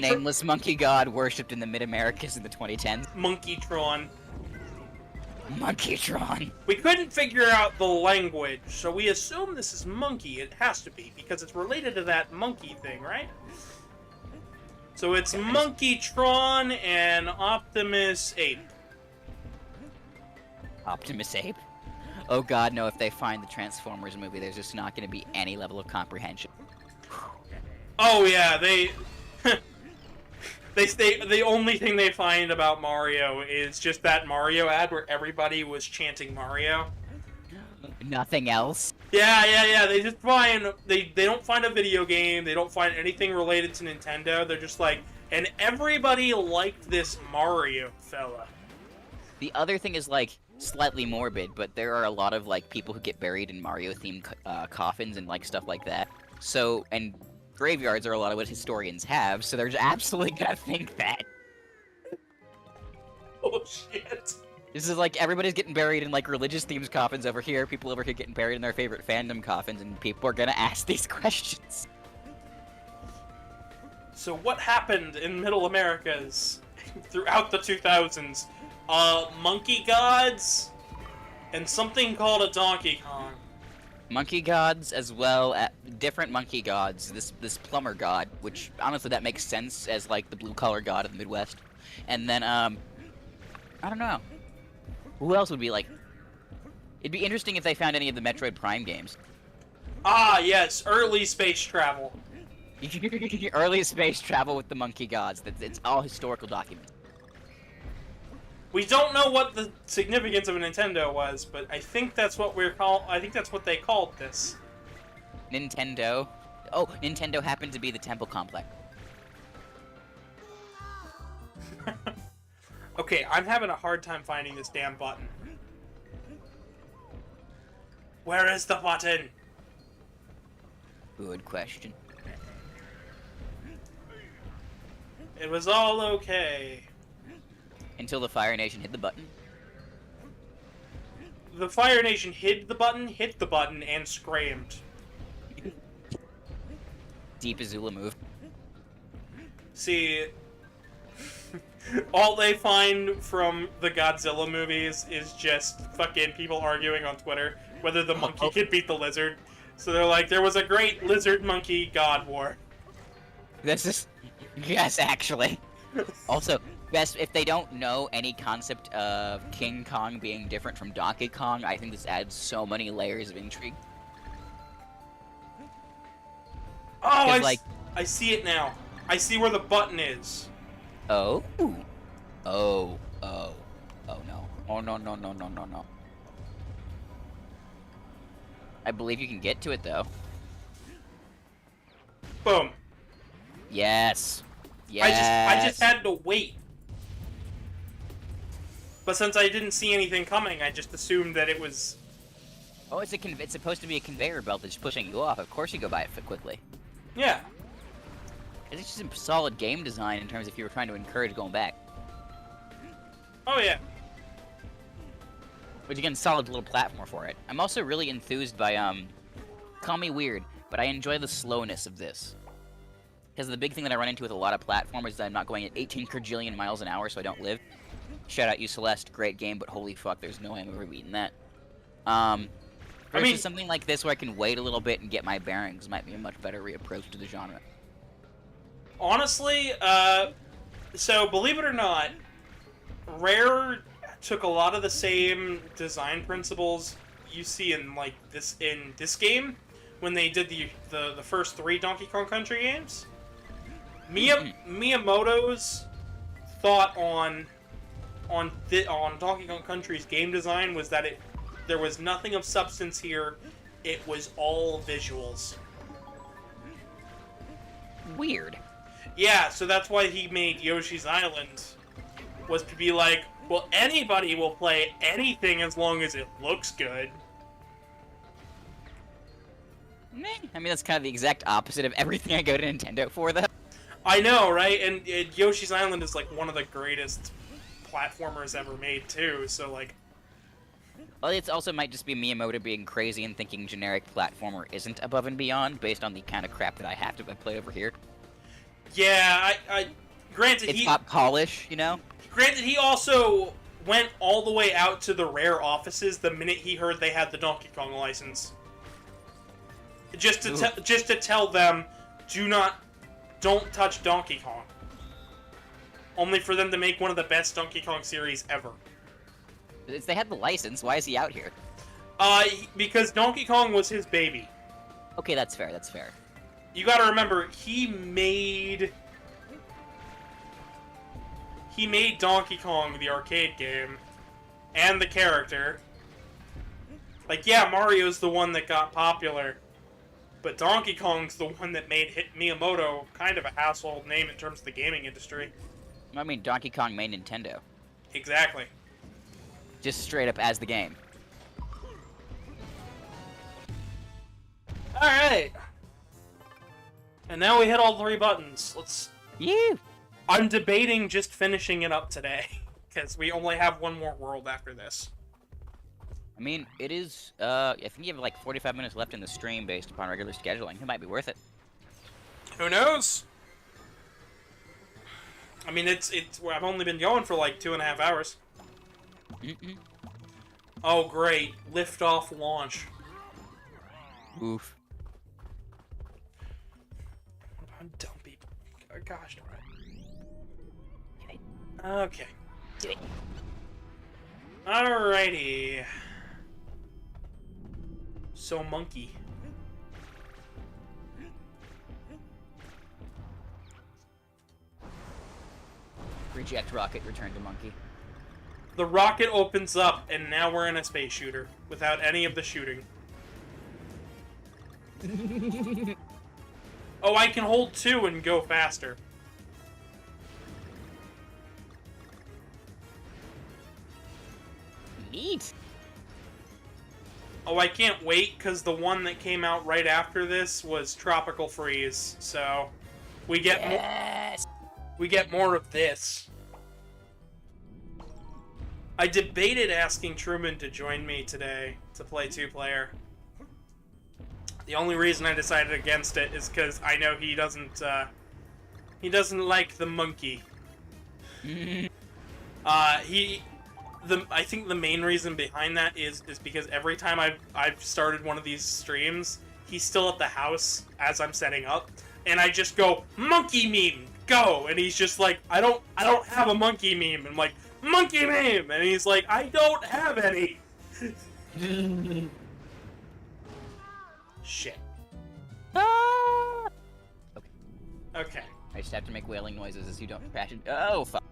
The nameless monkey god worshipped in the Mid-Americas in the 2010s. Monkeytron. Monkeytron. We couldn't figure out the language, so we assume this is monkey. It has to be, because it's related to that monkey thing, right? So it's Monkeytron and Optimus Ape. Optimus Ape. Oh god, no, if they find the Transformers movie, there's just not going to be any level of comprehension. Oh yeah, the only thing they find about Mario is just that Mario ad where everybody was chanting Mario. Nothing else. Yeah. They just find they don't find a video game. They don't find anything related to Nintendo. They're just like, and everybody liked this Mario fella. The other thing is, like, slightly morbid, but there are a lot of, like, people who get buried in Mario-themed coffins and, like, stuff like that. So, and graveyards are a lot of what historians have, so they're absolutely gonna think that. Oh shit. This is like everybody's getting buried in like religious themes coffins over here. People over here getting buried in their favorite fandom coffins, and people are gonna ask these questions. So what happened in Middle Americas throughout the 2000s? Monkey gods and something called a Donkey Kong. Monkey gods, as well as different monkey gods. This plumber god, which honestly that makes sense as like the blue collar god of the Midwest. And then I don't know. Who else would be like? It'd be interesting if they found any of the Metroid Prime games. Ah, yes, early space travel. Early space travel with the monkey gods. It's all historical documents. We don't know what the significance of a Nintendo was, but I think that's what I think that's what they called this. Nintendo. Oh, Nintendo happened to be the temple complex. Okay, I'm having a hard time finding this damn button. Where is the button? Good question. It was all okay. Until the Fire Nation hit the button. The Fire Nation hit the button, and screamed. Deep Azula move. See, all they find from the Godzilla movies is just fucking people arguing on Twitter whether the monkey could beat the lizard. So they're like, there was a great lizard-monkey god war. This is... Yes, actually. Also, best if they don't know any concept of King Kong being different from Donkey Kong, I think this adds so many layers of intrigue. Oh, I see it now. I see where the button is. Oh. Oh. Oh. Oh no. Oh no no no no no no. I believe you can get to it though. Boom. Yes. Yes. I just had to wait. But since I didn't see anything coming, I just assumed that it was... Oh, it's supposed to be a conveyor belt that's pushing you off. Of course you go by it quickly. Yeah. It's just some solid game design in terms of if you were trying to encourage going back. Oh yeah. Which again, solid little platform for it. I'm also really enthused by, call me weird, but I enjoy the slowness of this. Because the big thing that I run into with a lot of platformers is that I'm not going at 18 quadrillion miles an hour, so I don't live. Shout out you, Celeste. Great game, but holy fuck, there's no way I'm ever beating that. Versus something like this where I can wait a little bit and get my bearings might be a much better reapproach to the genre. Honestly, so believe it or not, Rare took a lot of the same design principles you see in like this game when they did the first 3 Donkey Kong Country games. Miyamoto's thought on Donkey Kong Country's game design was that there was nothing of substance here. It was all visuals. Weird. Yeah, so that's why he made Yoshi's Island, was to be like, well, anybody will play anything as long as it looks good. Meh. I mean, that's kind of the exact opposite of everything I go to Nintendo for, though. I know, right? And Yoshi's Island is like one of the greatest platformers ever made, too, so like... Well, it also might just be Miyamoto being crazy and thinking generic platformer isn't above and beyond, based on the kind of crap that I have to play over here. Yeah, granted it's pop polish, you know? Granted, he also went all the way out to the Rare offices the minute he heard they had the Donkey Kong license. Just to tell them, don't touch Donkey Kong. Only for them to make one of the best Donkey Kong series ever. If they had the license, why is he out here? Because Donkey Kong was his baby. Okay, that's fair, that's fair. You gotta remember, he made Donkey Kong the arcade game, and the character. Like, yeah, Mario's the one that got popular, but Donkey Kong's the one that made Miyamoto kind of a household name in terms of the gaming industry. I mean, Donkey Kong made Nintendo. Exactly. Just straight up as the game. Alright. And now we hit all 3 buttons. You. I'm debating just finishing it up today. because we only have one more world after this. I mean, it is, I think you have like 45 minutes left in the stream based upon regular scheduling. It might be worth it. Who knows? I mean, I've only been going for like 2.5 hours. Mm-mm. Oh, great. Lift-off launch. Oof. I'm dumb people. Oh, gosh darn it. Okay. Do it. Alrighty. So, monkey. Reject rocket, return to monkey. The rocket opens up, and now we're in a space shooter without any of the shooting. Oh, I can hold 2 and go faster. Neat. Oh, I can't wait, because the one that came out right after this was Tropical Freeze, so we get Yes. we get more of this. I debated asking Truman to join me today to play 2-player. The only reason I decided against it is because I know he doesn't like the monkey. I think the main reason behind that is because every time I've started one of these streams, he's still at the house as I'm setting up, and I just go, monkey meme, go, and he's just like, I don't have a monkey meme, and I'm like, monkey meme, and he's like, I don't have any. Shit. Ah! Okay. Okay. I just have to make wailing noises as you don't crash it. Oh, fuck.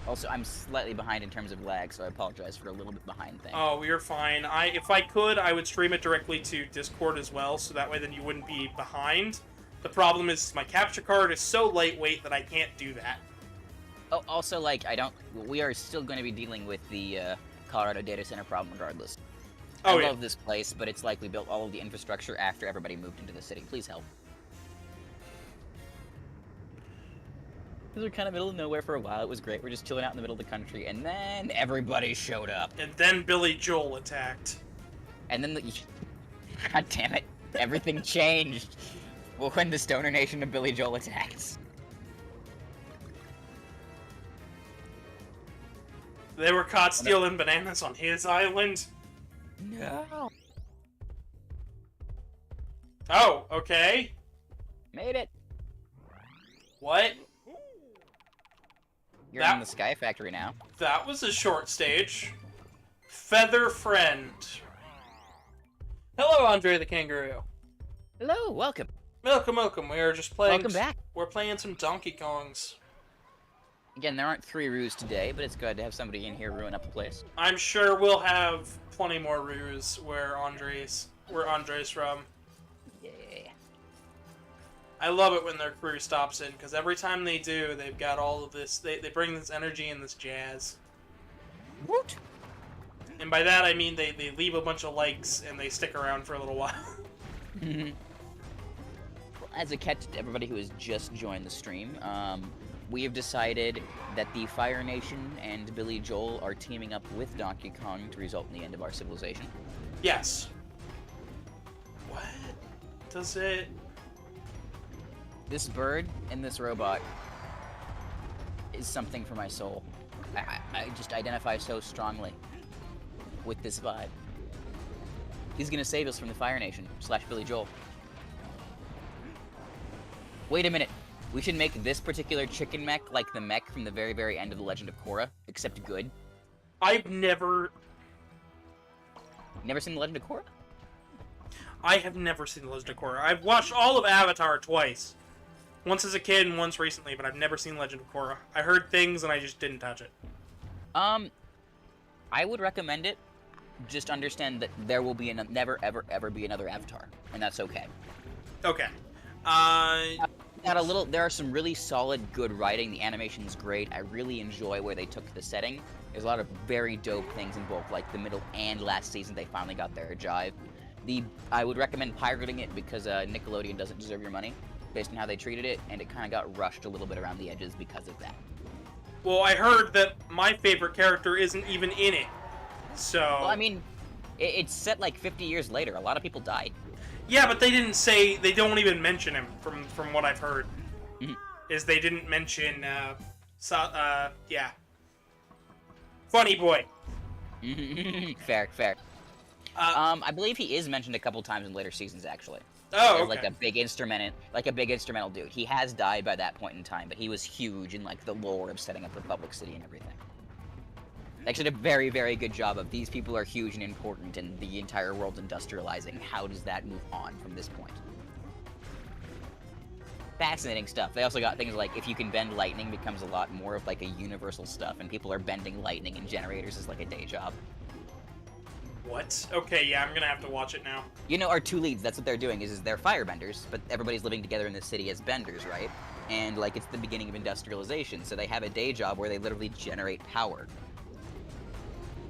Also, I'm slightly behind in terms of lag, so I apologize for a little bit behind thing. Oh, you're fine. If I could, I would stream it directly to Discord as well, so that way then you wouldn't be behind. The problem is my capture card is so lightweight that I can't do that. Oh, also, like, we are still going to be dealing with the Colorado data center problem regardless. Oh, I yeah. love this place, but it's like we built all of the infrastructure after everybody moved into the city. Please help. Because we're kind of middle of nowhere for a while. It was great. We're just chilling out in the middle of the country, and then everybody showed up. And then Billy Joel attacked. And then God damn it. Everything changed when the Stoner Nation of Billy Joel attacked. They were caught stealing bananas on his island. No. Oh, okay. Made it. What? You're in the Sky Factory now. That was a short stage. Feather Friend. Hello, Andre the Kangaroo. Hello, welcome. Welcome, welcome. We are just playing. Welcome back. We're playing some Donkey Kongs. Again, there aren't 3 roos today, but it's good to have somebody in here ruin up the place. I'm sure we'll have plenty more ruse where Andre's from. Yeah. I love it when their crew stops in, because every time they do, they've got all of this, they bring this energy and this jazz. Woot! And by that I mean they leave a bunch of likes and they stick around for a little while. Well, as a catch to everybody who has just joined the stream, we have decided that the Fire Nation and Billy Joel are teaming up with Donkey Kong to result in the end of our civilization. Yes. What? Does it... This bird and this robot is something for my soul. I just identify so strongly with this vibe. He's gonna save us from the Fire Nation / Billy Joel. Wait a minute. We should make this particular chicken mech like the mech from the very, very end of The Legend of Korra, except good. I've never... Never seen The Legend of Korra? I have never seen The Legend of Korra. I've watched all of Avatar twice. Once as a kid and once recently, but I've never seen Legend of Korra. I heard things and I just didn't touch it. I would recommend it. Just understand that there will be never, ever, ever be another Avatar, and that's okay. Okay. There are some really solid, good writing. The animation's great. I really enjoy where they took the setting. There's a lot of very dope things in both, like the middle and last season. They finally got their jive. I would recommend pirating it because Nickelodeon doesn't deserve your money. based on how they treated it, and it kind of got rushed a little bit around the edges because of that. Well, I heard that my favorite character isn't even in it. So... Well, I mean, it's set like 50 years later. A lot of people died. Yeah, but they didn't say... They don't even mention him, from what I've heard. Mhm. Is they didn't mention, yeah. Funny boy. Fair, fair. I believe he is mentioned a couple times in later seasons, actually. Oh, As, okay. like a big instrumental dude. He has died by that point in time, but he was huge in like the lore of setting up Republic City and everything. They actually did a very, very good job of these people are huge and important, and the entire world's industrializing. How does that move on from this point? Fascinating stuff. They also got things like if you can bend lightning becomes a lot more of like a universal stuff, and people are bending lightning in generators as like a day job. What? Okay, yeah, I'm gonna have to watch it now. You know, our two leads, that's what they're doing, is they're firebenders, but everybody's living together in the city as benders, right? And, like, it's the beginning of industrialization, so they have a day job where they literally generate power.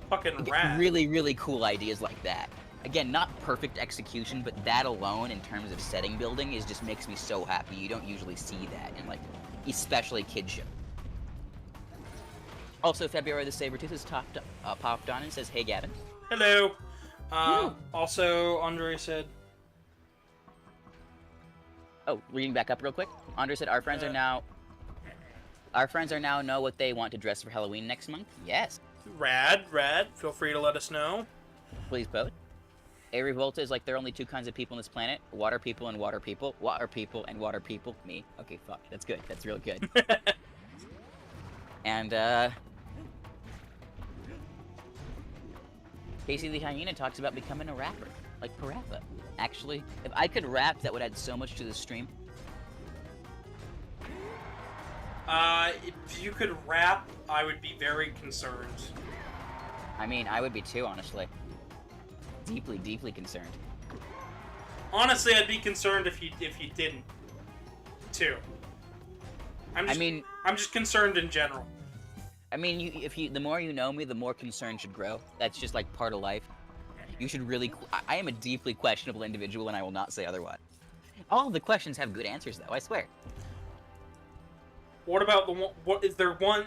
Fucking rad. Really, really cool ideas like that. Again, not perfect execution, but that alone, in terms of setting building, just makes me so happy. You don't usually see that in, like, especially kidship. Also, February the Sabretooth has popped on and says, "Hey, Gavin." Hello. Also, Andre said... Oh, reading back up real quick. Andre said, Our friends are now know what they want to dress for Halloween next month. Yes. Rad. Feel free to let us know. Please vote. A Revolta is like there are only two kinds of people on this planet: water people and water people. Water people and water people. Me. Okay, fuck. That's good. That's real good. And, Casey the Hyena talks about becoming a rapper, like Parappa. Actually, if I could rap, that would add so much to the stream. If you could rap, I would be very concerned. I mean, I would be too, honestly. Deeply, deeply concerned. Honestly, I'd be concerned if you didn't, too. I'm just concerned in general. I mean, the more you know me, the more concern should grow. That's just like part of life. You should really. I am a deeply questionable individual, and I will not say otherwise. All of the questions have good answers, though. I swear. What about the one? What is there one?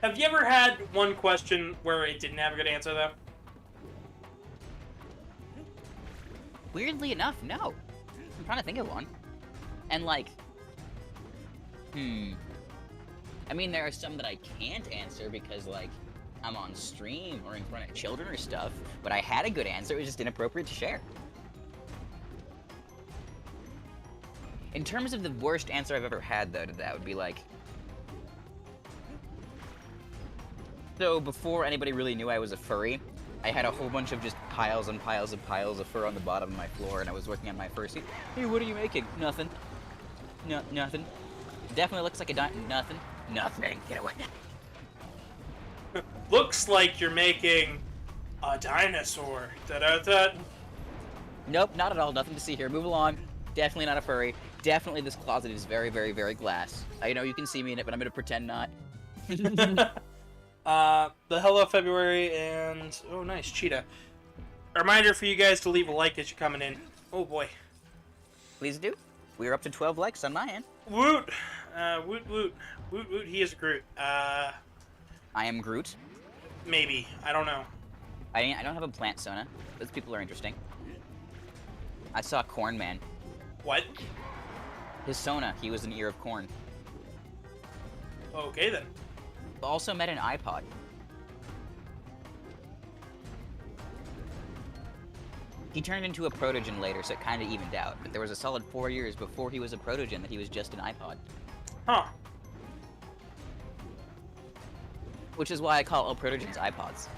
Have you ever had one question where it didn't have a good answer though? Weirdly enough, no. I'm trying to think of one, and like, I mean, there are some that I can't answer because, like, I'm on stream or in front of children or stuff, but I had a good answer, it was just inappropriate to share. In terms of the worst answer I've ever had, though, to that would be, like... So, before anybody really knew I was a furry, I had a whole bunch of just piles and piles and piles of fur on the bottom of my floor, and I was working on my fursuit. Hey, what are you making? Nothing. Nothing. Definitely looks like a nothing. Nothing. Get away. Looks like you're making a dinosaur. Da-da-da. Nope, not at all. Nothing to see here. Move along. Definitely not a furry. Definitely this closet is very, very, very glass. I know you can see me in it, but I'm gonna pretend not. The hello February and oh nice cheetah. A reminder for you guys to leave a like as you're coming in. Oh boy. Please do. We are up to 12 likes on my end. Woot! Woot woot. Woot woot, he is Groot. I am Groot. Maybe. I don't know. I don't have a plant Sona. Those people are interesting. I saw Corn Man. What? His Sona, he was an ear of corn. Okay then. Also met an iPod. He turned into a protogen later, so it kind of evened out. But there was a solid 4 years before he was a protogen that he was just an iPod. Huh. Which is why I call all protogens iPods.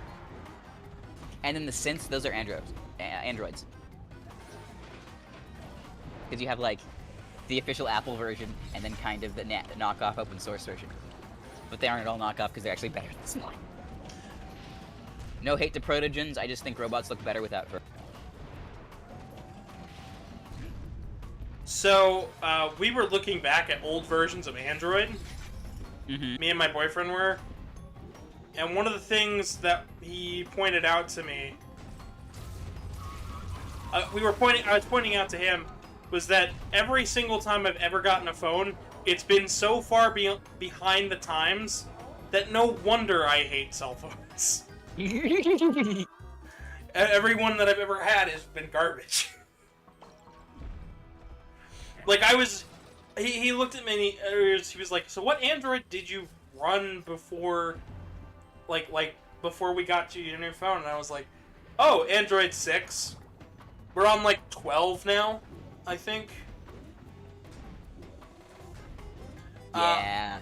And then the synths, those are androids. Because you have, like, the official Apple version, and then kind of the knockoff open source version. But they aren't at all knockoff because they're actually better than mine. No hate to protogens, I just think robots look better without fur. So, we were looking back at old versions of Android. Mm-hmm. Me and my boyfriend were. And one of the things that he pointed out to me... I was pointing out to him was that every single time I've ever gotten a phone, it's been so far behind the times that no wonder I hate cell phones. Every one that I've ever had has been garbage. Like, he looked at me and he was like, so what Android did you run before, before we got you your new phone? And I was like, oh, Android 6. We're on, like, 12 now, I think. Yeah.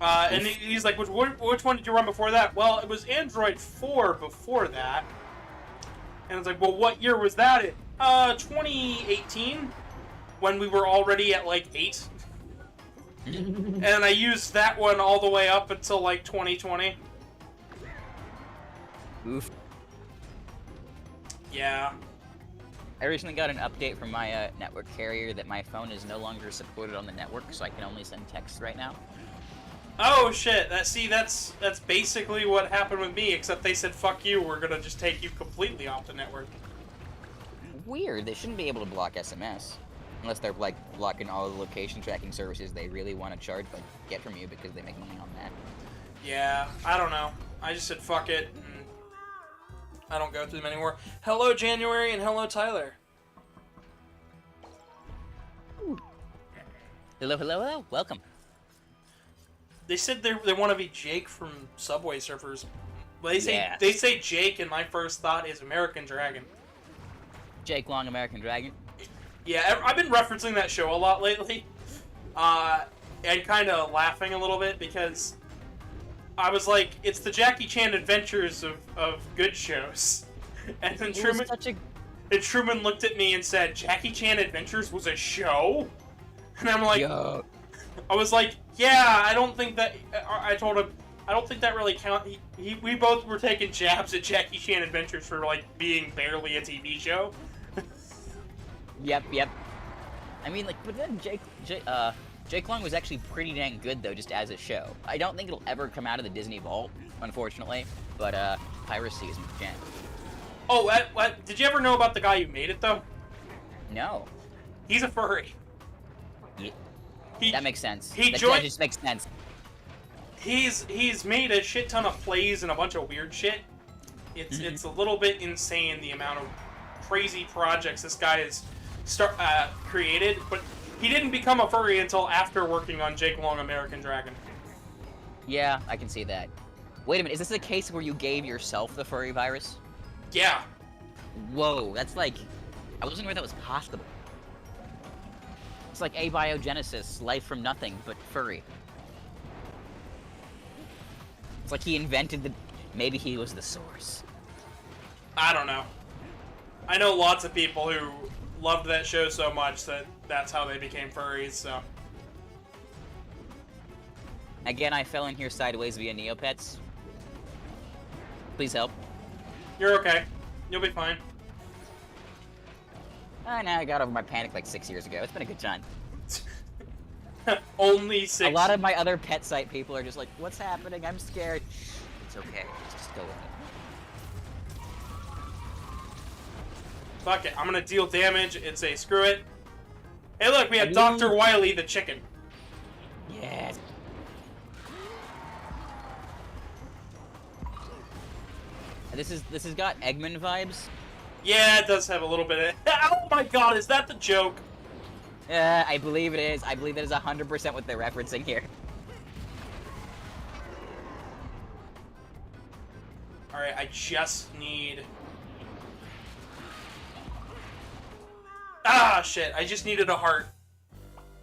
And he's like, which one did you run before that? Well, it was Android 4 before that. And it's like, well, what year was that in? 2018, when we were already at, like, 8. And I used that one all the way up until, like, 2020. Oof. Yeah. I recently got an update from my network carrier that my phone is no longer supported on the network, so I can only send texts right now. Oh shit! That's basically what happened with me. Except they said, "Fuck you. We're gonna just take you completely off the network." Weird. They shouldn't be able to block SMS, unless they're like blocking all the location tracking services they really want to charge, but get from you because they make money on that. Yeah, I don't know. I just said, "Fuck it." And I don't go through them anymore. Hello, January, and hello, Tyler. Hello. Welcome. They said they want to be Jake from Subway Surfers. Well, they say Yes. they say Jake, and my first thought is American Dragon. Jake Long, American Dragon. Yeah, I've been referencing that show a lot lately, and kind of laughing a little bit because I was like, it's the Jackie Chan adventures of good shows. And then Truman looked at me and said, Jackie Chan Adventures was a show? And I'm like, Yo. I was like, yeah, I don't think that, I told him, I don't think that really counts. We both were taking jabs at Jackie Chan Adventures for, like, being barely a TV show. Yep. I mean, like, but then Jake Long was actually pretty dang good, though, just as a show. I don't think it'll ever come out of the Disney Vault, unfortunately, but piracy is my jam. Oh, what? Did you ever know about the guy who made it, though? No. He's a furry. Yeah. That makes sense. That just makes sense. He's made a shit ton of plays and a bunch of weird shit. It's a little bit insane the amount of crazy projects this guy has created, but he didn't become a furry until after working on Jake Long American Dragon. Yeah, I can see that. Wait a minute, is this a case where you gave yourself the furry virus? Yeah. Whoa, that's like... I wasn't aware that was possible. It's like abiogenesis, life from nothing, but furry. It's like he invented the... Maybe he was the source. I don't know. I know lots of people who loved that show so much that that's how they became furries, so... Again, I fell in here sideways via Neopets. Please help. You're okay. You'll be fine. I got over my panic like 6 years ago. It's been a good time. Only 6. A lot of my other pet site people are just like, what's happening? I'm scared. It's okay. Just go with it. Fuck it. I'm gonna deal damage and say screw it. Hey look, we have Dr. Wily the chicken. Yes. This has got Eggman vibes. Yeah, it does have a little bit of... Oh my god, is that the joke? I believe it is. I believe that is 100% what they're referencing here. Alright, I just need... Ah, shit. I just needed a heart.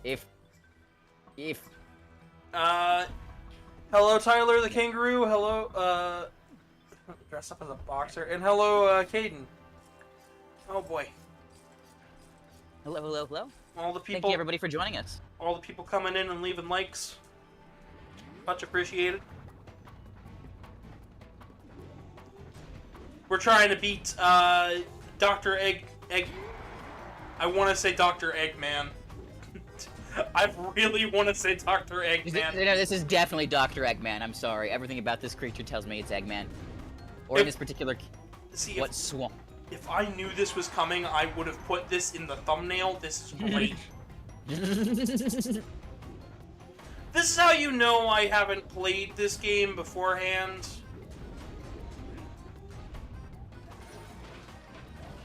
If... Hello, Tyler the kangaroo. Hello, dressed up as a boxer. And hello, Caden. Oh, boy. Hello. All the people... Thank you, everybody, for joining us. All the people coming in and leaving likes. Much appreciated. We're trying to beat, Dr. Egg... I want to say Dr. Eggman. I really want to say Dr. Eggman. No, this is definitely Dr. Eggman. I'm sorry. Everything about this creature tells me it's Eggman. Or in this particular... See, what swamp? If I knew this was coming, I would have put this in the thumbnail. This is great. This is how you know I haven't played this game beforehand.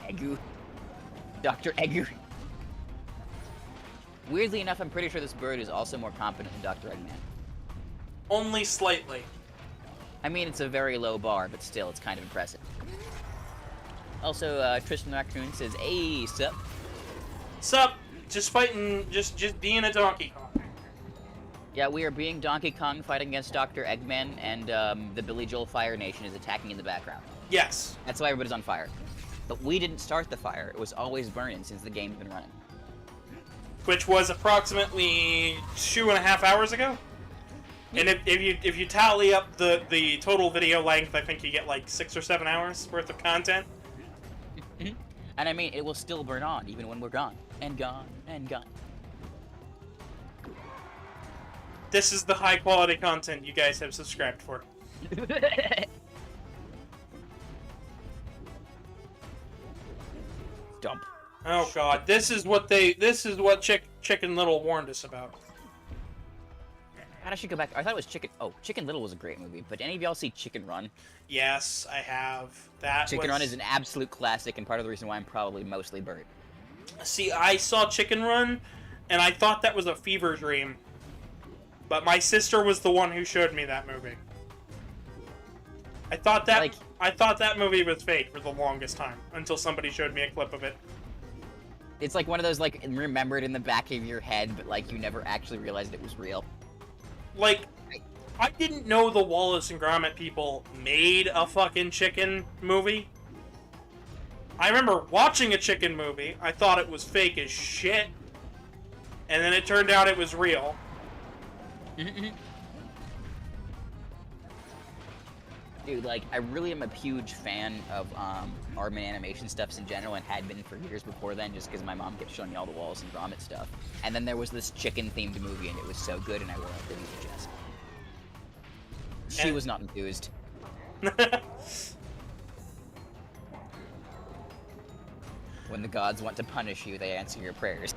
Egu. Dr. Egu. Weirdly enough, I'm pretty sure this bird is also more competent than Dr. Eggman. Only slightly. I mean, it's a very low bar, but still, it's kind of impressive. Also, Tristan Raccoon says, "Hey, sup?" Sup? Just fighting, just being a Donkey Kong. Yeah, we are being Donkey Kong fighting against Dr. Eggman, and the Billy Joel Fire Nation is attacking in the background. Yes. That's why everybody's on fire. But we didn't start the fire. It was always burning since the game's been running. Which was approximately 2.5 hours ago. And if you tally up the total video length, I think you get like 6 or 7 hours worth of content. And I mean, it will still burn on even when we're gone. And gone, and gone. This is the high quality content you guys have subscribed for. Dump. Oh god, this is what Chicken Little warned us about. How does she go back? I thought it was Chicken... Oh, Chicken Little was a great movie, but any of y'all see Chicken Run? Yes, I have. That Chicken Run is an absolute classic, and part of the reason why I'm probably mostly burnt. See, I saw Chicken Run, and I thought that was a fever dream. But my sister was the one who showed me that movie. I thought that movie was fake for the longest time, until somebody showed me a clip of it. It's like one of those, like, remembered in the back of your head, but, like, you never actually realized it was real. Like, I didn't know the Wallace and Gromit people made a fucking chicken movie. I remember watching a chicken movie, I thought it was fake as shit, and then it turned out it was real. Dude, like, I really am a huge fan of Aardman animation stuffs in general, and had been for years before then, just because my mom kept showing me all the Wallace and Gromit stuff. And then there was this chicken-themed movie, and it was so good, and I wrote the VHS. She was not enthused. When the gods want to punish you, they answer your prayers.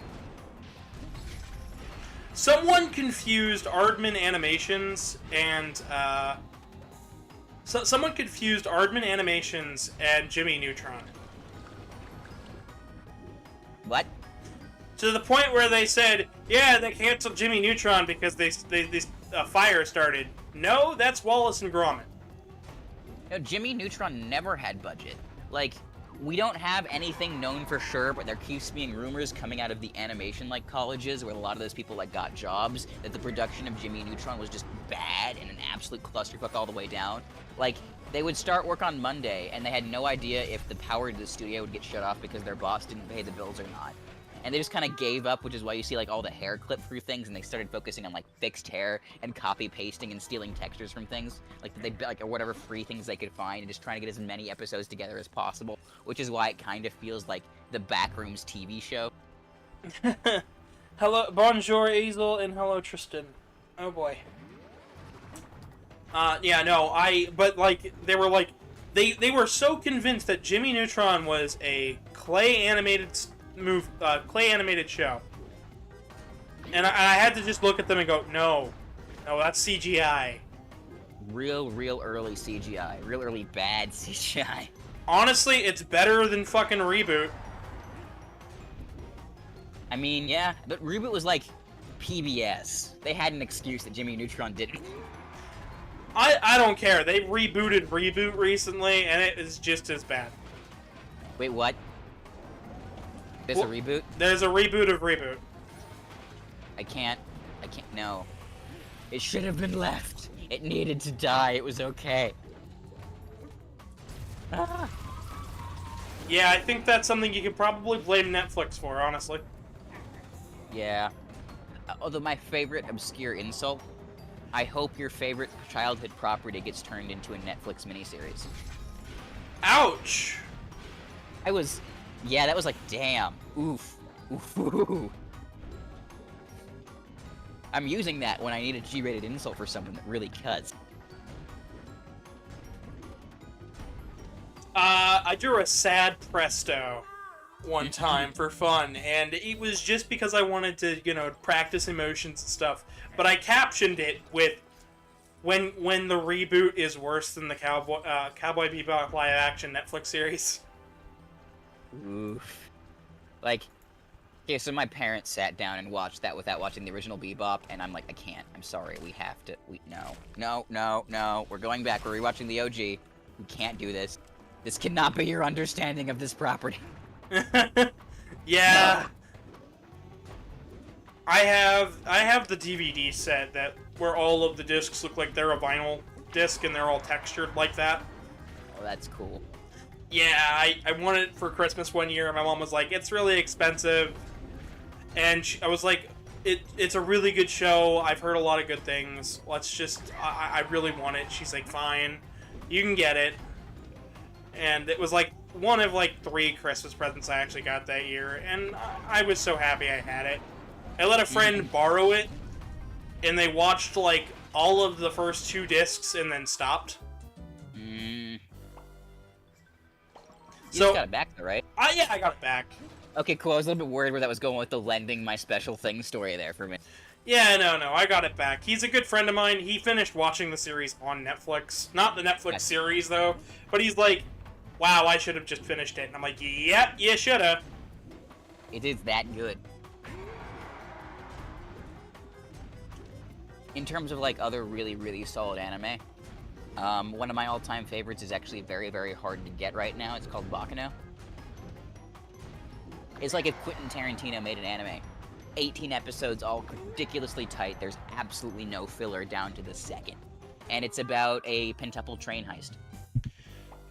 Someone confused Aardman Animations and, someone confused Aardman Animations and Jimmy Neutron. What? To the point where they said, yeah, they canceled Jimmy Neutron because a fire started. No, that's Wallace and Gromit. No, Jimmy Neutron never had budget. Like, we don't have anything known for sure, but there keeps being rumors coming out of the animation, colleges, where a lot of those people, got jobs, that the production of Jimmy Neutron was just bad and an absolute clusterfuck all the way down. Like, they would start work on Monday, and they had no idea if the power to the studio would get shut off because their boss didn't pay the bills or not. And they just kind of gave up, which is why you see, all the hair clip through things, and they started focusing on, fixed hair and copy-pasting and stealing textures from things. Or whatever free things they could find, and just trying to get as many episodes together as possible, which is why it kind of feels like the Backrooms TV show. Hello, bonjour, Hazel, and hello, Tristan. Oh, boy. Yeah, no, they were, they were so convinced that Jimmy Neutron was a clay animated show. And I had to just look at them and go, no, that's CGI. Real early CGI. Real early bad CGI. Honestly, it's better than fucking Reboot. I mean, yeah, but Reboot was PBS. They had an excuse that Jimmy Neutron didn't. I don't care. They rebooted Reboot recently, and it is just as bad. Wait, what? There's a reboot? There's a reboot of Reboot. I can't, no. It should have been left. It needed to die. It was okay. Ah. Yeah, I think that's something you could probably blame Netflix for, honestly. Yeah. Although my favorite obscure insult, I hope your favorite childhood property gets turned into a Netflix miniseries. Ouch! Yeah, that was damn. Oof. Oof. I'm using that when I need a G-rated insult for someone that really cuts. I I drew a sad Presto one time for fun, and it was just because I wanted to, practice emotions and stuff. But I captioned it with when the reboot is worse than the Cowboy Bebop live action Netflix series. Oof. Like, okay, so my parents sat down and watched that without watching the original Bebop, and I'm like, I can't. I'm sorry. We have to. No. We're going back. We're rewatching the OG. We can't do this. This cannot be your understanding of this property. Yeah. No. I have the DVD set where all of the discs look like they're a vinyl disc and they're all textured like that. Oh, that's cool. Yeah, I wanted it for Christmas one year, and my mom was like, it's really expensive. And I was like, it's a really good show. I've heard a lot of good things. I really want it. She's like, fine, you can get it. And it was like one of like 3 Christmas presents I actually got that year, and I was so happy I had it. I let a friend borrow it, and they watched like all of the first 2 discs and then stopped. You So just got it back though, right? Yeah, I got it back. Okay, cool. I was a little bit worried where that was going with the lending my special thing story there for me. Yeah, no, I got it back. He's a good friend of mine. He finished watching the series on Netflix. Not the Netflix series, though. But he's like, wow, I should have just finished it. And I'm like, yep, you should have. It is that good. In terms of, like, other really, really solid anime, one of my all-time favorites is actually very, very hard to get right now. It's called Baccano. It's like if Quentin Tarantino made an anime. 18 episodes, all ridiculously tight. There's absolutely no filler down to the second. And it's about a pentuple train heist.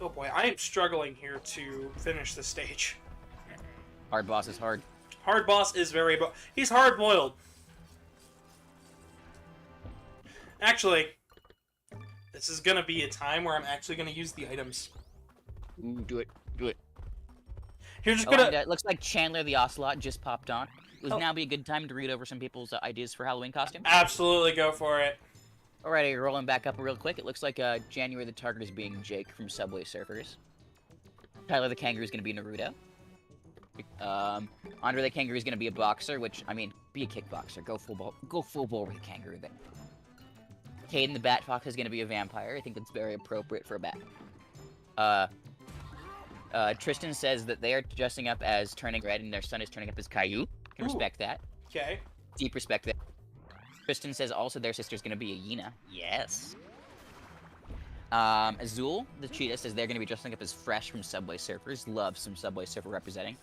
Oh boy, I am struggling here to finish this stage. Hard boss is hard. Hard boss is he's hard-boiled. Actually, this is gonna be a time where I'm actually gonna use the items. Ooh, do it. Do it. You're just gonna... it looks like Chandler the Ocelot just popped on. Would now be a good time to read over some people's ideas for Halloween costumes? Absolutely, go for it. Alrighty, rolling back up real quick. It looks like January the Target is being Jake from Subway Surfers. Tyler the Kangaroo is going to be Naruto. Andre the Kangaroo is going to be a boxer, which, I mean, be a kickboxer. Go full ball with a kangaroo then. Caden the Bat Fox is going to be a vampire. I think that's very appropriate for a bat. Tristan says that they are dressing up as Turning Red and their son is turning up as Caillou. Can respect that. Okay. Deep respect that. Tristan says also their sister's gonna be a Yina. Yes. Azul, the cheetah, says they're gonna be dressing up as Fresh from Subway Surfers. Love some Subway Surfer representing.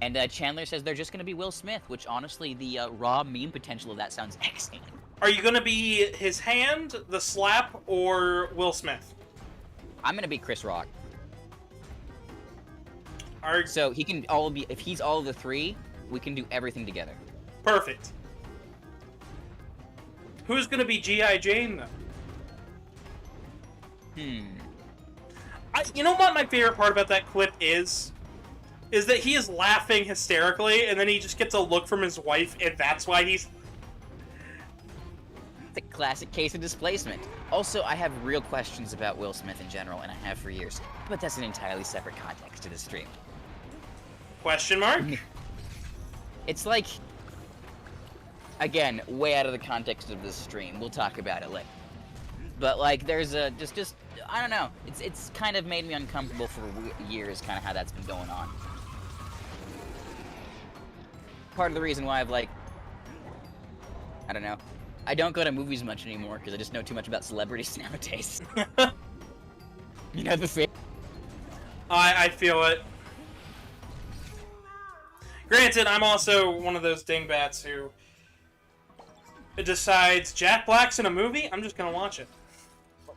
And Chandler says they're just gonna be Will Smith, which honestly, the raw meme potential of that sounds excellent. Are you gonna be his hand, the slap, or Will Smith? I'm gonna be Chris Rock. Are... So he can all be, if he's all of the 3, we can do everything together. Perfect. Who's gonna be G.I. Jane, though? You know what my favorite part about that clip is? Is that he is laughing hysterically, and then he just gets a look from his wife, and that's why he's... It's a classic case of displacement. Also, I have real questions about Will Smith in general, and I have for years. But that's an entirely separate context to this stream. Question mark? It's like... Again, way out of the context of this stream. We'll talk about it later. But, like, there's a... Just... I don't know. It's kind of made me uncomfortable for years, kind of how that's been going on. Part of the reason why I've, like... I don't know. I don't go to movies much anymore, because I just know too much about celebrities nowadays. You know the thing? I feel it. Granted, I'm also one of those dingbats who decides Jack Black's in a movie, I'm just gonna watch it.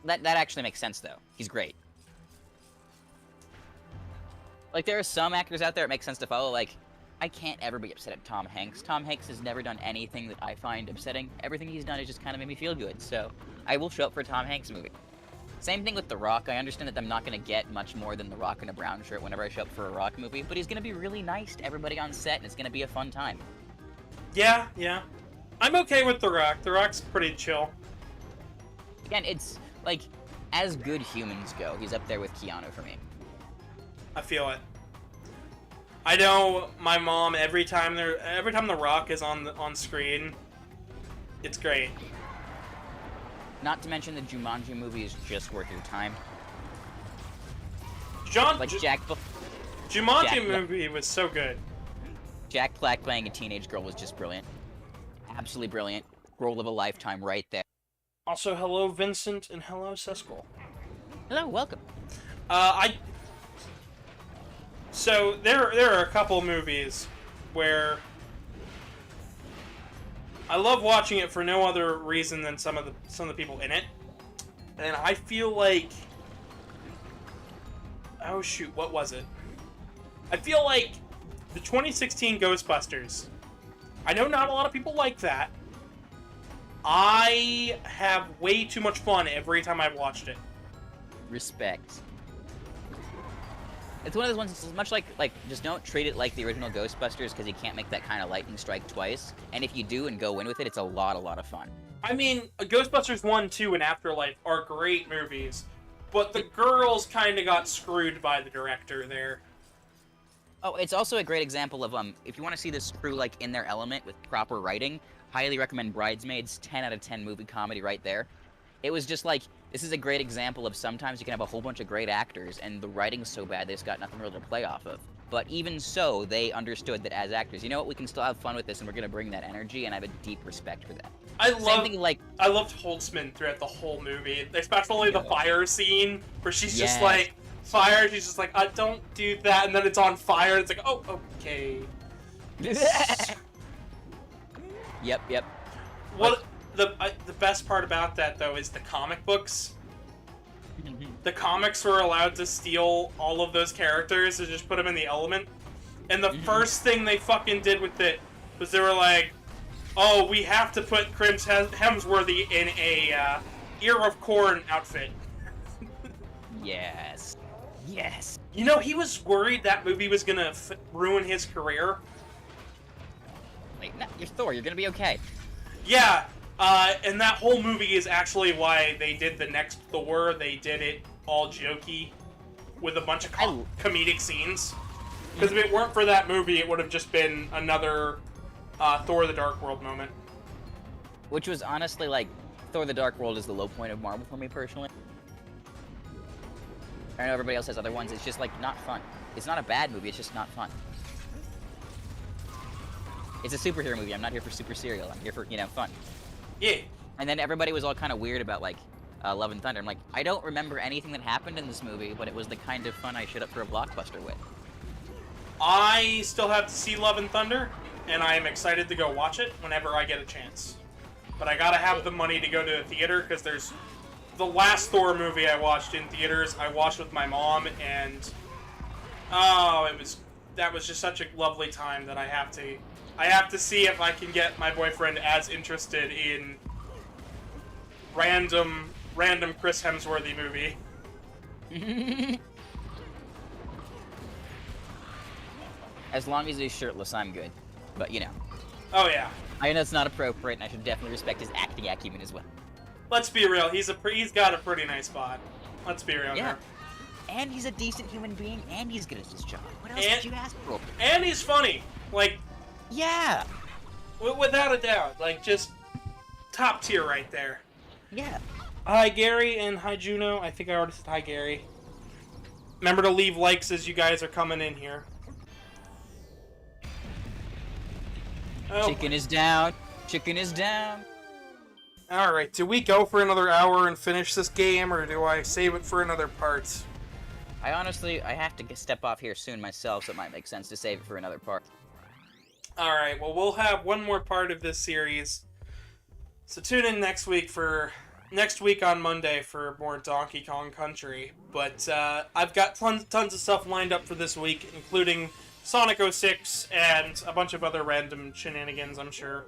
That actually makes sense, though. He's great. Like, there are some actors out there it makes sense to follow, like, I can't ever be upset at Tom Hanks. Tom Hanks has never done anything that I find upsetting. Everything he's done has just kind of made me feel good, so I will show up for a Tom Hanks movie. Same thing with The Rock. I understand that I'm not going to get much more than The Rock in a brown shirt whenever I show up for a Rock movie, but he's going to be really nice to everybody on set, and it's going to be a fun time. Yeah. I'm okay with The Rock. The Rock's pretty chill. Again, it's, like, as good humans go, he's up there with Keanu for me. I feel it. I know my mom, every time The Rock is on screen, it's great. Not to mention the Jumanji movie is just worth your time. Jumanji movie was so good. Jack Black playing a teenage girl was just brilliant. Absolutely brilliant. Role of a lifetime right there. Also, hello Vincent and hello Seskel. Hello, welcome. So there are a couple movies where I love watching it for no other reason than some of the people in it, and I feel like, oh shoot, what was it? I feel like the 2016 Ghostbusters. I know not a lot of people like that. I have way too much fun every time I've watched it. Respect. It's one of those ones that's much like just don't treat it like the original Ghostbusters because you can't make that kind of lightning strike twice. And if you do and go in with it, it's a lot of fun. I mean, Ghostbusters 1, 2, and Afterlife are great movies, but the girls kind of got screwed by the director there. Oh, it's also a great example of, if you want to see this crew, like, in their element with proper writing, highly recommend Bridesmaids, 10 out of 10 movie comedy right there. It was just like, this is a great example of sometimes you can have a whole bunch of great actors, and the writing's so bad they just got nothing really to play off of. But even so, they understood that as actors, you know what, we can still have fun with this, and we're gonna bring that energy, and I have a deep respect for that. I loved Holtzman throughout the whole movie, especially the fire scene, where she's just like, fire, she's just like, don't do that, and then it's on fire, it's like, oh, okay. Yep. What the best part about that, though, is the comic books. The comics were allowed to steal all of those characters and just put them in the element. And the first thing they fucking did with it was they were like, oh, we have to put Chris Hemsworthy in a ear of corn outfit. Yes. You know, he was worried that movie was gonna ruin his career. Like, no, you're Thor, you're gonna be okay. Yeah, and that whole movie is actually why they did the next Thor. They did it all jokey with a bunch of comedic scenes. Because if it weren't for that movie, it would have just been another Thor the Dark World moment. Which was honestly, like, Thor the Dark World is the low point of Marvel for me, personally. I know everybody else has other ones, it's just, like, not fun. It's not a bad movie, it's just not fun. It's a superhero movie, I'm not here for super serial, I'm here for, fun. Yeah. And then everybody was all kind of weird about, like, Love and Thunder. I'm like, I don't remember anything that happened in this movie, but it was the kind of fun I showed up for a blockbuster with. I still have to see Love and Thunder, and I am excited to go watch it whenever I get a chance. But I gotta have the money to go to the theater, because there's... The last Thor movie I watched in theaters, I watched with my mom, and... Oh, that was just such a lovely time that I have to see if I can get my boyfriend as interested in random Chris Hemsworthy movie. As long as he's shirtless, I'm good. But, Oh, yeah. I know it's not appropriate, and I should definitely respect his acting acumen as well. Let's be real, he's got a pretty nice bod. Let's be real here. And he's a decent human being, and he's good at his job. What else did you ask for? And he's funny. Like... Yeah! Without a doubt. Like, just top tier right there. Yeah. Hi, Gary, and hi, Juno. I think I already said hi, Gary. Remember to leave likes as you guys are coming in here. Oh. Chicken is down. Chicken is down. Alright, do we go for another hour and finish this game, or do I save it for another part? I have to step off here soon myself, so it might make sense to save it for another part. Alright, well, we'll have one more part of this series. So tune in next week on Monday for more Donkey Kong Country. But I've got tons of stuff lined up for this week, including Sonic 06 and a bunch of other random shenanigans, I'm sure.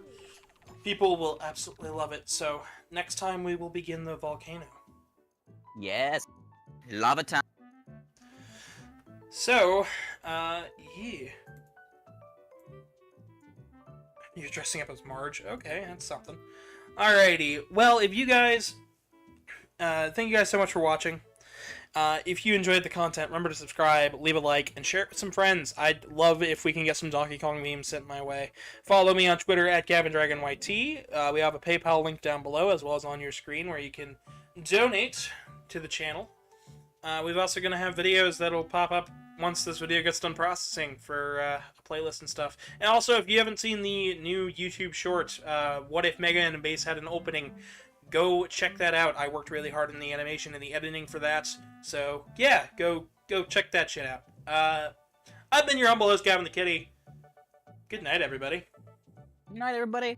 People will absolutely love it. So next time we will begin the volcano. Yes. Lava time. So, yeah. You're dressing up as Marge. Okay, that's something. Alrighty. Well, if you guys... thank you guys so much for watching. If you enjoyed the content, remember to subscribe, leave a like, and share it with some friends. I'd love if we can get some Donkey Kong memes sent my way. Follow me on Twitter at GavinDragonYT. We have a PayPal link down below, as well as on your screen, where you can donate to the channel. We're also going to have videos that'll pop up once this video gets done processing for a playlist and stuff. And also, if you haven't seen the new YouTube short, What If Mega and Base had an opening, go check that out. I worked really hard in the animation and the editing for that. So, yeah, go check that shit out. I've been your humble host, Gavin the Kitty. Good night, everybody. Good night, everybody.